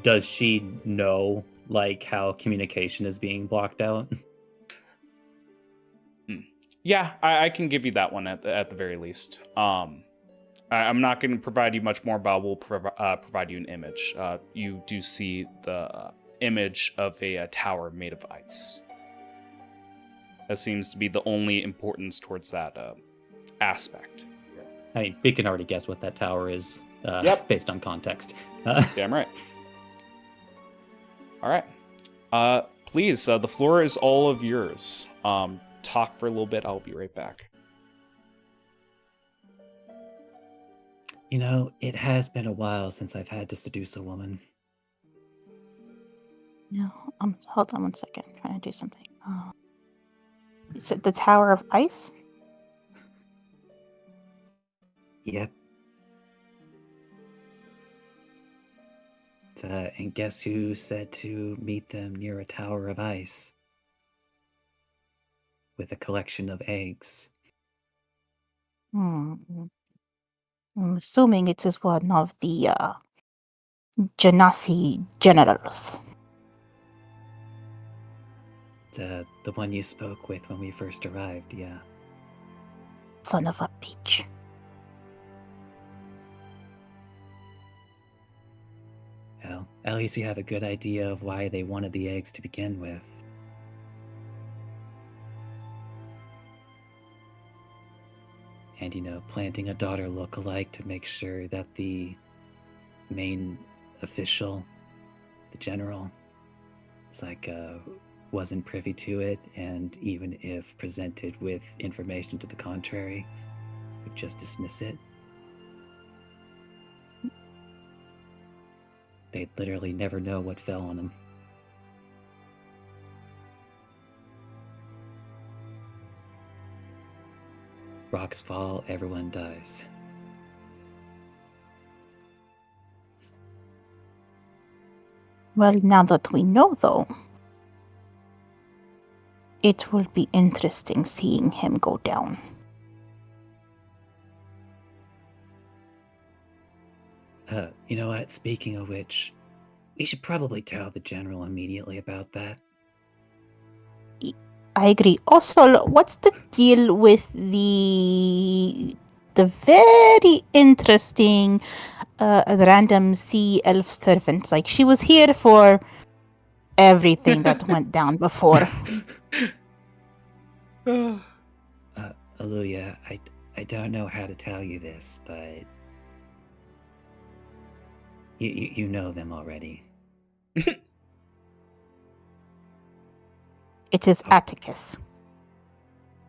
does she know like how communication is being blocked out? Yeah, I can give you that one at the very least. I'm not going to provide you much more, but we'll provide you an image. You do see the image of a tower made of ice. That seems to be the only importance towards that aspect. I mean, we can already guess what that tower is based on context. Damn right. All right. Please, the floor is all of yours. Talk for a little bit. I'll be right back. You know, it has been a while since I've had to seduce a woman. No, hold on one second. I'm trying to do something. Is it the Tower of Ice? Yep. And guess who said to meet them near a tower of ice? With a collection of eggs. I'm assuming it is one of the Genasi generals. The one you spoke with when we first arrived, yeah. Son of a bitch. Well, at least we have a good idea of why they wanted the eggs to begin with. And, you know, planting a daughter look-alike to make sure that the main official, the general, it's like, wasn't privy to it, and even if presented with information to the contrary, would just dismiss it. They'd literally never know what fell on them. Rocks fall, everyone dies. Well, now that we know, though, it will be interesting seeing him go down. You know what? Speaking of which, we should probably tell the general immediately about that. I agree. Also, what's the deal with the very interesting random sea elf servant? Like, she was here for everything that went down before. Aluya, I don't know how to tell you this, but you know them already. It is Atticus.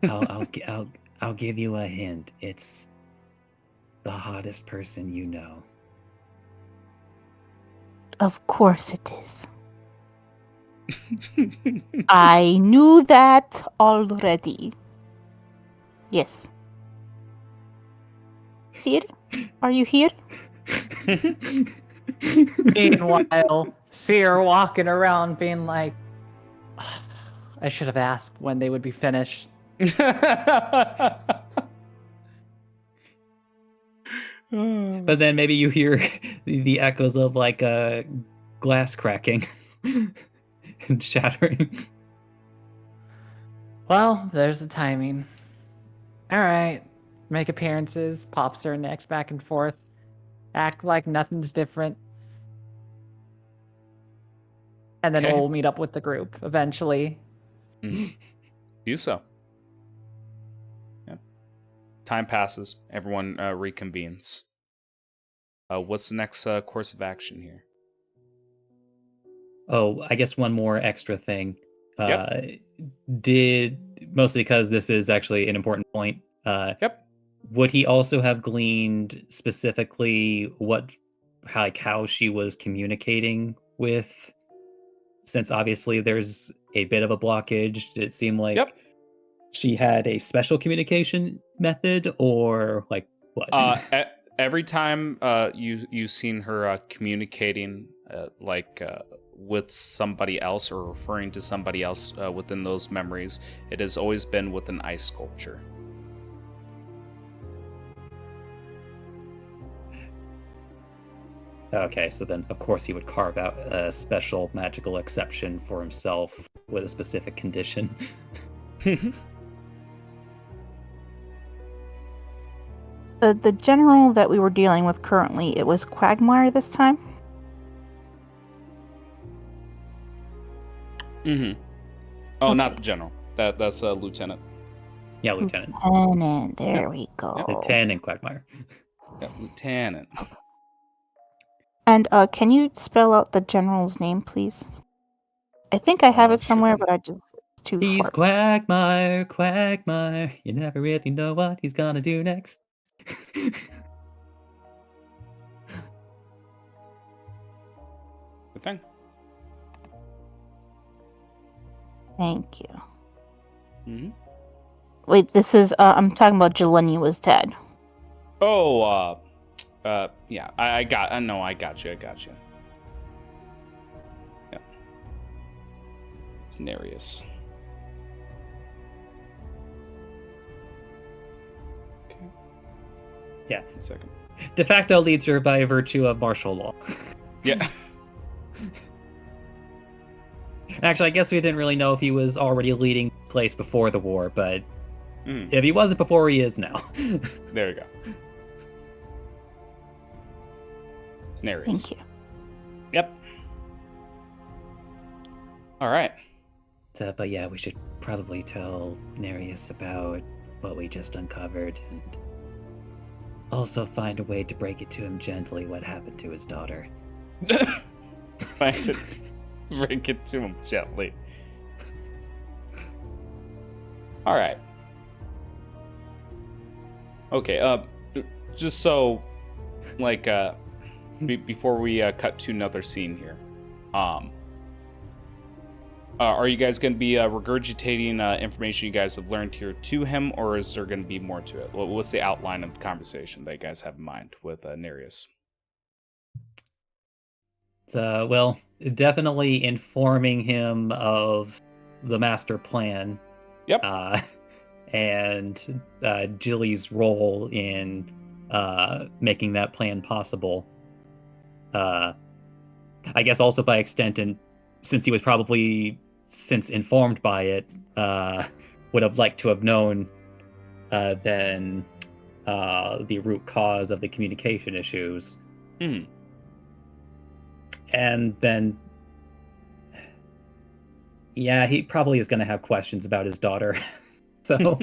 I'll give you a hint. It's the hottest person you know. Of course it is. I knew that already. Yes. Seer, are you here? Meanwhile, Seer walking around being like, I should have asked when they would be finished. But then maybe you hear the echoes of like glass cracking and shattering. Well, there's the timing. All right. Make appearances, pops their necks back and forth, act like nothing's different. And then Okay. we'll meet up with the group eventually. Do so. Yeah. Time passes. Everyone reconvenes. What's the next course of action here? Oh, I guess one more extra thing. Yep. Mostly because this is actually an important point. Yep. Would he also have gleaned specifically how she was communicating with? Since obviously there's a bit of a blockage, did it seem like she had a special communication method, or like what? Every time you've seen her communicating with somebody else or referring to somebody else within those memories, it has always been with an ice sculpture. Okay, so then of course he would carve out a special magical exception for himself with a specific condition. The general that we were dealing with currently, it was Quagmire this time? Mm-hmm. Oh, not the general. That's a lieutenant. Yeah, Lieutenant. Lieutenant, there we go. Lieutenant Quagmire. Yeah, lieutenant. And can you spell out the general's name, please? I think I have it Sure somewhere, thing. but I just it's too He's far. Quagmire, Quagmire. You never really know what he's gonna do next. Good thing. Thank you. Mm-hmm. Wait, this is I'm talking about Jelenia was Ted. Oh, yeah. I got you. I got you. Yeah. It's Nereus. Okay. Yeah. 1 second. De facto leader by virtue of martial law. Yeah. Actually, I guess we didn't really know if he was already leading the place before the war, but Mm, if he wasn't before, he is now. there you go. It's Nereus. Thank you. Yep. All right. But yeah, we should probably tell Nereus about what we just uncovered, and also find a way to break it to him gently what happened to his daughter. Find it. Bring it to him gently. All right. Okay. Just so, like, before we cut to another scene here, are you guys going to be regurgitating information you guys have learned here to him, or is there going to be more to it? What's the outline of the conversation that you guys have in mind with Nereus? Well, definitely informing him of the master plan. Yep. And Jilly's role in making that plan possible. I guess also by extent, and since he was probably since informed by it, would have liked to have known then the root cause of the communication issues. Hmm. And then, yeah, he probably is going to have questions about his daughter. So,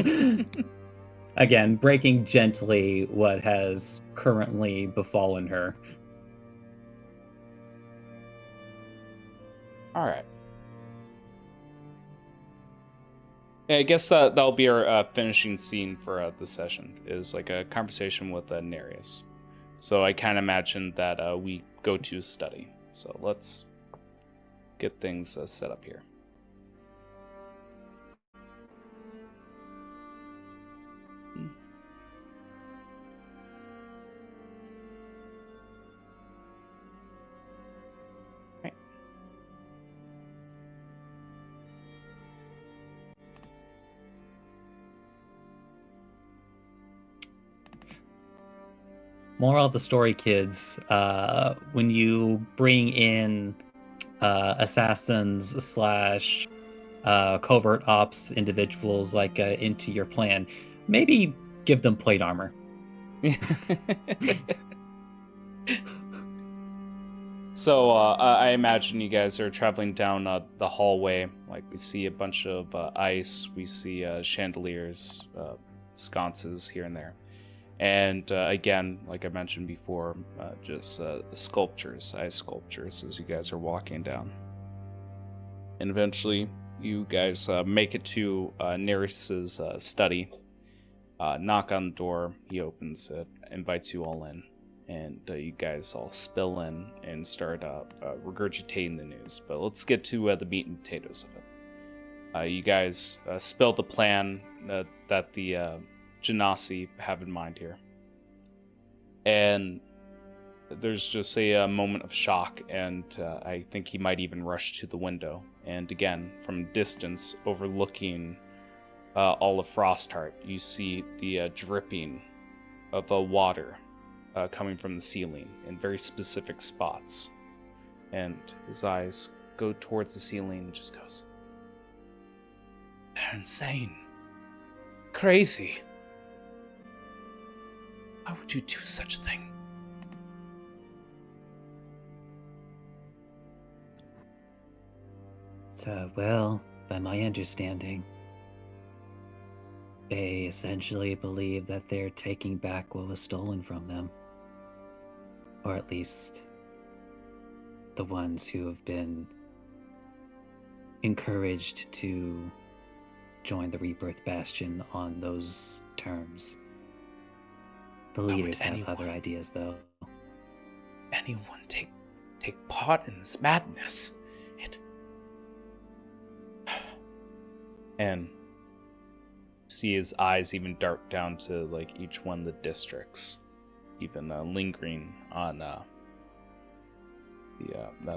again, breaking gently what has currently befallen her. All right. Yeah, I guess that'll be our finishing scene for the session, is like a conversation with Nereus. So I kind of imagine that we go to study. So let's get things set up here. Right. Moral of the story, kids, when you bring in assassins slash covert ops individuals like into your plan, maybe give them plate armor. So I imagine you guys are traveling down the hallway. Like, we see a bunch of ice, we see chandeliers, sconces here and there. And again, like I mentioned before, just sculptures, ice sculptures, as you guys are walking down. And eventually, you guys make it to Nereus's study. Knock on the door, he opens it, invites you all in, and you guys all spill in and start regurgitating the news. But let's get to the meat and potatoes of it. You guys spill the plan that the Genasi have in mind here. And there's just a moment of shock, and I think he might even rush to the window. And again, from distance, overlooking all of Frostheart, you see the dripping of water coming from the ceiling in very specific spots. And his eyes go towards the ceiling and just goes, "They're insane. Crazy. Why would you do such a thing?" Well, by my understanding, They essentially believe that they're taking back what was stolen from them. Or at least the ones who have been encouraged to join the Rebirth Bastion on those terms. The Why would leaders have anyone- other ideas, though. Anyone take part in this madness? It And see his eyes even dart down to like each one of the districts, even lingering on the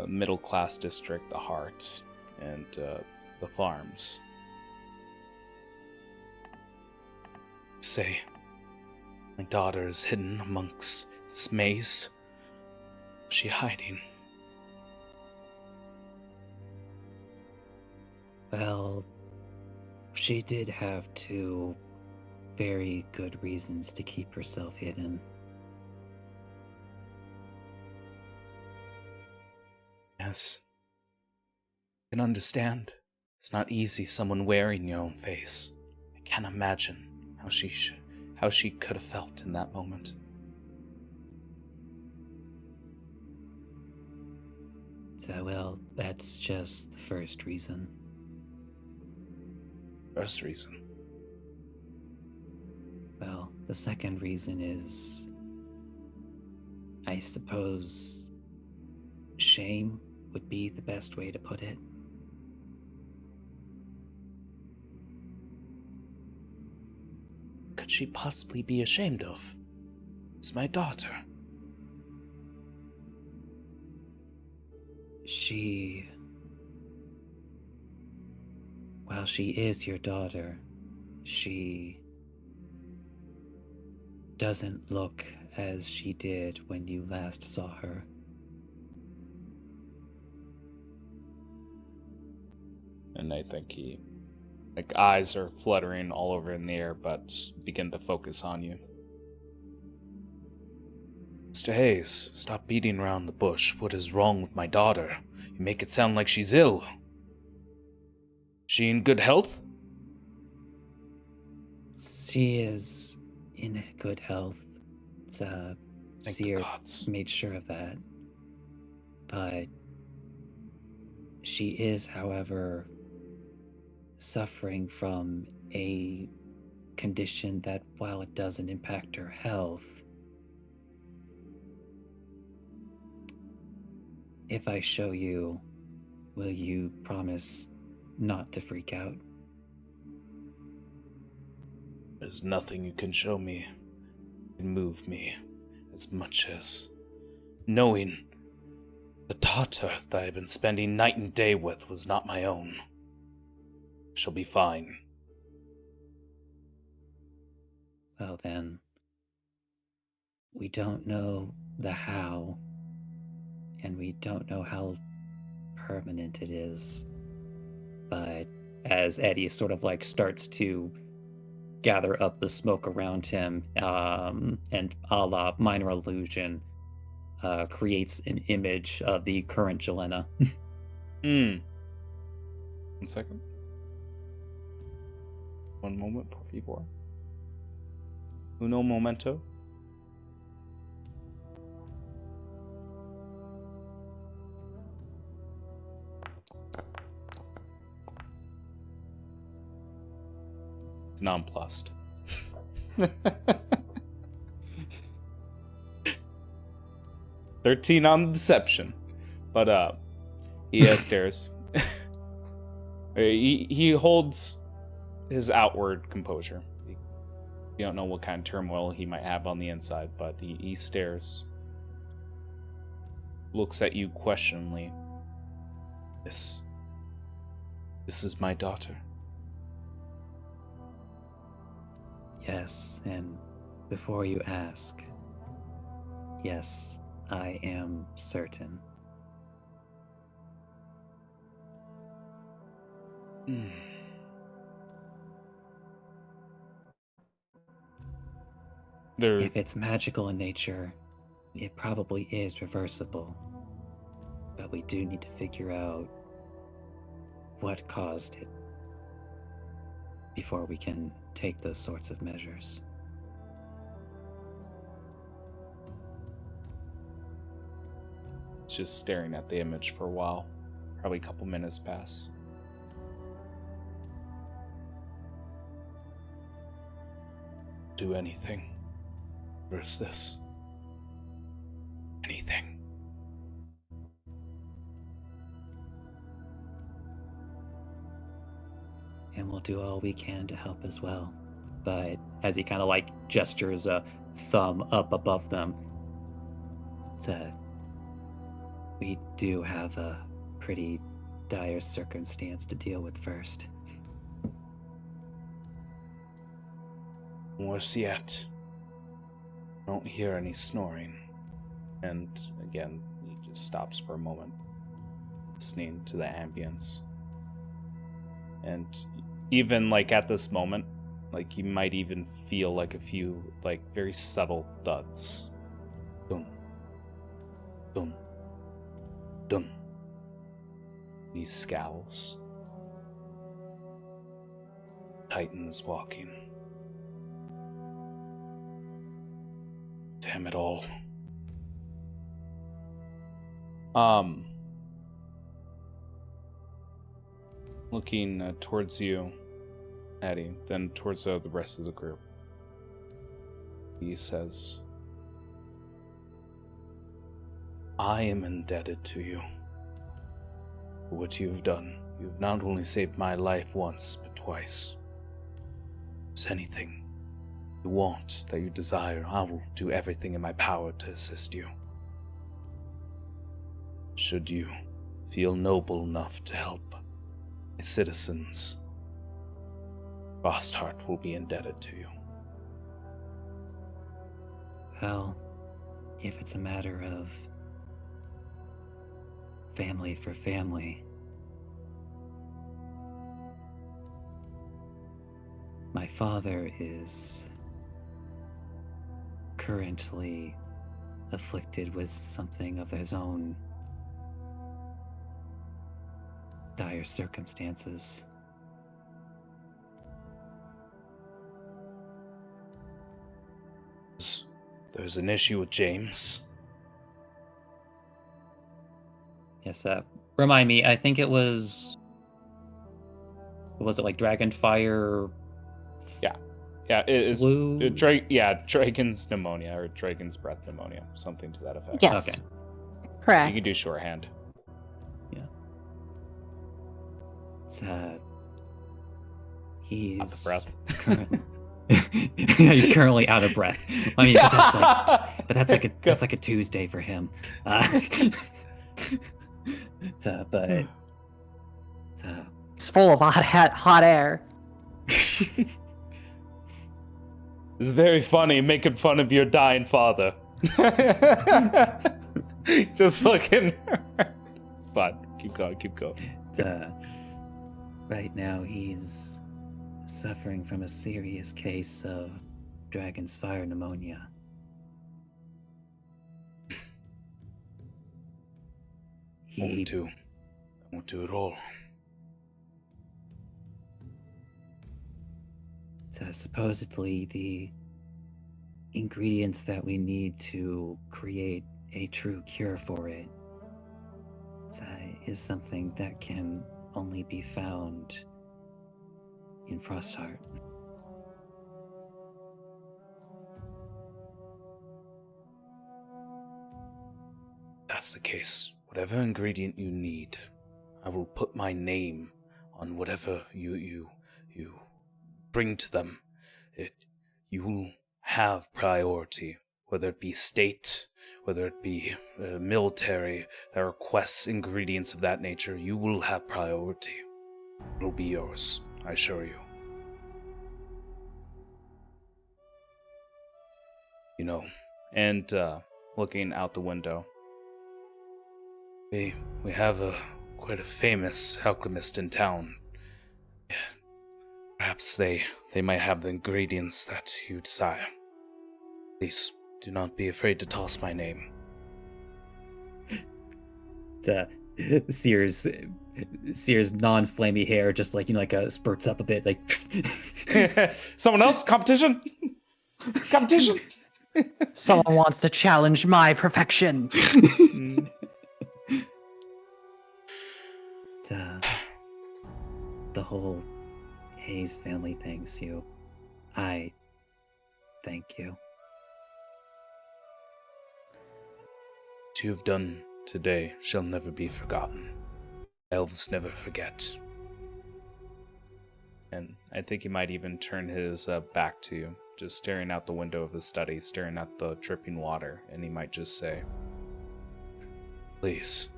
middle class district, the Heart, and the farms. say my daughter is hidden amongst this maze. Is she hiding? Well, she did have 2 very good reasons to keep herself hidden. Yes. I can understand. It's not easy someone wearing your own face. I can't imagine how she could have felt in that moment. So, well, that's just the first reason. First reason. Well, the second reason is, I suppose, shame would be the best way to put it. Could she possibly be ashamed of? It's my daughter. While she is your daughter, she doesn't look as she did when you last saw her. And I think he, like, eyes are fluttering all over in the air, but begin to focus on you. Mr. Hayes, stop beating around the bush. What is wrong with my daughter? You make it sound like she's ill. She in good health? She is in good health. Thank the Seer gods. made sure of that. But she is, however, suffering from a condition that, while it doesn't impact her health, if I show you, will you promise not to freak out? There's nothing you can show me can move me as much as knowing the daughter that I've been spending night and day with was not my own. She'll be fine. Well then, we don't know the how, and we don't know how permanent it is. But as Eddie sort of like starts to gather up the smoke around him, and a la minor illusion, creates an image of the current Jelena. 1 second. One moment, por favor. Uno momento. It's nonplussed. 13 on the deception. But he stares. He holds his outward composure. You don't know what kind of turmoil he might have on the inside, but he stares. Looks at you questioningly. This is my daughter. Yes, and before you ask, yes, I am certain. If it's magical in nature, it probably is reversible. But we do need to figure out what caused it. before we can take those sorts of measures. Just staring at the image for a while. Probably a couple minutes pass. Do anything versus this. Anything. And we'll do all we can to help as well. But as he kind of like gestures a thumb up above them, we do have a pretty dire circumstance to deal with first. Worse yet, I don't hear any snoring. And again, he just stops for a moment, listening to the ambience. And even like at this moment, like you might even feel like a few like very subtle thuds. Dum, dum, dum. He scowls. Titans walking. Damn it all. Looking towards you, Eddie, then towards the rest of the group. He says, I am indebted to you for what you've done. You've not only saved my life once, but twice. If there's anything you want, that you desire, I will do everything in my power to assist you. Should you feel noble enough to help my citizens, Frostheart will be indebted to you. Well, if it's a matter of family for family, my father is currently afflicted with something of his own dire circumstances. There's an issue with James. Yes, remind me, I think it was it like Dragonfire? Yeah, it is. Flu? Dragon's pneumonia or Dragon's breath pneumonia, something to that effect. Yes. Okay. Correct. You can do shorthand. It's, he's Out of breath. He's currently out of breath. I mean, but that's like a Tuesday for him. It's full of hot air. It's very funny making fun of your dying father. Just looking. It's fine. Keep going. Right now, he's suffering from a serious case of dragon's fire pneumonia. I won't do it all. Supposedly, the ingredients that we need to create a true cure for it is something that can only be found in Frostheart. That's the case. Whatever ingredient you need, I will put my name on whatever you bring to them. You will have priority, whether it be state, whether it be military that requests ingredients of that nature. You will have priority. It will be yours, I assure you. You know, and looking out the window, we have quite a famous alchemist in town. Yeah. Perhaps they might have the ingredients that you desire. Please do not be afraid to toss my name. Sears non-flamey hair just like like spurts up a bit like Someone else? Competition? Competition? Someone wants to challenge my perfection. It's, the whole Hayes family thanks you. I thank you. What you've done today shall never be forgotten. Elves never forget. And I think he might even turn his back to you, just staring out the window of his study, staring at the dripping water, and he might just say, Please,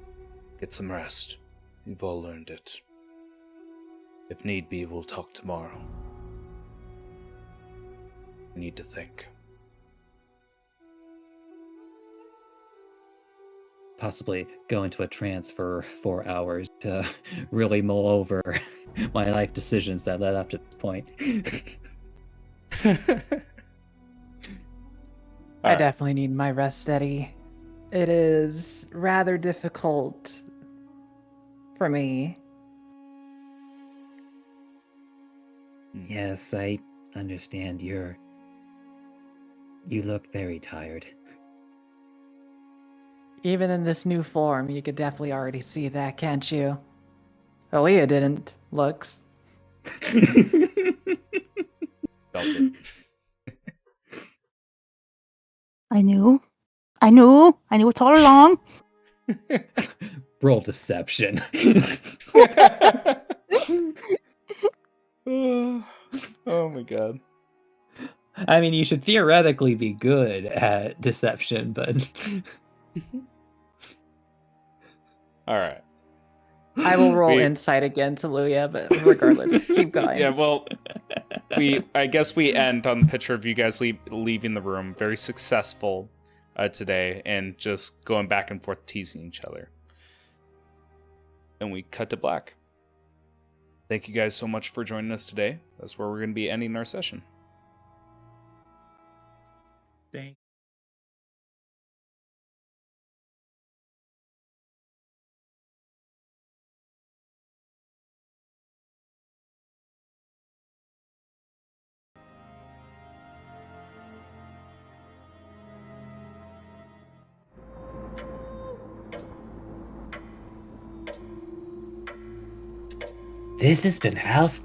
get some rest. You've all earned it. If need be, we'll talk tomorrow. I need to think. Possibly go into a trance for 4 hours to really mull over my life decisions that led up to this point. I definitely need my rest, Eddie. It is rather difficult for me. Yes, I understand. You look very tired. Even in this new form, you could definitely already see that, can't you? Aaliyah didn't. Looks. felt it. I knew it all along. Roll deception. Oh my god. I mean, you should theoretically be good at deception, but Alright. I will roll We- insight again to Luya, but regardless, keep going. Yeah, well, I guess we end on the picture of you guys leaving the room, very successful today, and just going back and forth teasing each other. Then we cut to black. Thank you guys so much for joining us today. That's where we're going to be ending our session. Thank This has been House